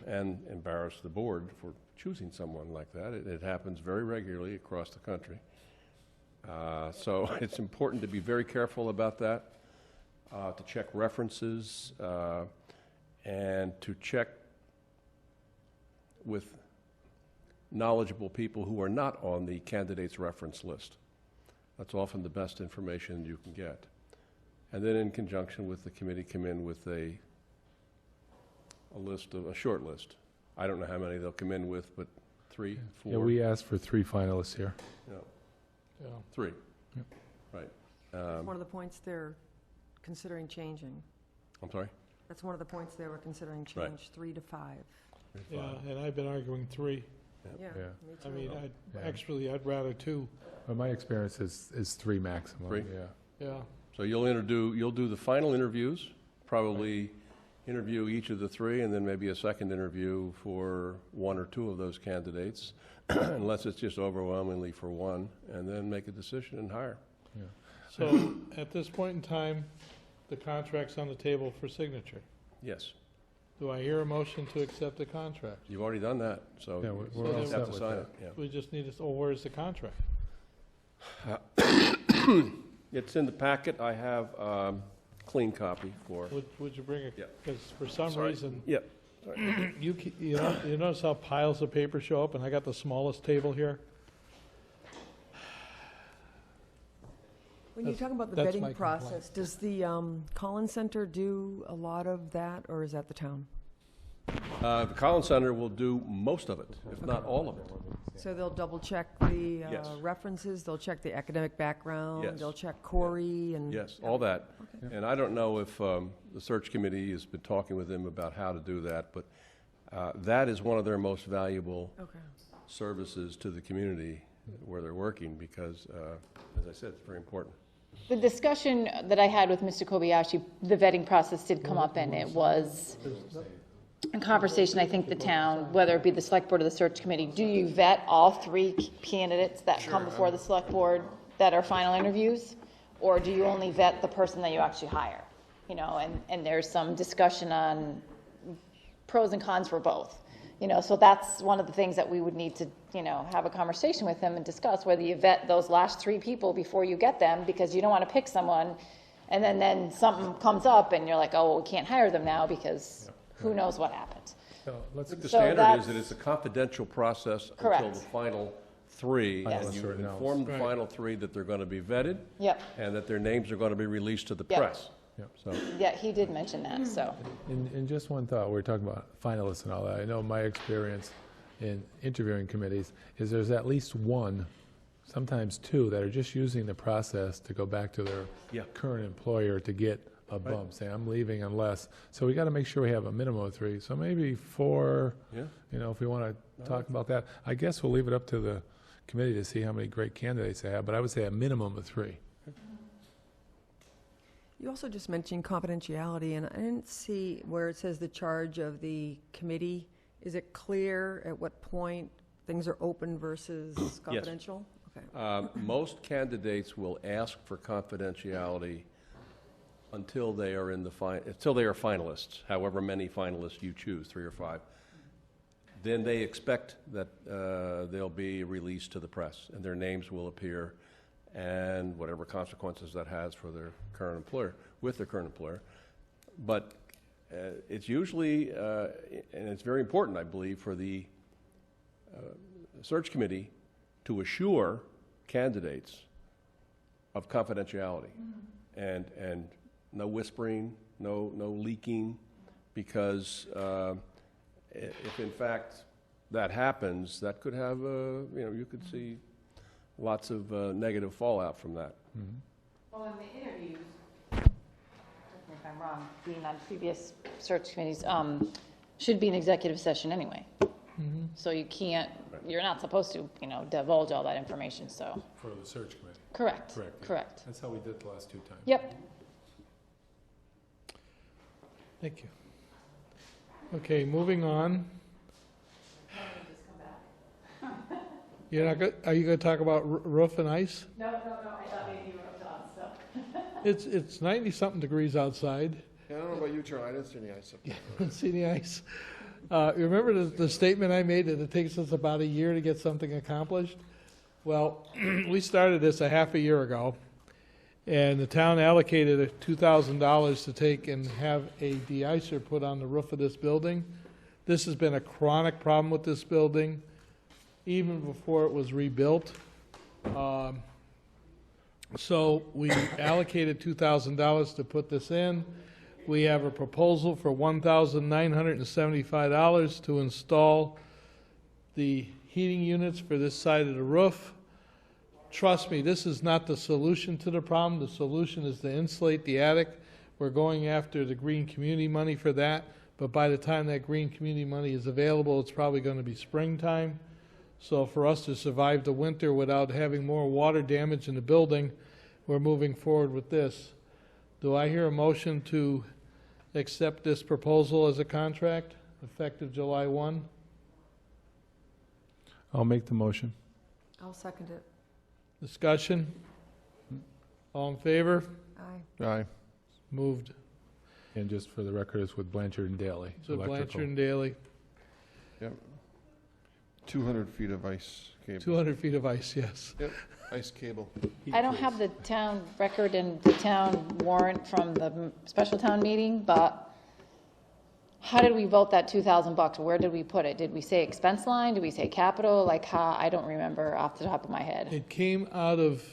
Speaker 7: and embarrass the board for choosing someone like that. It happens very regularly across the country. So it's important to be very careful about that, to check references, and to check with knowledgeable people who are not on the candidate's reference list. That's often the best information you can get. And then in conjunction with the committee, come in with a short list. I don't know how many they'll come in with, but 3, 4?
Speaker 4: Yeah, we asked for 3 finalists here.
Speaker 7: Yeah,
Speaker 1: Yeah.
Speaker 7: 3.
Speaker 4: Yep.
Speaker 7: Right.
Speaker 3: That's one of the points they're considering changing.
Speaker 7: I'm sorry?
Speaker 3: That's one of the points they were considering
Speaker 7: Right.
Speaker 3: change, 3 to 5.
Speaker 1: Yeah, and I've been arguing 3.
Speaker 3: Yeah,
Speaker 4: Yeah.
Speaker 3: me
Speaker 1: I
Speaker 3: too.
Speaker 1: mean,
Speaker 4: Yeah.
Speaker 1: I'd rather 2.
Speaker 4: But my experience is 3 maximum.
Speaker 7: 3?
Speaker 4: Yeah.
Speaker 1: Yeah.
Speaker 7: So you'll do the final interviews, probably interview each of the three, and then maybe a second interview for one or two of those candidates, unless it's just overwhelmingly for one, and then make a decision and hire.
Speaker 1: So at this point in time, the contract's on the table for signature.
Speaker 7: Yes.
Speaker 1: Do I hear a motion to accept the contract?
Speaker 7: You've already done that, so
Speaker 4: Yeah,
Speaker 7: you
Speaker 4: we're all
Speaker 7: just
Speaker 4: set
Speaker 7: have to
Speaker 4: with
Speaker 7: sign
Speaker 4: that.
Speaker 7: it. Yeah.
Speaker 1: We just need to, oh, where's the contract?
Speaker 7: It's in the packet. I have clean copy for.
Speaker 1: Would you bring it?
Speaker 7: Yeah.
Speaker 1: Because for some
Speaker 7: Sorry.
Speaker 1: reason,
Speaker 7: Yep.
Speaker 1: you notice how piles of paper show up, and I got the smallest table here?
Speaker 3: When you talk about the
Speaker 1: That's my
Speaker 3: vetting
Speaker 1: complaint.
Speaker 3: process, does the Collins Center do a lot of that, or is that the town?
Speaker 7: The Collins Center will do most of it, if not all of it.
Speaker 3: So they'll double check the
Speaker 7: Yes.
Speaker 3: references, they'll check the academic background,
Speaker 7: Yes.
Speaker 3: they'll check Corey and.
Speaker 7: Yes, all that. And I don't know if the search committee has been talking with them about how to do that, but that is one of their most valuable
Speaker 3: Okay.
Speaker 7: services to the community where they're working because, as I said, it's very important.
Speaker 11: The discussion that I had with Mr. Kobayashi, the vetting process did come up, and it was a conversation, I think the town, whether it be the select board or the search committee, do you vet all three candidates that come before the select board that are final interviews? Or do you only vet the person that you actually hire? You know, and there's some discussion on pros and cons for both. You know, so that's one of the things that we would need to, you know, have a conversation with them and discuss, whether you vet those last three people before you get them, because you don't want to pick someone and then something comes up and you're like, oh, well, we can't hire them now because who knows what happened.
Speaker 4: So
Speaker 7: I
Speaker 4: let's,
Speaker 7: think the
Speaker 11: So
Speaker 7: standard
Speaker 11: that's-
Speaker 7: is that it's a confidential process until
Speaker 11: Correct.
Speaker 7: the final three.
Speaker 11: Yes.
Speaker 7: And you
Speaker 4: Finalists are
Speaker 7: inform the
Speaker 1: Right.
Speaker 7: final three that they're going to be vetted
Speaker 11: Yep,
Speaker 7: and that their names are going to be released to the
Speaker 11: Yep.
Speaker 7: press.
Speaker 4: Yep.
Speaker 7: So,
Speaker 11: yeah, he did mention that, so.
Speaker 4: and just one thought, we're talking about finalists and all that. I know my experience in interviewing committees is there's at least one, sometimes two, that are just using the process to go back to their
Speaker 7: Yeah.
Speaker 4: current employer to get a bump, say, I'm leaving unless. So we got to make sure we have a minimum of three. So maybe four,
Speaker 7: yeah.
Speaker 4: you know, if we want to talk about that. I guess we'll leave it up to the committee to see how many great candidates they have, but I would say a minimum of three.
Speaker 3: You also just mentioned confidentiality, and I didn't see where it says the charge of the committee. Is it clear at what point things are open versus confidential? Okay.
Speaker 7: Most candidates will ask for confidentiality until they are until they are finalists, however many finalists you choose, 3 or 5. Then they expect that they'll be released to the press, and their names will appear, and whatever consequences that has for their current employer, with their current employer. But it's usually, and it's very important, I believe, for the search committee to assure candidates of confidentiality and no whispering, no leaking, because if in fact that happens, that could have, you could see lots of negative fallout from that.
Speaker 11: Well, in the interviews, correct me if I'm wrong, being on previous search committees, should be an executive session anyway. So you can't, you're not supposed to, divulge all that information, so.
Speaker 4: For the search committee.
Speaker 11: Correct,
Speaker 4: Correct. yeah.
Speaker 11: correct.
Speaker 4: That's how we did the last 2 times.
Speaker 11: Yep.
Speaker 1: Thank you. Okay, moving on. Are you going to talk about roof and ice?
Speaker 11: No, I thought maybe you were done, so.
Speaker 1: It's 90-something degrees outside.
Speaker 6: Yeah, I don't know about you, Charlie, I didn't see any ice up there.
Speaker 1: See the ice? You remember the statement I made that it takes us about a year to get something accomplished? Well, we started this a half a year ago, and the town allocated $2,000 to take and have a de-icer put on the roof of this building. This has been a chronic problem with this building, even before it was rebuilt. So we allocated $2,000 to put this in. We have a proposal for $1,975 to install the heating units for this side of the roof. Trust me, this is not the solution to the problem. The solution is to insulate the attic. We're going after the green community money for that, but by the time that green community money is available, it's probably going to be springtime. So for us to survive the winter without having more water damage in the building, we're moving forward with this. Do I hear a motion to accept this proposal as a contract effective July 1.
Speaker 4: I'll make the motion.
Speaker 3: I'll second it.
Speaker 1: Discussion? All in favor?
Speaker 3: Aye.
Speaker 15: Aye.
Speaker 1: Moved.
Speaker 4: And just for the record, it's with Blanchard and Daly.
Speaker 1: So
Speaker 4: Electrical.
Speaker 1: Blanchard and Daly,
Speaker 15: Yep. 200 feet of ice cable.
Speaker 1: 200 feet of ice, yes.
Speaker 15: Yep, ice cable.
Speaker 11: I don't have the town record and the town warrant from the special town meeting, but how did we vote that $2,000? Where did we put it? Did we say expense line? Did we say capital? Like how, I don't remember off the top of my head.
Speaker 1: It came out of,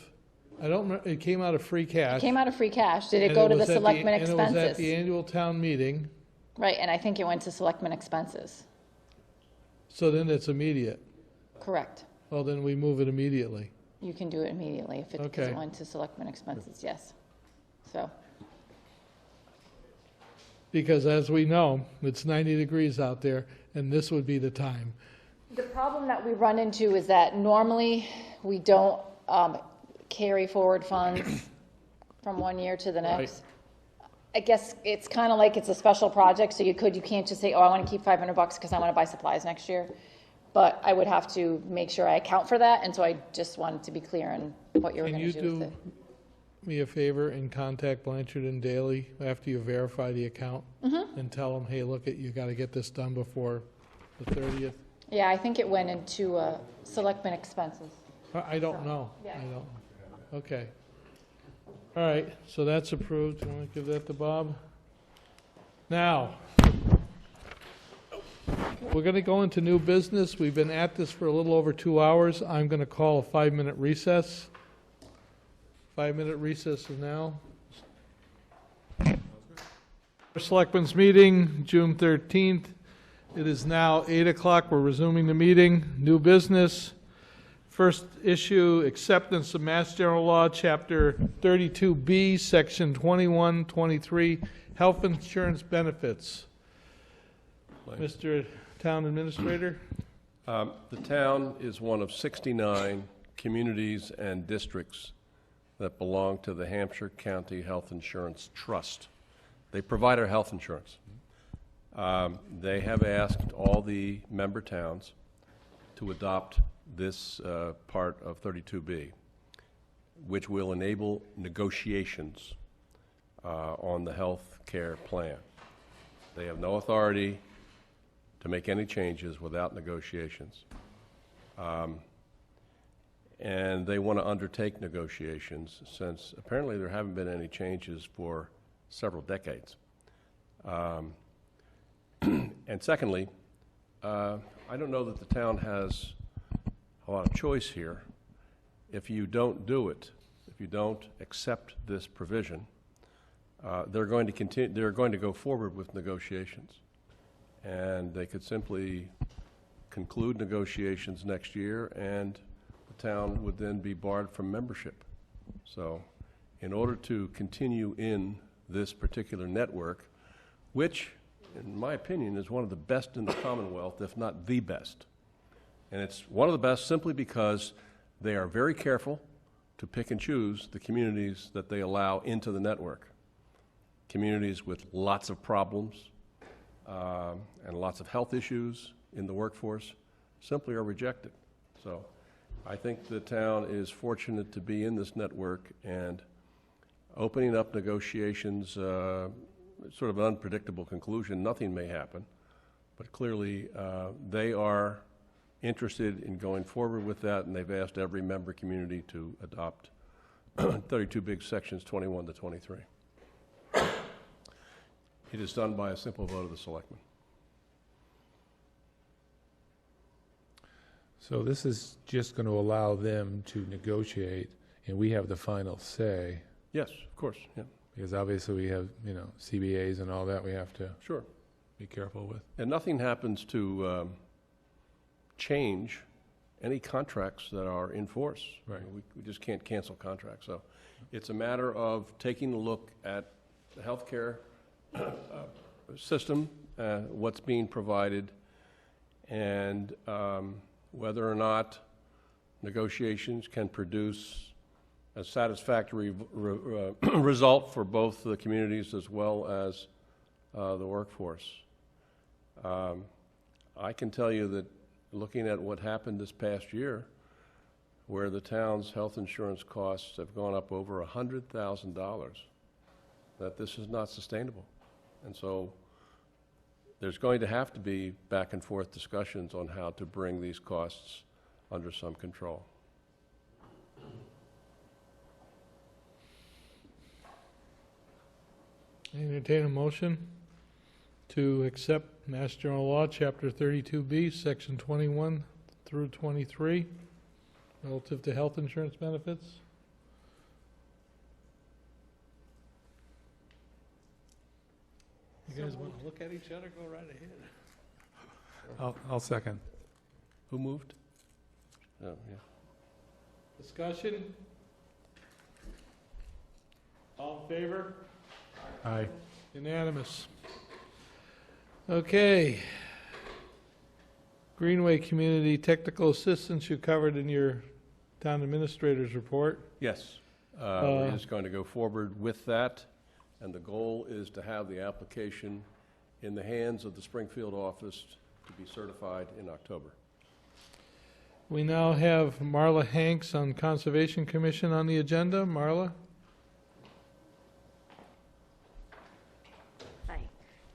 Speaker 1: it came out of free cash.
Speaker 11: Came out of free cash. Did it
Speaker 1: and
Speaker 11: go to
Speaker 1: was
Speaker 11: the
Speaker 1: at
Speaker 11: selectmen
Speaker 1: and it was at
Speaker 11: expenses?
Speaker 1: the annual town meeting,
Speaker 11: Right, and I think it went to selectmen expenses.
Speaker 1: so then it's immediate.
Speaker 11: Correct.
Speaker 1: Well, then we move it immediately.
Speaker 11: You can do it immediately if it, 'cause
Speaker 1: Okay.
Speaker 11: it went to selectmen expenses, yes. So,
Speaker 1: Because as we know, it's 90 degrees out there, and this would be the time.
Speaker 11: the problem that we run into is that normally we don't carry forward funds from one year to the next. I guess it's kind of like it's a special project, so you can't just say, oh, I want to keep $500 because I want to buy supplies next year. But I would have to make sure I account for that, and so I just wanted to be clear on what you were
Speaker 1: Can
Speaker 11: going
Speaker 1: you
Speaker 11: to do with
Speaker 1: do
Speaker 11: it.
Speaker 1: me a favor and contact Blanchard and Daly after you verify the account? And tell them, hey, look, you got to get this done before the 30th?
Speaker 11: Yeah, I think it went into selectmen expenses.
Speaker 1: I don't know.
Speaker 11: Yeah.
Speaker 1: I don't. Okay. All right, so that's approved. You want to give that to Bob? Now, we're going to go into new business. We've been at this for a little over 2 hours. I'm going to call a 5-minute recess. 5-minute recess is now. Selectmen's meeting, June 13th. It is now 8 o'clock. We're resuming the meeting. New business. First issue, acceptance of Mass General Law, Chapter 32B, Section 2123, Health Insurance Benefits. Mr. Town Administrator?
Speaker 7: The town is one of 69 communities and districts that belong to the Hampshire County Health Insurance Trust. They provide our health insurance. They have asked all the member towns to adopt this part of 32B, which will enable negotiations on the health care plan. They have no authority to make any changes without negotiations. And they want to undertake negotiations since apparently there haven't been any changes for several decades. And secondly, I don't know that the town has a lot of choice here. If you don't do it, if you don't accept this provision, they're going to continue. They're going to go forward with negotiations, and they could simply conclude negotiations next year, and the town would then be barred from membership. So, in order to continue in this particular network, which, in my opinion, is one of the best in the Commonwealth, if not the best. And it's one of the best simply because they are very careful to pick and choose the communities that they allow into the network. Communities with lots of problems and lots of health issues in the workforce simply are rejected. So I think the town is fortunate to be in this network, and opening up negotiations, sort of an unpredictable conclusion, nothing may happen, but clearly they are interested in going forward with that, and they've asked every member community to adopt 32 big sections 21 to 23. It is done by a simple vote of the selectmen.
Speaker 4: So this is just going to allow them to negotiate, and we have the final say,
Speaker 7: Yes, of course, yeah.
Speaker 4: because obviously we have, CBAs and all that we have to
Speaker 7: Sure.
Speaker 4: be careful with.
Speaker 7: And nothing happens to change any contracts that are in force.
Speaker 4: Right.
Speaker 7: We just can't cancel contracts. So it's a matter of taking a look at the healthcare system, what's being provided, and whether or not negotiations can produce a satisfactory result for both the communities as well as the workforce. I can tell you that looking at what happened this past year, where the town's health insurance costs have gone up over $100,000, that this is not sustainable. And so there's going to have to be back and forth discussions on how to bring these costs under some control.
Speaker 1: Entertain a motion to accept Mass General Law, Chapter 32B, Section 21 through 23, relative to health insurance benefits. You guys want to look at each other? Go right ahead.
Speaker 4: I'll second.
Speaker 7: Who moved? Oh, yeah.
Speaker 1: Discussion? All in favor?
Speaker 4: Aye.
Speaker 1: Unanimous. Okay. Greenway Community Technical Assistance you covered in your town administrator's report.
Speaker 7: Yes. We're just going to go forward with that, and the goal is to have the application in the hands of the Springfield office to be certified in October.
Speaker 1: We now have Marla Hanks on Conservation Commission on the agenda. Marla?
Speaker 17: Hi,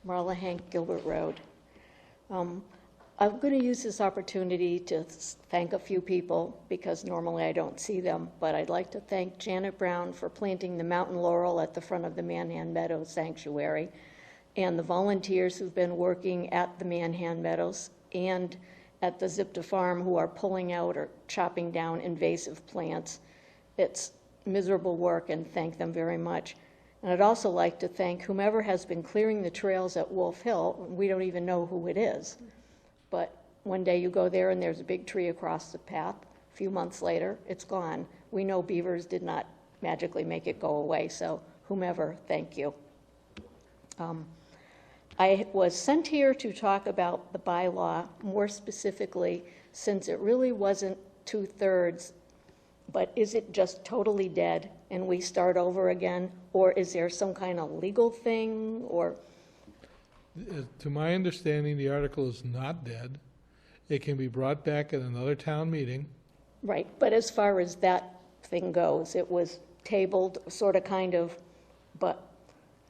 Speaker 17: Marla Hank, Gilbert Road. I'm going to use this opportunity to thank a few people because normally I don't see them, but I'd like to thank Janet Brown for planting the mountain laurel at the front of the Manhan Meadows Sanctuary, and the volunteers who've been working at the Manhan Meadows and at the Zipta Farm who are pulling out or chopping down invasive plants. It's miserable work, and thank them very much. And I'd also like to thank whomever has been clearing the trails at Wolf Hill. We don't even know who it is. But one day you go there and there's a big tree across the path. A few months later, it's gone. We know beavers did not magically make it go away, so whomever, thank you. I was sent here to talk about the bylaw, more specifically, since it really wasn't 2/3, but is it just totally dead and we start over again? Or is there some kind of legal thing, or?
Speaker 1: To my understanding, the article is not dead. It can be brought back at another town meeting.
Speaker 17: Right, but as far as that thing goes, it was tabled, sort of, kind of, but.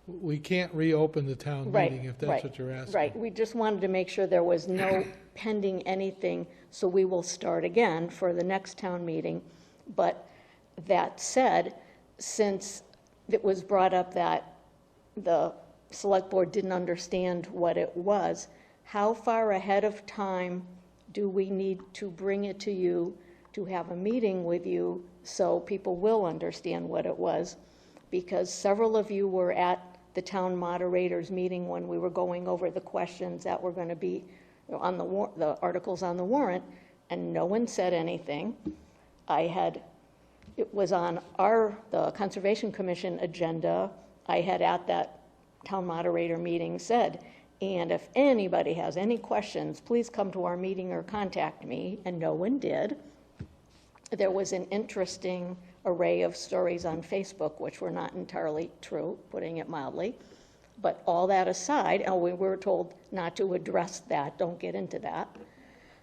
Speaker 1: We can't reopen the town
Speaker 17: Right,
Speaker 1: meeting if that's
Speaker 17: right,
Speaker 1: what you're asking.
Speaker 17: Right, we just wanted to make sure there was no pending anything, so we will start again for the next town meeting. But that said, since it was brought up that the Select Board didn't understand what it was, how far ahead of time do we need to bring it to you to have a meeting with you so people will understand what it was? Because several of you were at the town moderator's meeting when we were going over the questions that were going to be on the articles on the warrant, and no one said anything. It was on the Conservation Commission agenda. I had at that town moderator meeting said, and if anybody has any questions, please come to our meeting or contact me, and no one did. There was an interesting array of stories on Facebook which were not entirely true, putting it mildly. But all that aside, and we were told not to address that, don't get into that.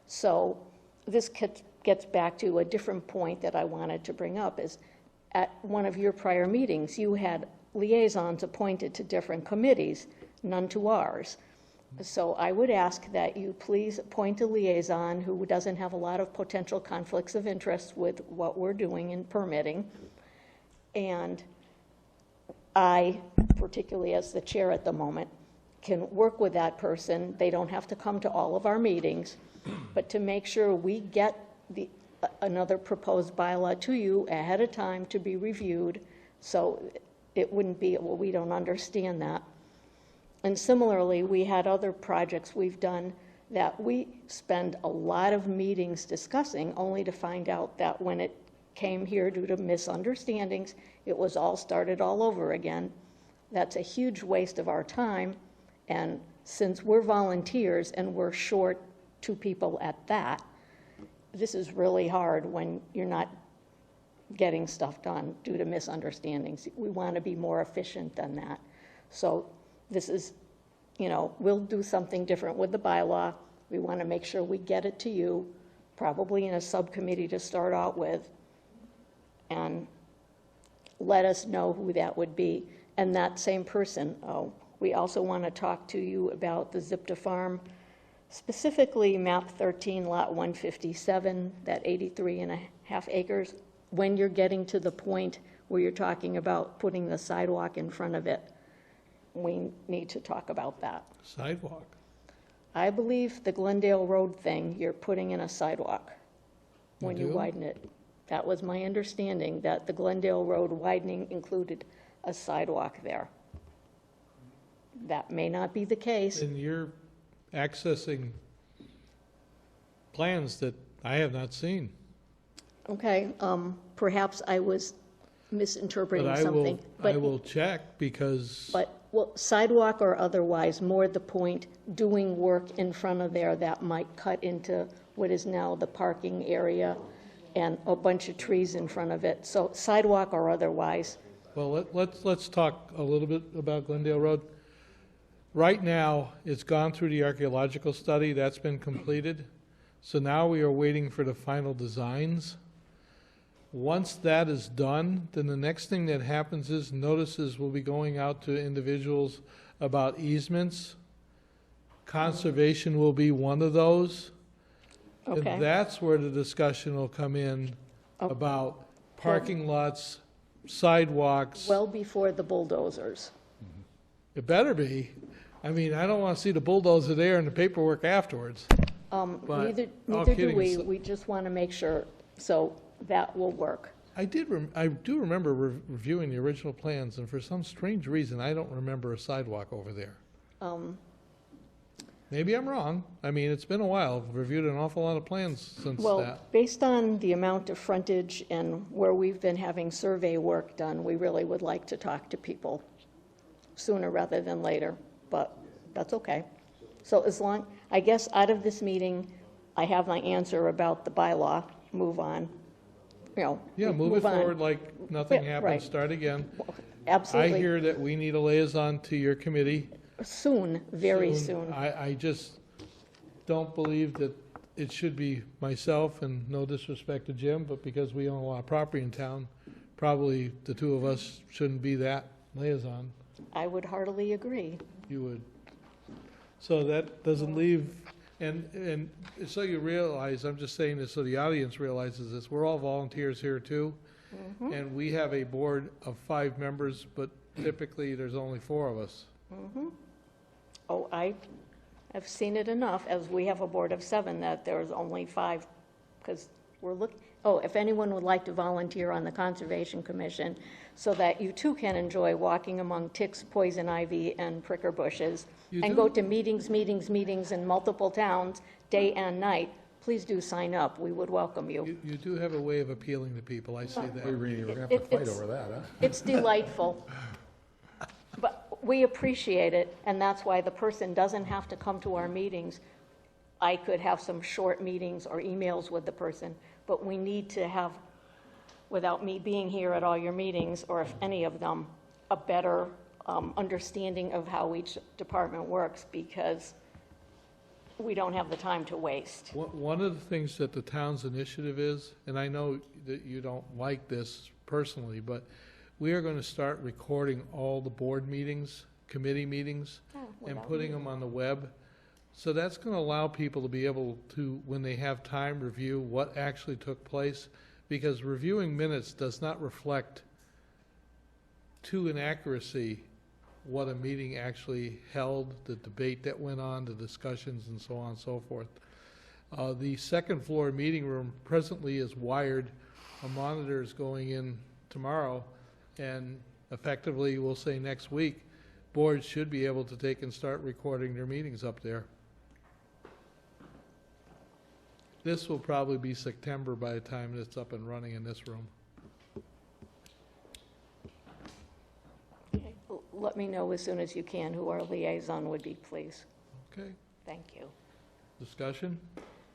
Speaker 17: So this gets back to a different point that I wanted to bring up, is at one of your prior meetings, you had liaisons appointed to different committees, none to ours. So I would ask that you please appoint a liaison who doesn't have a lot of potential conflicts of interest with what we're doing in permitting. And I, particularly as the chair at the moment, can work with that person. They don't have to come to all of our meetings, but to make sure we get another proposed bylaw to you ahead of time to be reviewed, so it wouldn't be, well, we don't understand that. And similarly, we had other projects we've done that we spend a lot of meetings discussing, only to find out that when it came here due to misunderstandings, it was all started all over again. That's a huge waste of our time. And since we're volunteers and we're short 2 people at that, this is really hard when you're not getting stuff done due to misunderstandings. We want to be more efficient than that. So this is you know, we'll do something different with the bylaw. We want to make sure we get it to you, probably in a subcommittee to start out with, and let us know who that would be. And that same person, we also want to talk to you about the Zipta Farm, specifically map 13, lot 157, that 83.5 acres. When you're getting to the point where you're talking about putting the sidewalk in front of it, we need to talk about that.
Speaker 1: Sidewalk.
Speaker 17: I believe the Glendale Road thing, you're putting in a sidewalk when you
Speaker 1: do?
Speaker 17: widen it. That was my understanding, that the Glendale Road widening included a sidewalk there. That may not be the case.
Speaker 1: And you're accessing plans that I have not seen.
Speaker 17: Okay, perhaps I was misinterpreting
Speaker 1: But
Speaker 17: something.
Speaker 1: I will check because.
Speaker 17: But, well, sidewalk or otherwise, more the point, doing work in front of there that might cut into what is now the parking area and a bunch of trees in front of it. So sidewalk or otherwise.
Speaker 1: Well, let's talk a little bit about Glendale Road. Right now, it's gone through the archaeological study, that's been completed. So now we are waiting for the final designs. Once that is done, then the next thing that happens is notices will be going out to individuals about easements. Conservation will be one of those.
Speaker 17: Okay.
Speaker 1: And that's where the discussion will come in about parking lots, sidewalks.
Speaker 17: Well before the bulldozers.
Speaker 1: It better be. I mean, I don't want to see the bulldozer there and the paperwork afterwards. But
Speaker 17: Neither
Speaker 1: all
Speaker 17: do
Speaker 1: kidding
Speaker 17: we.
Speaker 1: aside-
Speaker 17: We just want to make sure, so that will work.
Speaker 1: I do remember reviewing the original plans, and for some strange reason, I don't remember a sidewalk over there. Maybe I'm wrong. I mean, it's been a while. I've reviewed an awful lot of plans since
Speaker 17: Well,
Speaker 1: that.
Speaker 17: based on the amount of frontage and where we've been having survey work done, we really would like to talk to people sooner rather than later, but that's okay. So as long, I guess out of this meeting, I have my answer about the bylaw, move on, you know.
Speaker 1: Yeah, move it
Speaker 17: on.
Speaker 1: forward like nothing
Speaker 17: Yeah,
Speaker 1: happened,
Speaker 17: right.
Speaker 1: start again.
Speaker 17: Absolutely.
Speaker 1: I hear that we need a liaison to your committee.
Speaker 17: Soon, very soon.
Speaker 1: I just don't believe that it should be myself, and no disrespect to Jim, but because we own a lot of property in town, probably the two of us shouldn't be that liaison.
Speaker 17: I would heartily agree.
Speaker 1: You would. So that doesn't leave, and so you realize, I'm just saying this so the audience realizes this, we're all volunteers here too. And we have a board of 5 members, but typically there's only 4 of us.
Speaker 17: Oh, I've seen it enough, as we have a board of 7, that there's only 5, because we're looking, if anyone would like to volunteer on the Conservation Commission, so that you too can enjoy walking among ticks, poison ivy, and pricker bushes, and go to meetings in multiple towns, day and night, please do sign up. We would welcome you.
Speaker 1: You do have a way of appealing to people, I see that.
Speaker 4: We're going to have to fight
Speaker 17: It's-
Speaker 4: over that, huh?
Speaker 17: It's delightful. But we appreciate it, and that's why the person doesn't have to come to our meetings. I could have some short meetings or emails with the person, but we need to have, without me being here at all your meetings, or if any of them, a better understanding of how each department works, because we don't have the time to waste.
Speaker 1: One of the things that the town's initiative is, and I know that you don't like this personally, but we are going to start recording all the board meetings, committee meetings, and putting them on the web. So that's going to allow people to be able to, when they have time, review what actually took place, because reviewing minutes does not reflect to an accuracy what a meeting actually held, the debate that went on, the discussions, and so on and so forth. The second floor meeting room presently is wired. A monitor is going in tomorrow, and effectively, we'll say next week, boards should be able to take and start recording their meetings up there. This will probably be September by the time it's up and running in this room.
Speaker 17: Okay. Let me know as soon as you can who our liaison would be, please.
Speaker 1: Okay,
Speaker 17: Thank you.
Speaker 1: discussion?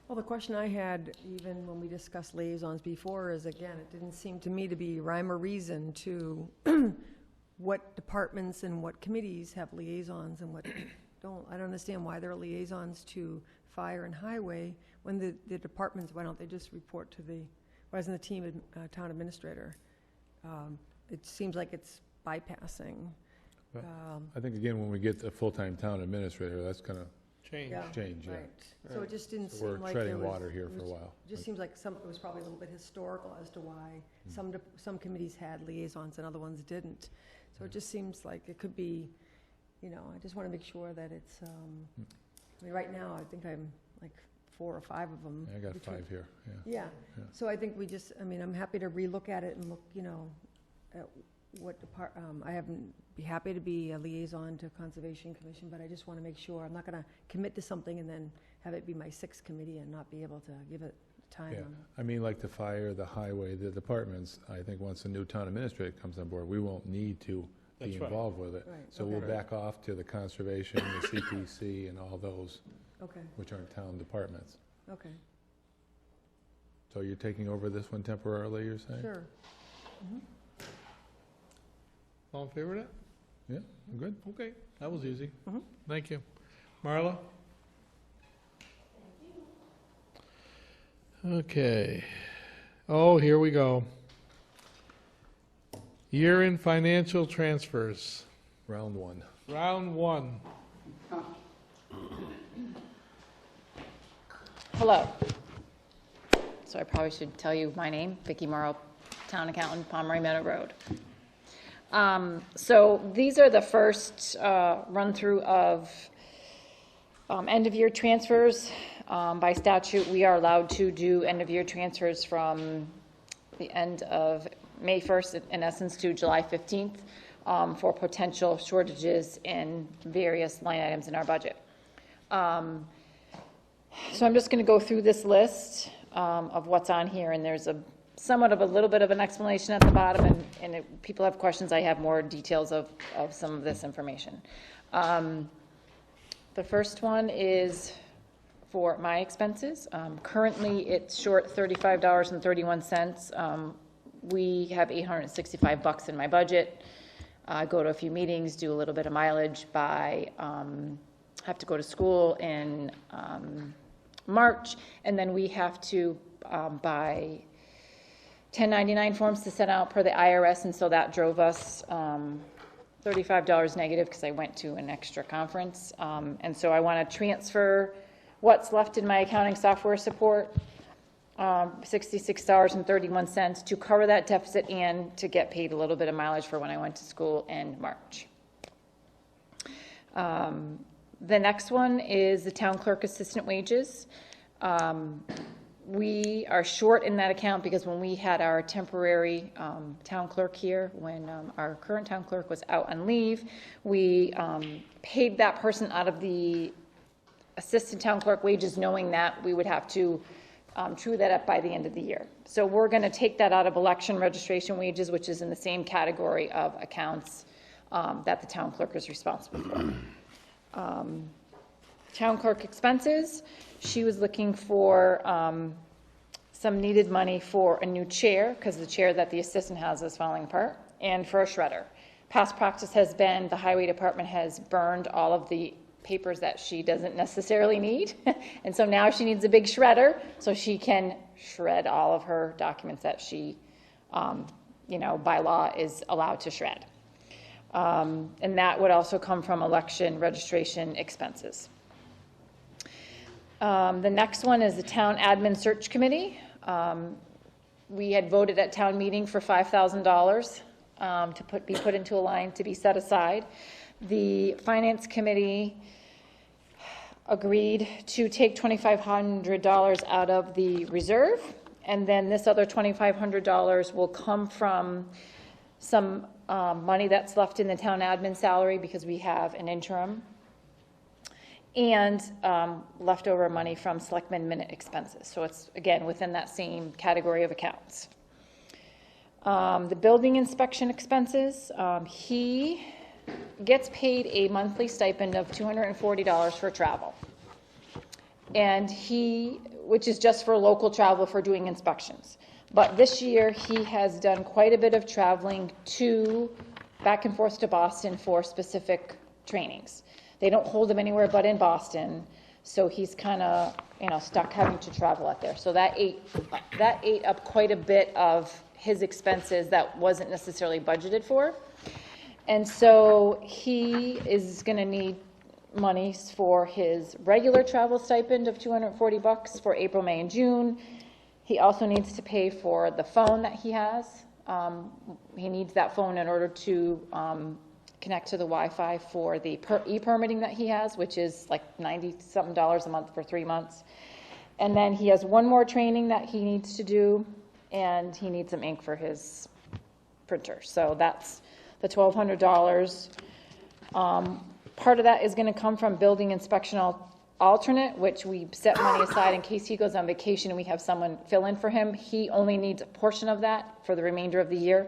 Speaker 3: Well, the question I had, even when we discussed liaisons before, is, again, it didn't seem to me to be rhyme or reason to what departments and what committees have liaisons and what I don't understand why there are liaisons to fire and highway when the departments, why don't they just report to why isn't the team town administrator? It seems like it's bypassing.
Speaker 4: But I think, again, when we get a full-time town administrator, that's gonna
Speaker 1: Change.
Speaker 4: change, yeah.
Speaker 3: Right. So it just didn't
Speaker 4: So
Speaker 3: seem
Speaker 4: we're
Speaker 3: like
Speaker 4: treading
Speaker 3: there was.
Speaker 4: water here for a while.
Speaker 3: It just seems like it was probably a little bit historical as to why some committees had liaisons and other ones didn't. So it just seems like it could be, I just want to make sure that it's, I mean, right now, I think I'm like 4 or 5 of them.
Speaker 4: I got
Speaker 3: between-
Speaker 4: 5 here, yeah.
Speaker 3: Yeah,
Speaker 4: Yeah.
Speaker 3: so I think I'm happy to relook at it and look, at what I haven't, be happy to be a liaison to Conservation Commission, but I just want to make sure, I'm not going to commit to something and then have it be my 6th committee and not be able to give it time
Speaker 4: Yeah,
Speaker 3: on.
Speaker 4: I mean, like the fire, the highway, the departments, I think once a new town administrator comes on board, we won't need to be
Speaker 1: That's right.
Speaker 4: involved with it.
Speaker 3: Right,
Speaker 4: So we'll
Speaker 3: okay.
Speaker 4: back off to the conservation, the CPC, and all those,
Speaker 3: Okay,
Speaker 4: which aren't town departments.
Speaker 3: okay,
Speaker 4: So you're taking over this one temporarily, you're saying?
Speaker 3: sure. Mhm.
Speaker 1: All in favor of that?
Speaker 4: Yeah, good.
Speaker 1: Okay, that was easy.
Speaker 3: Mhm.
Speaker 1: Thank you. Marla? Okay. Oh, here we go. Year-end financial transfers,
Speaker 4: Round 1.
Speaker 1: round 1.
Speaker 11: Hello. So I probably should tell you my name, Vicki Morrow, Town Accountant, Pomeroy Meadow Road. So these are the first run-through of end-of-year transfers. By statute, we are allowed to do end-of-year transfers from the end of May 1st, in essence, to July 15th for potential shortages in various line items in our budget. So I'm just going to go through this list of what's on here, and there's somewhat of a little bit of an explanation at the bottom, and if people have questions, I have more details of some of this information. The first one is for my expenses. Currently, it's short $35.31. We have $865 in my budget. I go to a few meetings, do a little bit of mileage, have to go to school in March, and then we have to buy 1099 forms to send out per the IRS, and so that drove us $35 negative because I went to an extra conference. And so I want to transfer what's left in my accounting software support, $66.31, to cover that deficit and to get paid a little bit of mileage for when I went to school in March. The next one is the town clerk assistant wages. We are short in that account because when we had our temporary town clerk here, when our current town clerk was out on leave, we paid that person out of the assistant town clerk wages, knowing that we would have to true that up by the end of the year. So we're going to take that out of election registration wages, which is in the same category of accounts that the town clerk is responsible for. Town clerk expenses, she was looking for some needed money for a new chair, because the chair that the assistant has is falling apart, and for a shredder. Past practice has been the highway department has burned all of the papers that she doesn't necessarily need, and so now she needs a big shredder so she can shred all of her documents that she, by law is allowed to shred. And that would also come from election registration expenses. The next one is the town admin search committee. We had voted at town meeting for $5,000 to be put into a line to be set aside. The finance committee agreed to take $2,500 out of the reserve, and then this other $2,500 will come from some money that's left in the town admin salary because we have an interim, and leftover money from selectmen minute expenses. So it's, again, within that same category of accounts. The building inspection expenses, he gets paid a monthly stipend of $240 for travel. And which is just for local travel for doing inspections. But this year, he has done quite a bit of traveling back and forth to Boston for specific trainings. They don't hold him anywhere but in Boston, so he's kind of, stuck having to travel out there. So that ate up quite a bit of his expenses that wasn't necessarily budgeted for. And so he is going to need monies for his regular travel stipend of $240 for April, May, and June. He also needs to pay for the phone that he has. He needs that phone in order to connect to the Wi-Fi for the e-permitting that he has, which is like $90-something a month for 3 months. And then he has one more training that he needs to do, and he needs some ink for his printer. So that's the $1,200. Part of that is going to come from building inspection alternate, which we set money aside in case he goes on vacation and we have someone fill in for him. He only needs a portion of that for the remainder of the year.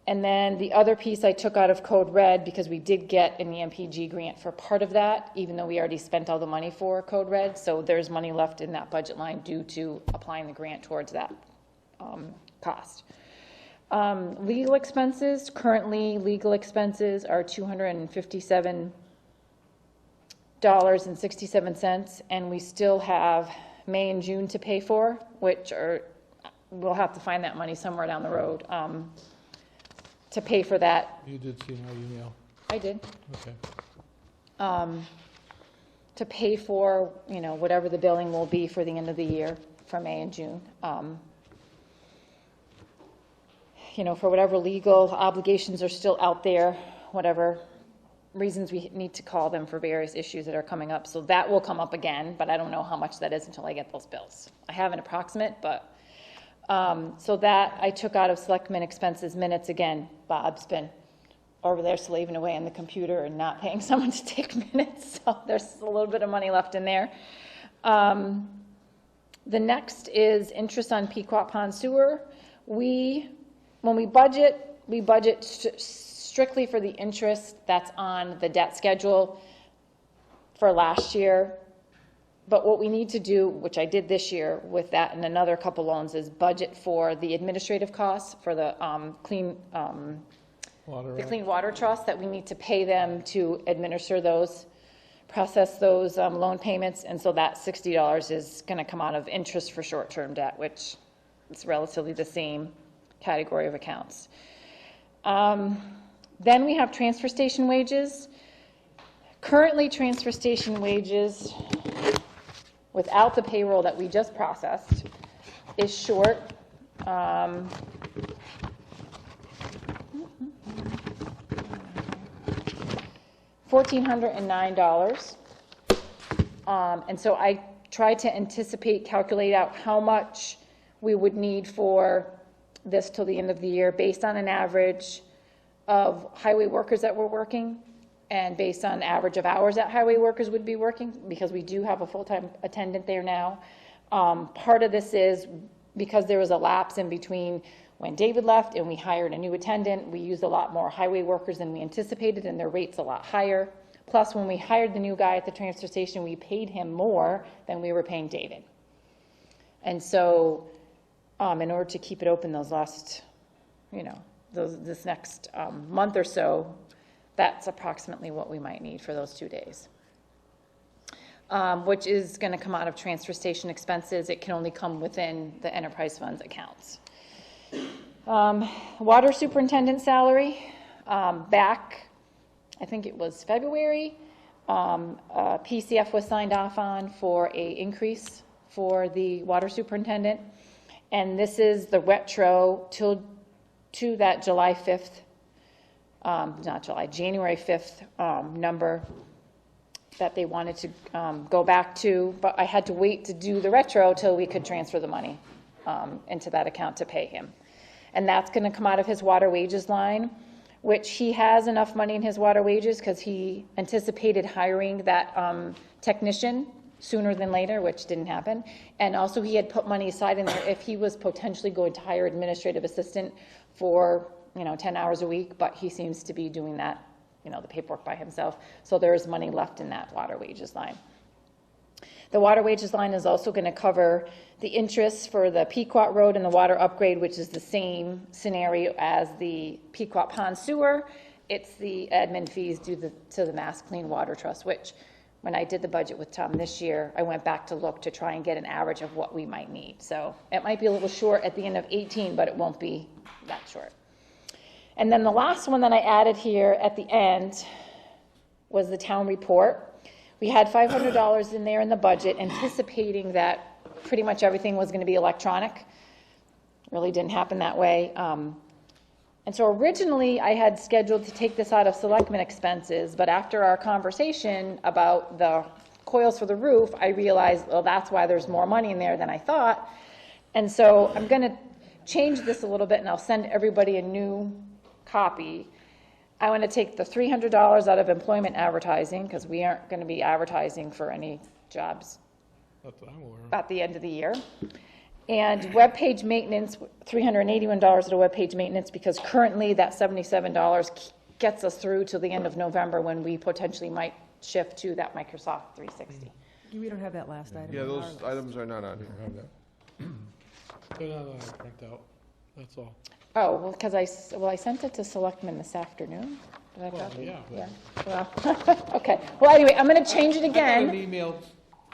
Speaker 11: And then the other piece I took out of Code Red, because we did get an EMPG grant for part of that, even though we already spent all the money for Code Red. So there's money left in that budget line due to applying the grant towards that cost. Legal expenses, currently legal expenses are $257.67, and we still have May and June to pay for, which are, we'll have to find that money somewhere down the road to pay for that.
Speaker 1: You did see my email.
Speaker 11: I did.
Speaker 1: Okay.
Speaker 11: To pay for, whatever the billing will be for the end of the year for May and June. For whatever legal obligations are still out there, whatever reasons we need to call them for various issues that are coming up. So that will come up again, but I don't know how much that is until I get those bills. I have an approximate, but, so that I took out of selectmen expenses minutes again. Bob's been over there slaving away on the computer and not paying someone to take minutes, so there's a little bit of money left in there. The next is interest on Pequot Pond Sewer. When we budget strictly for the interest that's on the debt schedule for last year. But what we need to do, which I did this year with that and another couple loans, is budget for the administrative costs for the clean water trust that we need to pay them to administer those, process those loan payments. And so that $60 is going to come out of interest for short-term debt, which is relatively the same category of accounts. Then we have transfer station wages. Currently, transfer station wages, without the payroll that we just processed, is short $1,409. And so I tried to calculate out how much we would need for this till the end of the year based on an average of highway workers that were working and based on average of hours that highway workers would be working, because we do have a full-time attendant there now. Part of this is because there was a lapse in between when David left and we hired a new attendant. We used a lot more highway workers than we anticipated, and their rate's a lot higher. Plus, when we hired the new guy at the transfer station, we paid him more than we were paying David. And so in order to keep it open those last, this next month or so, that's approximately what we might need for those 2 days, which is going to come out of transfer station expenses. It can only come within the enterprise funds accounts. Water superintendent salary, back, I think it was February, PCF was signed off on for an increase for the water superintendent. And this is the retro to that July 5th, January 5th number that they wanted to go back to, but I had to wait to do the retro till we could transfer the money into that account to pay him. And that's going to come out of his water wages line, which he has enough money in his water wages because he anticipated hiring that technician sooner than later, which didn't happen. And also he had put money aside in there if he was potentially going to hire administrative assistant for 10 hours a week, but he seems to be doing that, the paperwork by himself. So there is money left in that water wages line. The water wages line is also going to cover the interest for the Pequot Road and the water upgrade, which is the same scenario as the Pequot Pond Sewer, It's the admin fees due to the Mass Clean Water Trust, which, when I did the budget with Tom this year, I went back to look to try and get an average of what we might need. So it might be a little short at the end of 18, but it won't be that short. And then the last one that I added here at the end was the town report. We had $500 in there in the budget, anticipating that pretty much everything was going to be electronic. Really didn't happen that way. And so originally, I had scheduled to take this out of selectmen expenses, but after our conversation about the coils for the roof, I realized, well, that's why there's more money in there than I thought. And so I'm going to change this a little bit, and I'll send everybody a new copy. I want to take the $300 out of employment advertising, because we aren't going to be advertising for any jobs at the end of the year. And web-page maintenance, $381 to web-page maintenance, because currently that $77 gets us through to the end of November, when we potentially might shift to that Microsoft 360.
Speaker 3: We don't have that last item.
Speaker 15: Yeah,
Speaker 3: on
Speaker 15: those
Speaker 3: our list.
Speaker 15: items are not on here.
Speaker 1: They're not on our printout, that's all.
Speaker 11: Oh, well, because I sent it to selectmen this afternoon. Did I
Speaker 1: Well,
Speaker 11: copy?
Speaker 1: yeah.
Speaker 11: Well, okay. Well, anyway, I'm going to change it
Speaker 1: I got
Speaker 11: again.
Speaker 1: an email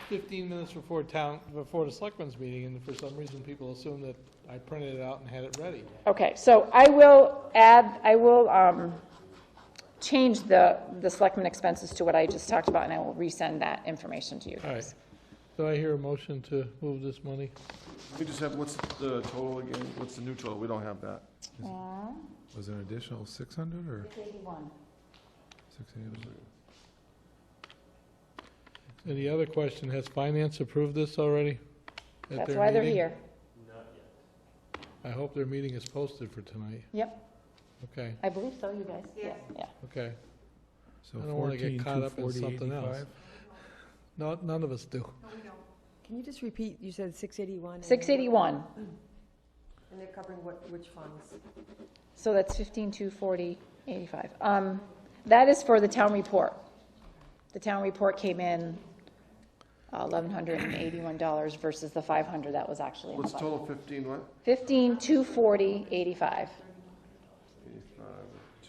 Speaker 1: 15 minutes before the selectmen's meeting, and for some reason, people assume that I printed it out and had it ready.
Speaker 11: Okay, so I will change the selectmen expenses to what I just talked about, and I will resend that information to you
Speaker 1: All right.
Speaker 11: guys.
Speaker 1: Do I hear a motion to move this money?
Speaker 15: We just have, what's the total again? What's the new total? We don't have that.
Speaker 4: Was there an additional 600 or
Speaker 11: 681.
Speaker 4: 680?
Speaker 1: Any other question? Has finance approved this already? at
Speaker 11: That's
Speaker 1: their
Speaker 11: why they're
Speaker 1: meeting?
Speaker 11: here.
Speaker 1: I hope their meeting is posted for tonight.
Speaker 11: Yep,
Speaker 1: Okay,
Speaker 11: I believe so, you guys. Yeah.
Speaker 1: okay.
Speaker 4: So
Speaker 1: I don't wanna get caught up in something else.
Speaker 4: 14,240.85?
Speaker 1: No, none of us do.
Speaker 3: Can you just repeat, you said 681?
Speaker 11: 681.
Speaker 3: And they're covering which funds?
Speaker 11: So that's 15,240.85. That is for the town report. The town report came in $1,181 versus the $500 that was actually in the
Speaker 15: What's
Speaker 11: budget.
Speaker 15: total, 15 what?
Speaker 11: 15,240.85.
Speaker 15: 85, 2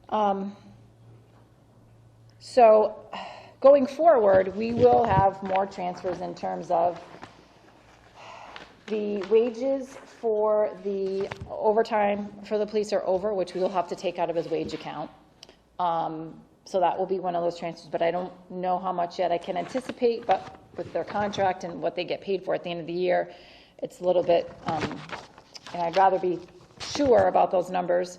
Speaker 15: items.
Speaker 11: So going forward, we will have more transfers in terms of the wages for the overtime for the police are over, which we will have to take out of his wage account. So that will be one of those transfers, but I don't know how much yet. I can anticipate, but with their contract and what they get paid for at the end of the year, it's a little bit, and I'd rather be sure about those numbers.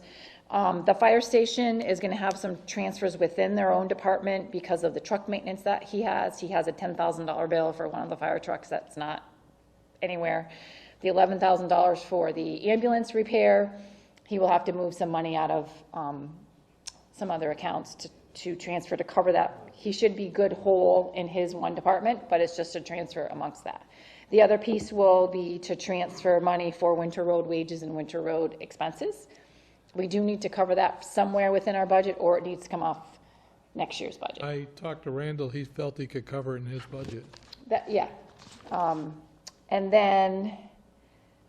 Speaker 11: The fire station is going to have some transfers within their own department because of the truck maintenance that he has. He has a $10,000 bill for one of the fire trucks that's not anywhere. The $11,000 for the ambulance repair, he will have to move some money out of some other accounts to transfer to cover that. He should be good whole in his one department, but it's just a transfer amongst that. The other piece will be to transfer money for winter road wages and winter road expenses. We do need to cover that somewhere within our budget, or it needs to come off next year's budget.
Speaker 1: I talked to Randall, he felt he could cover it in his budget.
Speaker 11: Yeah. And then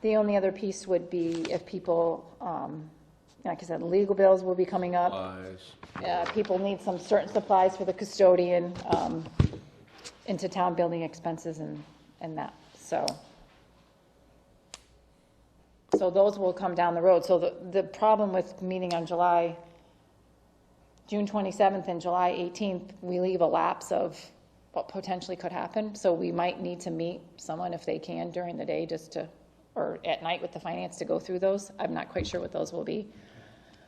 Speaker 11: the only other piece would be if people, like I said, legal bills will be coming up. People need some certain supplies for the custodian, into town building expenses and that, so those will come down the road. So the problem with meeting on June 27th and July 18th, we leave a lapse of what potentially could happen. So we might need to meet someone if they can during the day or at night with the finance to go through those. I'm not quite sure what those will be.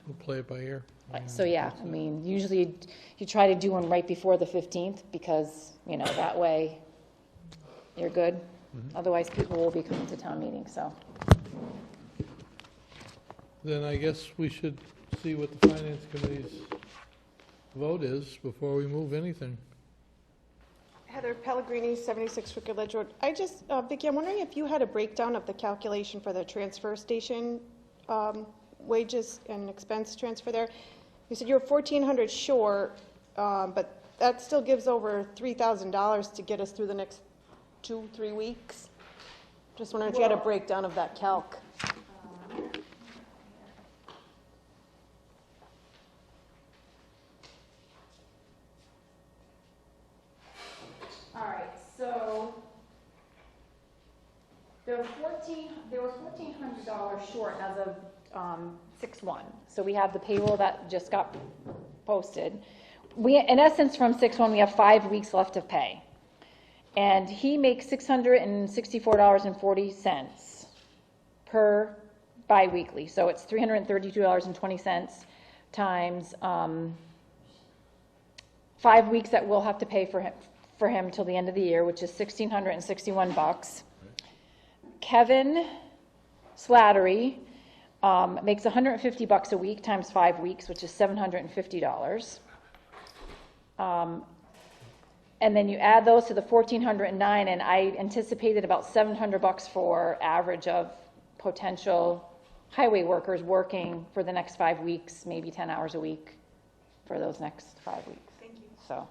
Speaker 1: We'll play it by ear.
Speaker 11: So yeah, I mean, usually you try to do them right before the 15th because, that way you're good. Otherwise, people will be coming to town meeting, so.
Speaker 1: Then I guess we should see what the finance committee's vote is before we move anything.
Speaker 13: Heather Pellegrini, 76 Crooked Ledge Road. Vicki, I'm wondering if you had a breakdown of the calculation for the transfer station wages and expense transfer there. You said you're 1,400 short, but that still gives over $3,000 to get us through the next 2-3 weeks. Just wondering if you had a breakdown of that calc.
Speaker 11: All right, so there were $1,400 short as of 6/1. So we have the payroll that just got posted. In essence, from 6/1, we have 5 weeks left of pay. And he makes $664.40 per biweekly. So it's $332.20 times 5 weeks that we'll have to pay for him till the end of the year, which is $1,661. Kevin Slattery makes $150 a week times 5 weeks, which is $750. And then you add those to the $1,409, and I anticipated about $700 for average of potential highway workers working for the next 5 weeks, maybe 10 hours a week for those next 5 weeks.
Speaker 13: Thank you.
Speaker 11: So.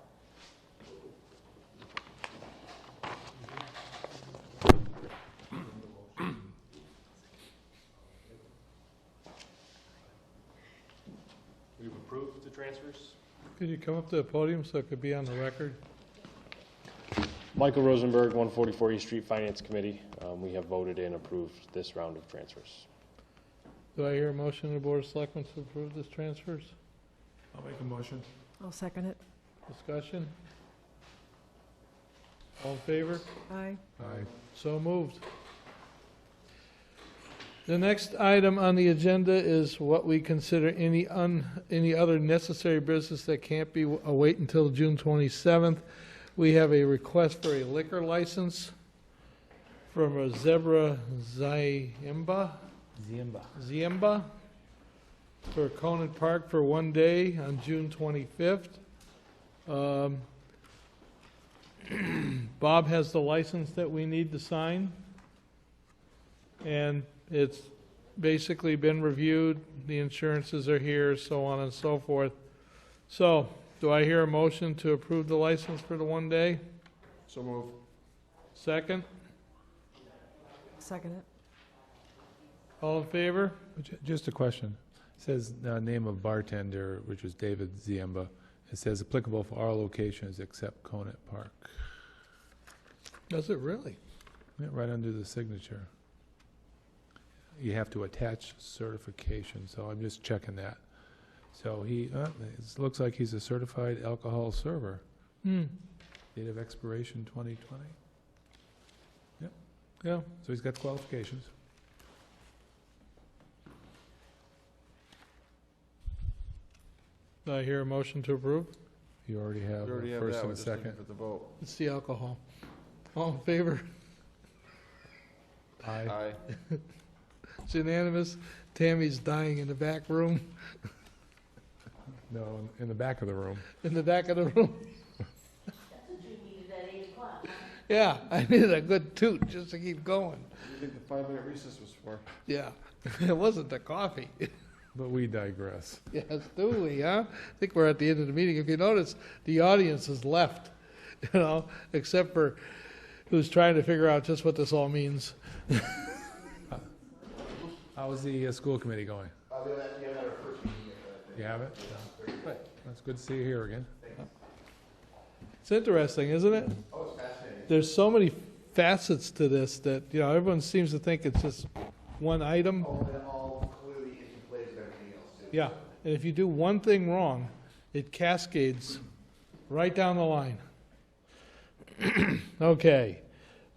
Speaker 14: We've approved the transfers.
Speaker 1: Could you come up to the podium so it could be on the record?
Speaker 16: Michael Rosenberg, 144 East Street Finance Committee. We have voted and approved this round of transfers.
Speaker 1: Do I hear a motion of the Board of Selectmen to approve this transfers?
Speaker 4: I'll make a motion.
Speaker 3: I'll second it.
Speaker 1: Discussion? All in favor?
Speaker 3: Aye.
Speaker 4: Aye.
Speaker 1: So moved. The next item on the agenda is what we consider any other necessary business that can't be await until June 27th. We have a request for a liquor license from a Zebra Ziemba for Conant Park for 1 day on June 25th. Bob has the license that we need to sign, and it's basically been reviewed, the insurances are here, so on and so forth. So, do I hear a motion to approve the license for the 1 day?
Speaker 15: So move.
Speaker 1: Second?
Speaker 3: Second it.
Speaker 1: All in favor?
Speaker 4: Just a question. It says name of bartender, which was David Ziemba. It says applicable for all locations except Conant Park.
Speaker 1: Does it really?
Speaker 4: Yeah, right under the signature. You have to attach certification, so I'm just checking that. So it looks like he's a certified alcohol server. Date of expiration 2020. Yep.
Speaker 1: Yeah.
Speaker 4: So he's got qualifications.
Speaker 1: Do I hear a motion to approve?
Speaker 4: You already have
Speaker 15: We already
Speaker 4: a
Speaker 15: have
Speaker 4: first
Speaker 15: that,
Speaker 4: and
Speaker 15: we're
Speaker 4: a
Speaker 15: just looking
Speaker 4: second.
Speaker 15: for the vote.
Speaker 1: It's the alcohol. All in favor?
Speaker 4: Aye.
Speaker 15: Aye.
Speaker 1: It's unanimous. Tammy's dying in the back room.
Speaker 4: No, in the back of the room.
Speaker 1: In the back of the room. Yeah, I needed a good toot just to keep going.
Speaker 15: What do you think the 5-minute recess was for?
Speaker 1: Yeah, it wasn't the coffee.
Speaker 4: But we digress.
Speaker 1: Yes, do we, huh? I think we're at the end of the meeting. If you notice, the audience is left, except for who's trying to figure out just what this all means.
Speaker 4: How is the school committee going? You have it? Good. That's good to see you here again.
Speaker 1: It's interesting, isn't it?
Speaker 6: Oh, it's fascinating.
Speaker 1: There's so many facets to this that, everyone seems to think it's just one item.
Speaker 6: Oh, and all clearly interplays with everything else, too.
Speaker 1: Yeah, and if you do one thing wrong, it cascades right down the line. Okay.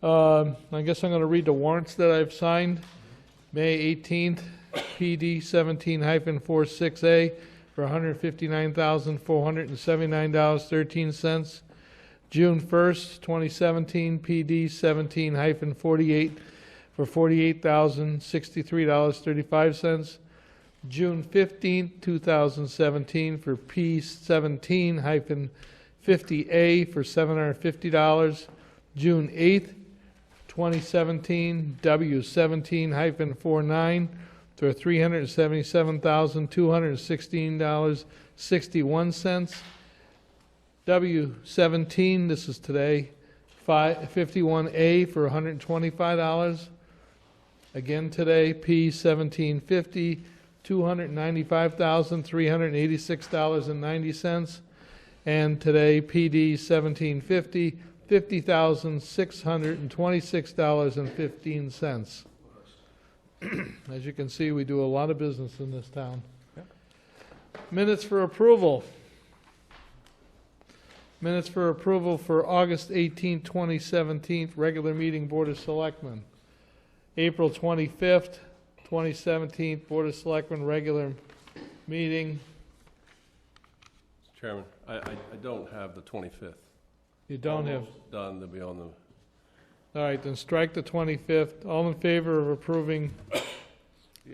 Speaker 1: I guess I'm going to read the warrants that I've signed. May 18th, PD 17-46A for $159,479.13. June 1st, 2017, PD 17-48 for $48,063.35. June 15th, 2017 for P17-50A for $750. June 8th, 2017, W17-49 for $377,216.61. W17, this is today, 51A for $125. Again today, P 1750, $295,386.90. And today, PD 1750, $50,626.15. As you can see, we do a lot of business in this town. Minutes for approval. Minutes for approval for August 18, 2017, regular meeting Board of Selectmen. April 25th, 2017, Board of Selectmen regular meeting.
Speaker 7: Chairman, I don't have the 25th.
Speaker 1: You don't have,
Speaker 7: Almost done to be on the,
Speaker 1: all right, then strike the 25th. All in favor of approving the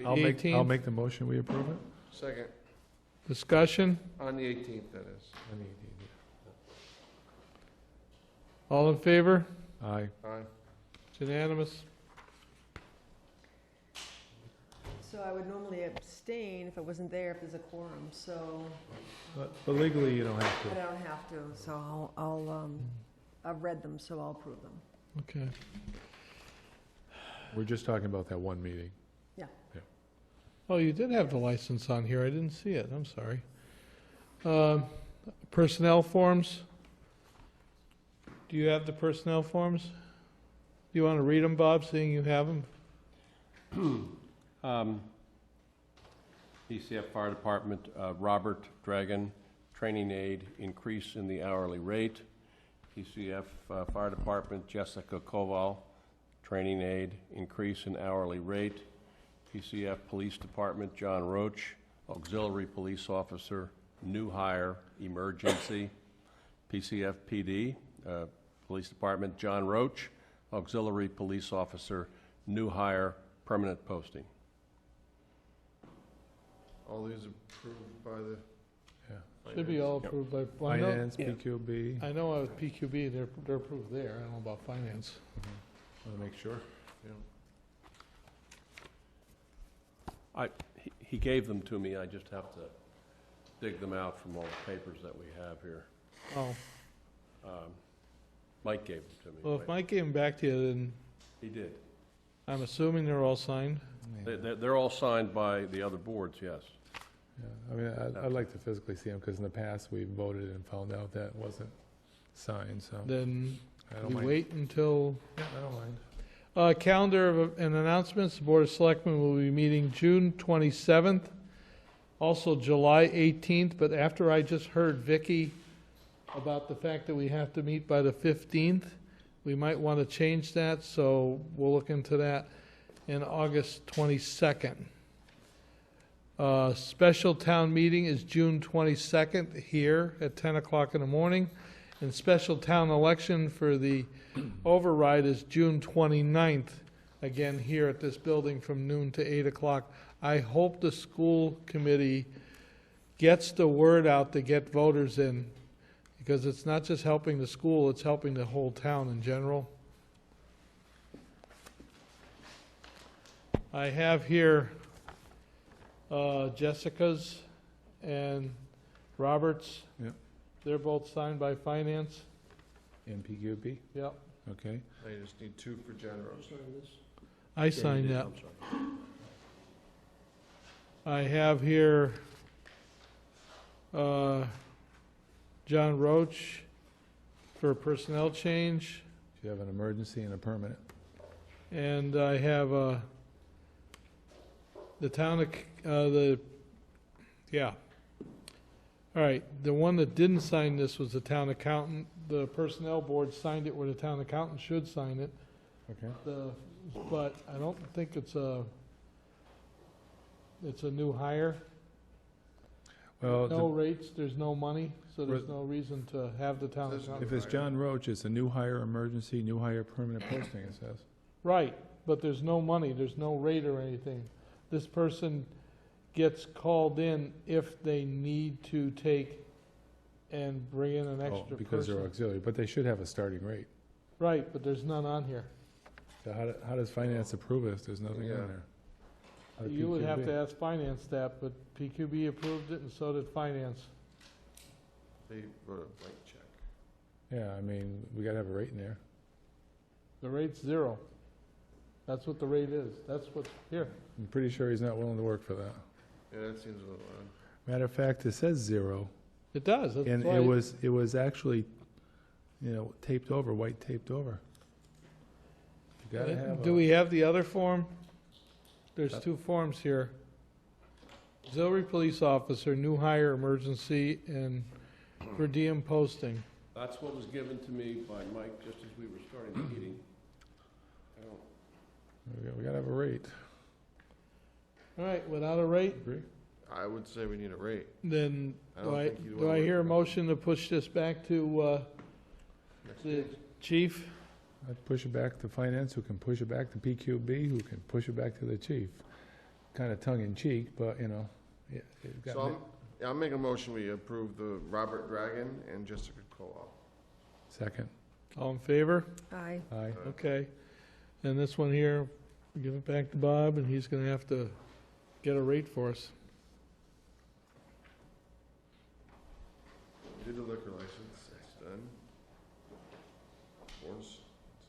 Speaker 4: I'll
Speaker 1: 18th?
Speaker 4: make the motion, we approve it.
Speaker 15: Second,
Speaker 1: Discussion?
Speaker 15: on the 18th, that is.
Speaker 1: All in favor?
Speaker 4: Aye.
Speaker 15: Aye.
Speaker 1: It's unanimous.
Speaker 3: So I would normally abstain if I wasn't there, if there's a quorum, so
Speaker 4: But legally, you don't have
Speaker 3: I
Speaker 4: to.
Speaker 3: don't have to, so I've read them, so I'll approve them.
Speaker 1: Okay.
Speaker 4: We're just talking about that one meeting.
Speaker 3: Yeah.
Speaker 1: Oh, you did have the license on here. I didn't see it. I'm sorry. Personnel forms. Do you have the personnel forms? Do you want to read them, Bob, seeing you have them?
Speaker 7: PCF Fire Department, Robert Dragon, training aide, increase in the hourly rate. PCF Fire Department, Jessica Koval, training aide, increase in hourly rate. PCF Police Department, John Roach, auxiliary police officer, new hire, emergency. PCF PD, Police Department, John Roach, auxiliary police officer, new hire, permanent posting.
Speaker 15: All these approved by the...
Speaker 1: Should be all approved by... well, I know-
Speaker 4: Finance, PQB.
Speaker 1: I know with PQB, they're approved there. I don't know about finance.
Speaker 4: Want to make sure.
Speaker 7: He gave them to me, I just have to dig them out from all the papers that we have here.
Speaker 1: Oh,
Speaker 7: Mike gave them to me.
Speaker 1: well, if Mike gave them back to you, then
Speaker 7: He did.
Speaker 1: I'm assuming they're all signed.
Speaker 7: They're all signed by the other boards, yes.
Speaker 4: Yeah, I mean, I'd like to physically see them, because in the past, we voted and found out that wasn't signed, so.
Speaker 1: Then
Speaker 4: I don't
Speaker 1: we
Speaker 4: mind.
Speaker 1: wait until...
Speaker 4: Yeah, I don't mind.
Speaker 1: Calendar and announcements, the Board of Selectmen will be meeting June 27th, also July 18th, but after I just heard Vicky about the fact that we have to meet by the 15th, we might want to change that, so we'll look into that. And August 22nd. Special town meeting is June 22nd here at 10 o'clock in the morning. And special town election for the override is June 29th, again here at this building from noon to 8 o'clock. I hope the school committee gets the word out to get voters in, because it's not just helping the school, it's helping the whole town in general. I have here Jessica's and Robert's.
Speaker 4: Yep.
Speaker 1: They're both signed by finance.
Speaker 4: And PQB,
Speaker 1: Yep.
Speaker 4: okay.
Speaker 15: I just need two for general.
Speaker 1: I signed that. I have here John Roach for personnel change,
Speaker 4: You have an emergency and a permanent.
Speaker 1: and I have the town, yeah. All right, the one that didn't sign this was the town accountant. The personnel board signed it where the town accountant should sign it.
Speaker 4: Okay.
Speaker 1: But I don't think it's a new hire.
Speaker 4: Well,
Speaker 1: No rates, there's no money, so there's no reason to have the town accountant.
Speaker 4: if it's John Roach, it's a new hire emergency, new hire permanent posting, it says.
Speaker 1: Right, but there's no money, there's no rate or anything. This person gets called in if they need to take and bring in an extra person.
Speaker 4: Because they're auxiliary, but they should have a starting rate.
Speaker 1: Right, but there's none on here.
Speaker 4: So how does finance approve it if there's nothing in
Speaker 15: Yeah.
Speaker 4: there? How did
Speaker 1: You would have
Speaker 4: PQB?
Speaker 1: to ask finance that, but PQB approved it and so did finance.
Speaker 15: They wrote a blank check.
Speaker 4: Yeah, I mean, we gotta have a rate in there.
Speaker 1: The rate's 0. That's what the rate is. That's what's here.
Speaker 4: I'm pretty sure he's not willing to work for that.
Speaker 15: Yeah, that seems a little odd.
Speaker 4: Matter of fact, it says 0.
Speaker 1: It does. That's
Speaker 4: And
Speaker 1: why-
Speaker 4: it was actually, taped over, white taped over. You gotta have
Speaker 1: Do we have the other form? There's two forms here. Auxiliary police officer, new hire, emergency, and per diem posting.
Speaker 7: That's what was given to me by Mike just as we were starting the meeting. I don't,
Speaker 4: we gotta have a rate.
Speaker 1: All right, without a rate,
Speaker 4: Agree?
Speaker 15: I would say we need a rate.
Speaker 1: then
Speaker 15: I don't think you'd
Speaker 1: do
Speaker 15: wanna
Speaker 1: I hear a
Speaker 15: work for
Speaker 1: motion to push this back to the chief?
Speaker 4: I'd push it back to finance, who can push it back to PQB, who can push it back to the chief. Kind of tongue in cheek, but, it got
Speaker 15: So
Speaker 4: me.
Speaker 15: I'm making a motion, we approve the Robert Dragon and Jessica Cole.
Speaker 4: Second.
Speaker 1: All in favor?
Speaker 3: Aye.
Speaker 4: Aye.
Speaker 1: Okay. And this one here, give it back to Bob, and he's gonna have to get a rate for us.
Speaker 15: Did the liquor license, that's done. Force,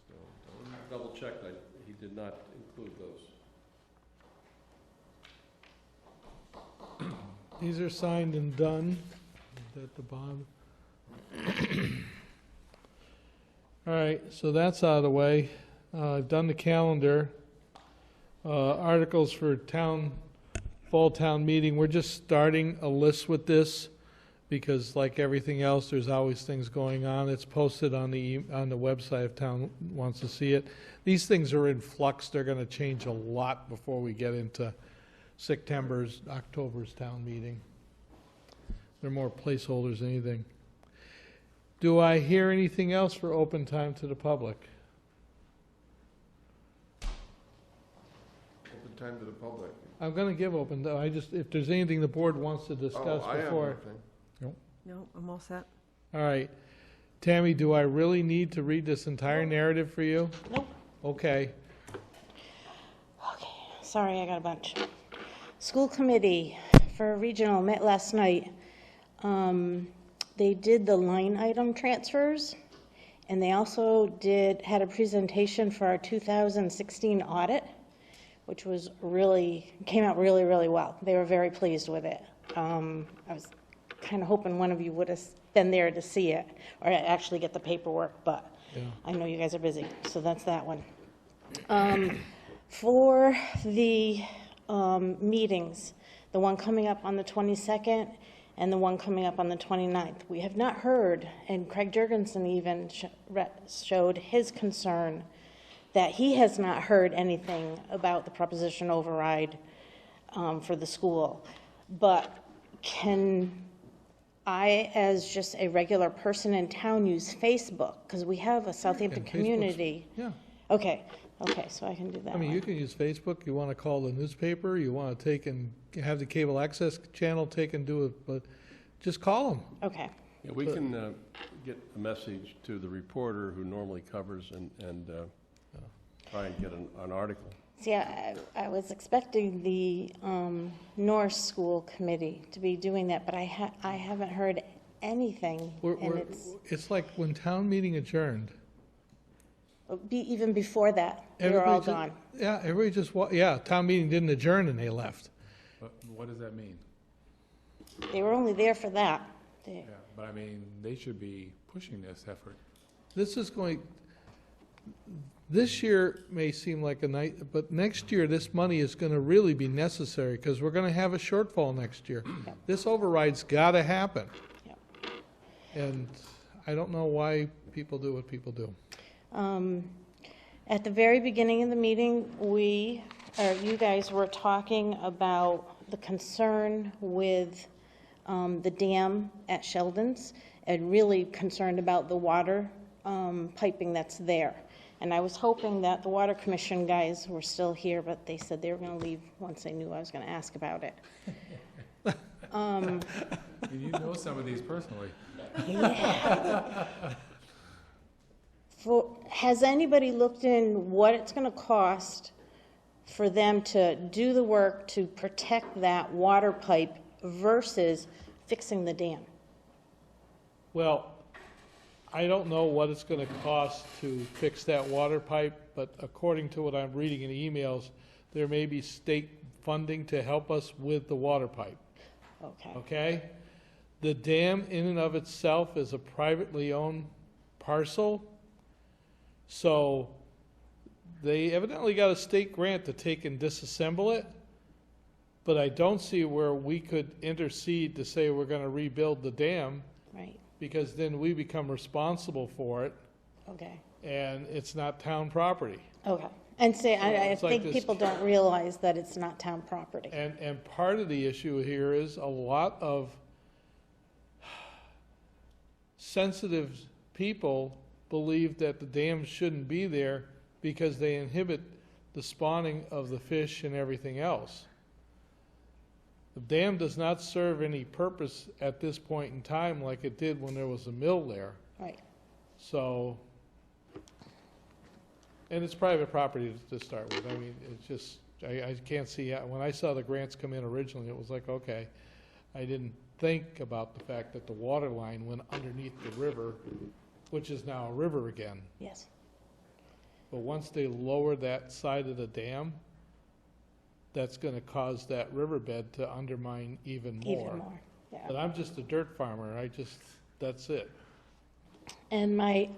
Speaker 15: still done.
Speaker 7: double checked, he did not include those.
Speaker 1: These are signed and done. At the bottom. All right, so that's out of the way. I've done the calendar. Articles for fall town meeting. We're just starting a list with this because like everything else, there's always things going on. It's posted on the website if town wants to see it. These things are in flux. They're going to change a lot before we get into September's, October's town meeting. They're more placeholders than anything. Do I hear anything else for open time to the public?
Speaker 15: Open time to the public.
Speaker 1: I'm going to give open, if there's anything the board wants to discuss
Speaker 15: I have
Speaker 1: before.
Speaker 15: nothing.
Speaker 3: No, I'm all set.
Speaker 1: All right. Tammy, do I really need to read this entire narrative for you?
Speaker 17: Nope.
Speaker 1: Okay.
Speaker 17: Okay, sorry, I got a bunch. School committee for regional met last night. They did the line item transfers, and they also had a presentation for our 2016 audit, which came out really, really well. They were very pleased with it. I was kind of hoping one of you would have been there to see it, or actually get the paperwork, but
Speaker 1: Yeah.
Speaker 17: I know you guys are busy, so that's that one. For the meetings, the one coming up on the 22nd and the one coming up on the 29th, we have not heard, and Craig Jurgensen even showed his concern that he has not heard anything about the proposition override for the school. But can I, as just a regular person in town, use Facebook? Because we have a Southampton
Speaker 1: Facebook's-
Speaker 17: community.
Speaker 1: Yeah.
Speaker 17: Okay, so I can do that
Speaker 1: I mean,
Speaker 17: one.
Speaker 1: you can use Facebook. You want to call the newspaper. You want to take and have the cable access channel take and do it, but just call them.
Speaker 17: Okay.
Speaker 7: Yeah, we can get a message to the reporter who normally covers and try and get an article.
Speaker 17: See, I was expecting the North School Committee to be doing that, but I haven't heard anything. And
Speaker 1: It's like when town meeting adjourned.
Speaker 17: even before that, they were all
Speaker 1: everybody ju-
Speaker 17: gone.
Speaker 1: Yeah, everybody just, town meeting didn't adjourn and they left.
Speaker 4: But what does that mean?
Speaker 17: They were only there for that.
Speaker 4: Yeah, but I mean, they should be pushing this effort.
Speaker 1: This year may seem like a night, but next year, this money is going to really be necessary because we're going to have a shortfall next year. This override's got to happen.
Speaker 17: Yep.
Speaker 1: And I don't know why people do what people do.
Speaker 17: At the very beginning of the meeting, you guys were talking about the concern with the dam at Sheldon's, and really concerned about the water piping that's there. And I was hoping that the Water Commission guys were still here, but they said they were going to leave once they knew I was going to ask about it.
Speaker 4: You know some of these personally.
Speaker 17: Yeah. Has anybody looked in what it's going to cost for them to do the work to protect that water pipe versus fixing the dam?
Speaker 1: Well, I don't know what it's gonna cost to fix that water pipe, but according to what I'm reading in the emails, there may be state funding to help us with the water pipe,
Speaker 17: Okay.
Speaker 1: okay? The dam in and of itself is a privately owned parcel, so they evidently got a state grant to take and disassemble it, but I don't see where we could intercede to say we're gonna rebuild the dam,
Speaker 17: Right,
Speaker 1: because then we become responsible for it,
Speaker 17: okay,
Speaker 1: and it's not town property.
Speaker 18: Okay. And say, I
Speaker 1: It's like
Speaker 18: think
Speaker 1: this-
Speaker 18: people don't realize that it's not town property.
Speaker 1: And part of the issue here is a lot of sensitive people believe that the dams shouldn't be there because they inhibit the spawning of the fish and everything else. The dam does not serve any purpose at this point in time like it did when there was a mill there.
Speaker 18: Right.
Speaker 1: So, and it's private property to start with. I mean, it's just, I can't see, when I saw the grants come in originally, it was like, okay. I didn't think about the fact that the water line went underneath the river, which is now a river again.
Speaker 18: Yes.
Speaker 1: But once they lower that side of the dam, that's gonna cause that riverbed to undermine even more.
Speaker 18: Even more, yeah.
Speaker 1: But I'm just a dirt farmer, that's it.
Speaker 18: And my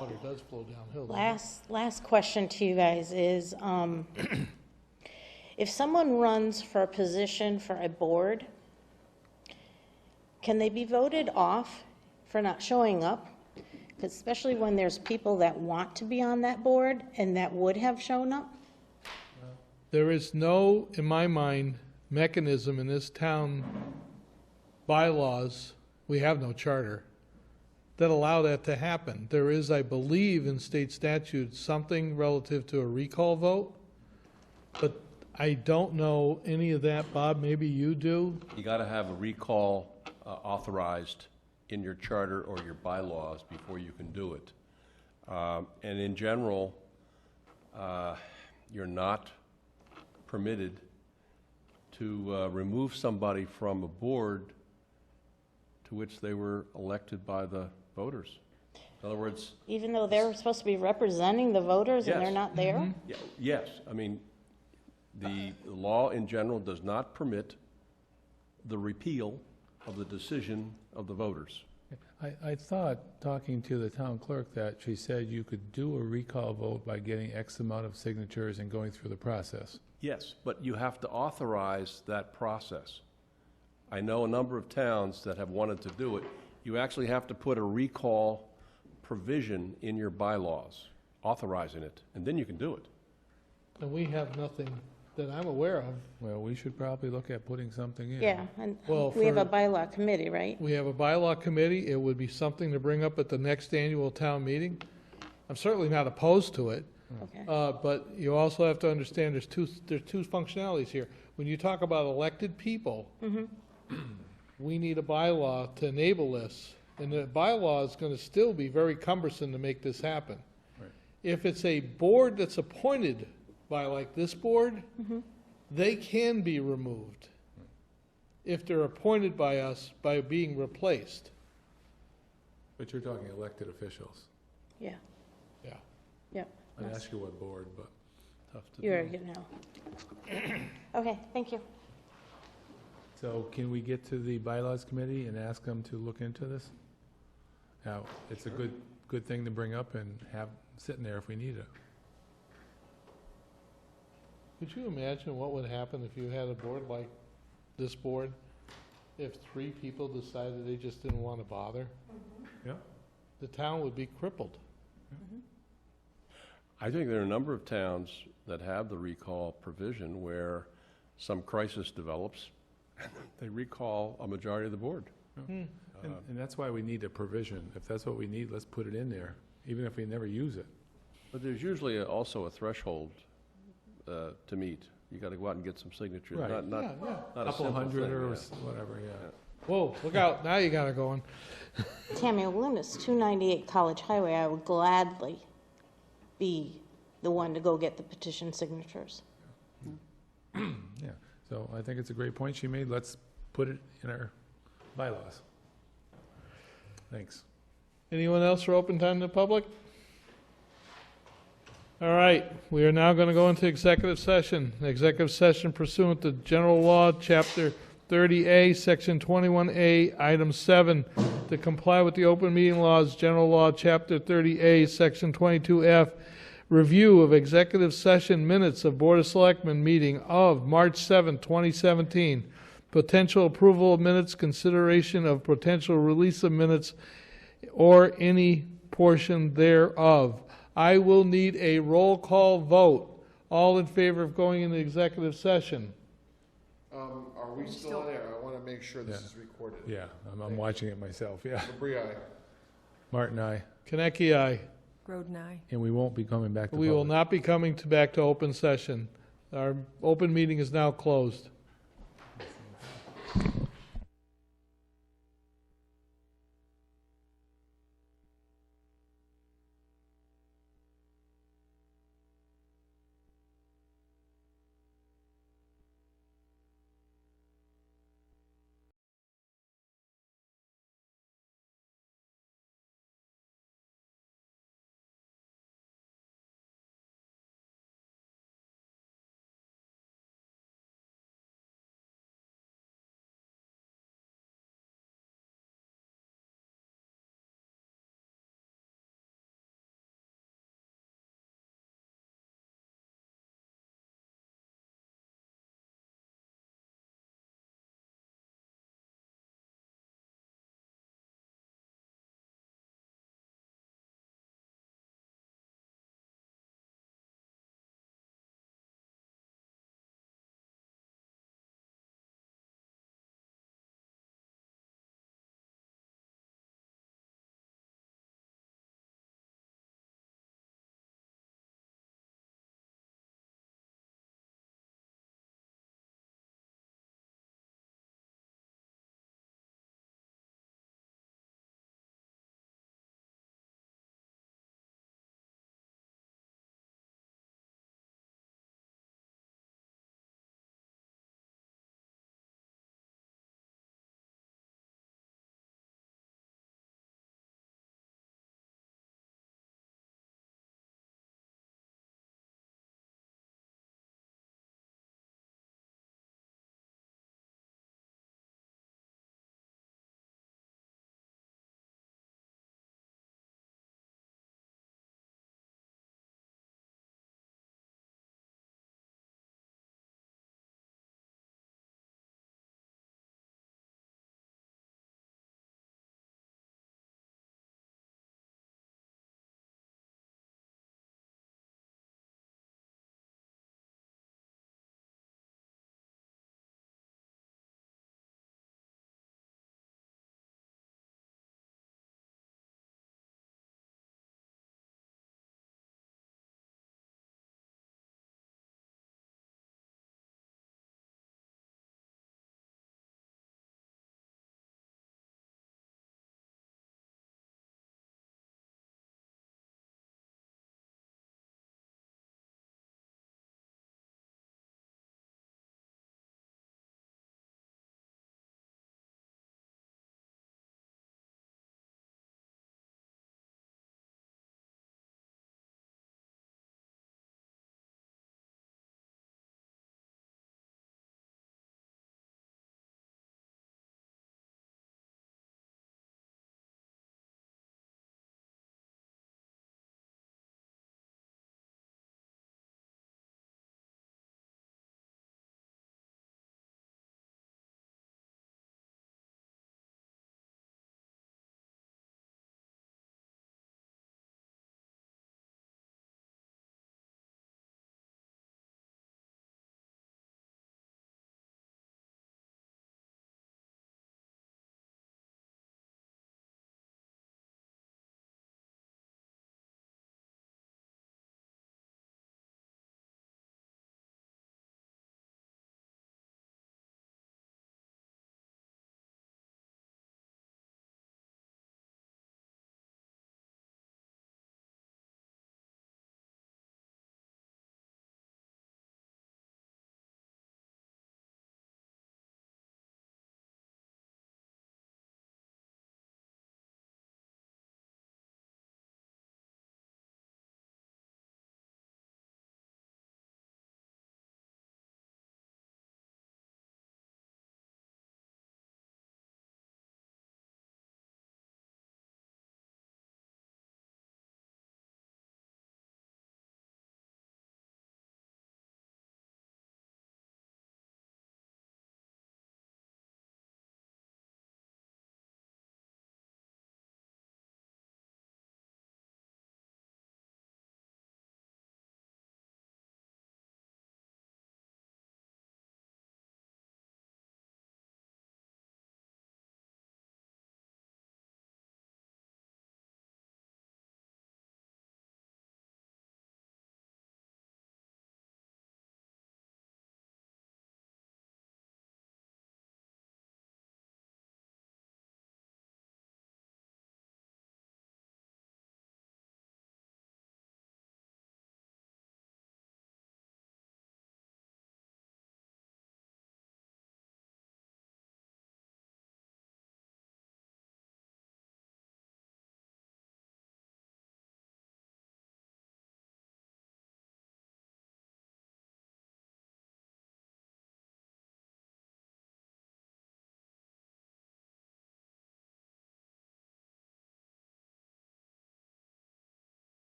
Speaker 1: Water does flow downhill. doesn't it?
Speaker 18: last question to you guys is, if someone runs for a position for a board, can they be voted off for not showing up? 'Cause especially when there's people that want to be on that board and that would have shown up?
Speaker 1: There is no, in my mind, mechanism in this town bylaws, we have no charter, that allow that to happen. There is, I believe, in state statute, something relative to a recall vote, but I don't know any of that. Bob, maybe you do?
Speaker 7: You got to have a recall authorized in your charter or your bylaws before you can do it. And in general, you're not permitted to remove somebody from a board to which they were elected by the voters. In other words,
Speaker 18: Even though they're supposed to be representing the voters and they're
Speaker 7: Yes.
Speaker 18: not there?
Speaker 7: yes, I mean, the law in general does not permit the repeal of the decision of the voters.
Speaker 4: I thought, talking to the town clerk, that she said you could do a recall vote by getting X amount of signatures and going through the process.
Speaker 7: Yes, but you have to authorize that process. I know a number of towns that have wanted to do it. You actually have to put a recall provision in your bylaws, authorizing it, and then you can do it.
Speaker 1: And we have nothing that I'm aware of.
Speaker 4: Well, we should probably look at putting something in.
Speaker 18: Yeah, and
Speaker 1: Well,
Speaker 18: we have a
Speaker 1: for-
Speaker 18: bylaw committee, right?
Speaker 1: We have a bylaw committee. It would be something to bring up at the next annual town meeting. I'm certainly not opposed to it.
Speaker 18: Okay.
Speaker 1: But you also have to understand there's two functionalities here. When you talk about elected people, we need a bylaw to enable this. And the bylaw is gonna still be very cumbersome to make this happen.
Speaker 4: Right.
Speaker 1: If it's a board that's appointed by, like this board, they can be removed if they're appointed by us by being replaced.
Speaker 4: But you're talking elected officials.
Speaker 18: Yeah,
Speaker 1: Yeah.
Speaker 18: yep.
Speaker 4: I'd ask you what board, but
Speaker 1: Tough to
Speaker 18: You're,
Speaker 1: do.
Speaker 18: you know. Okay, thank you.
Speaker 4: So can we get to the bylaws committee and ask them to look into this? Now, it's a good thing to bring up and have sitting there if we need it.
Speaker 1: Could you imagine what would happen if you had a board like this board? If 3 people decided they just didn't want to bother?
Speaker 4: Yeah.
Speaker 1: The town would be crippled.
Speaker 7: I think there are a number of towns that have the recall provision where some crisis develops, and they recall a majority of the board.
Speaker 4: And that's why we need a provision. If that's what we need, let's put it in there, even if we never use it.
Speaker 7: But there's usually also a threshold to meet. You got to go out and get some signatures,
Speaker 4: Right.
Speaker 7: not
Speaker 1: Yeah, yeah.
Speaker 7: not a
Speaker 4: Couple
Speaker 7: simple
Speaker 4: hundred
Speaker 7: thing,
Speaker 4: or
Speaker 7: yeah.
Speaker 4: whatever, yeah.
Speaker 1: Whoa, look out, now you got it going.
Speaker 18: Tammy, Lunas, 298 College Highway, I would gladly be the one to go get the petition signatures.
Speaker 4: Yeah, so I think it's a great point she made. Let's put it in our bylaws. Thanks.
Speaker 1: Anyone else for open time to the public? All right, we are now going to go into executive session. Executive session pursuant to General Law, Chapter 30A, Section 21A, Item 7, to comply with the open meeting laws, General Law, Chapter 30A, Section 22F, review of executive session minutes of Board of Selectmen meeting of March 7, 2017, potential approval of minutes, consideration of potential release of minutes, or any portion thereof. I will need a roll call vote. All in favor of going into executive session?
Speaker 15: Are we still on air? I want to make sure this is recorded.
Speaker 4: Yeah, I'm watching it myself, yeah.
Speaker 15: Labrie, aye.
Speaker 4: Martin, aye.
Speaker 1: Konecki, aye.
Speaker 3: Groden, aye.
Speaker 4: And we won't be coming back to
Speaker 1: We will
Speaker 4: public.
Speaker 1: not be coming back to open session. Our open meeting is now closed.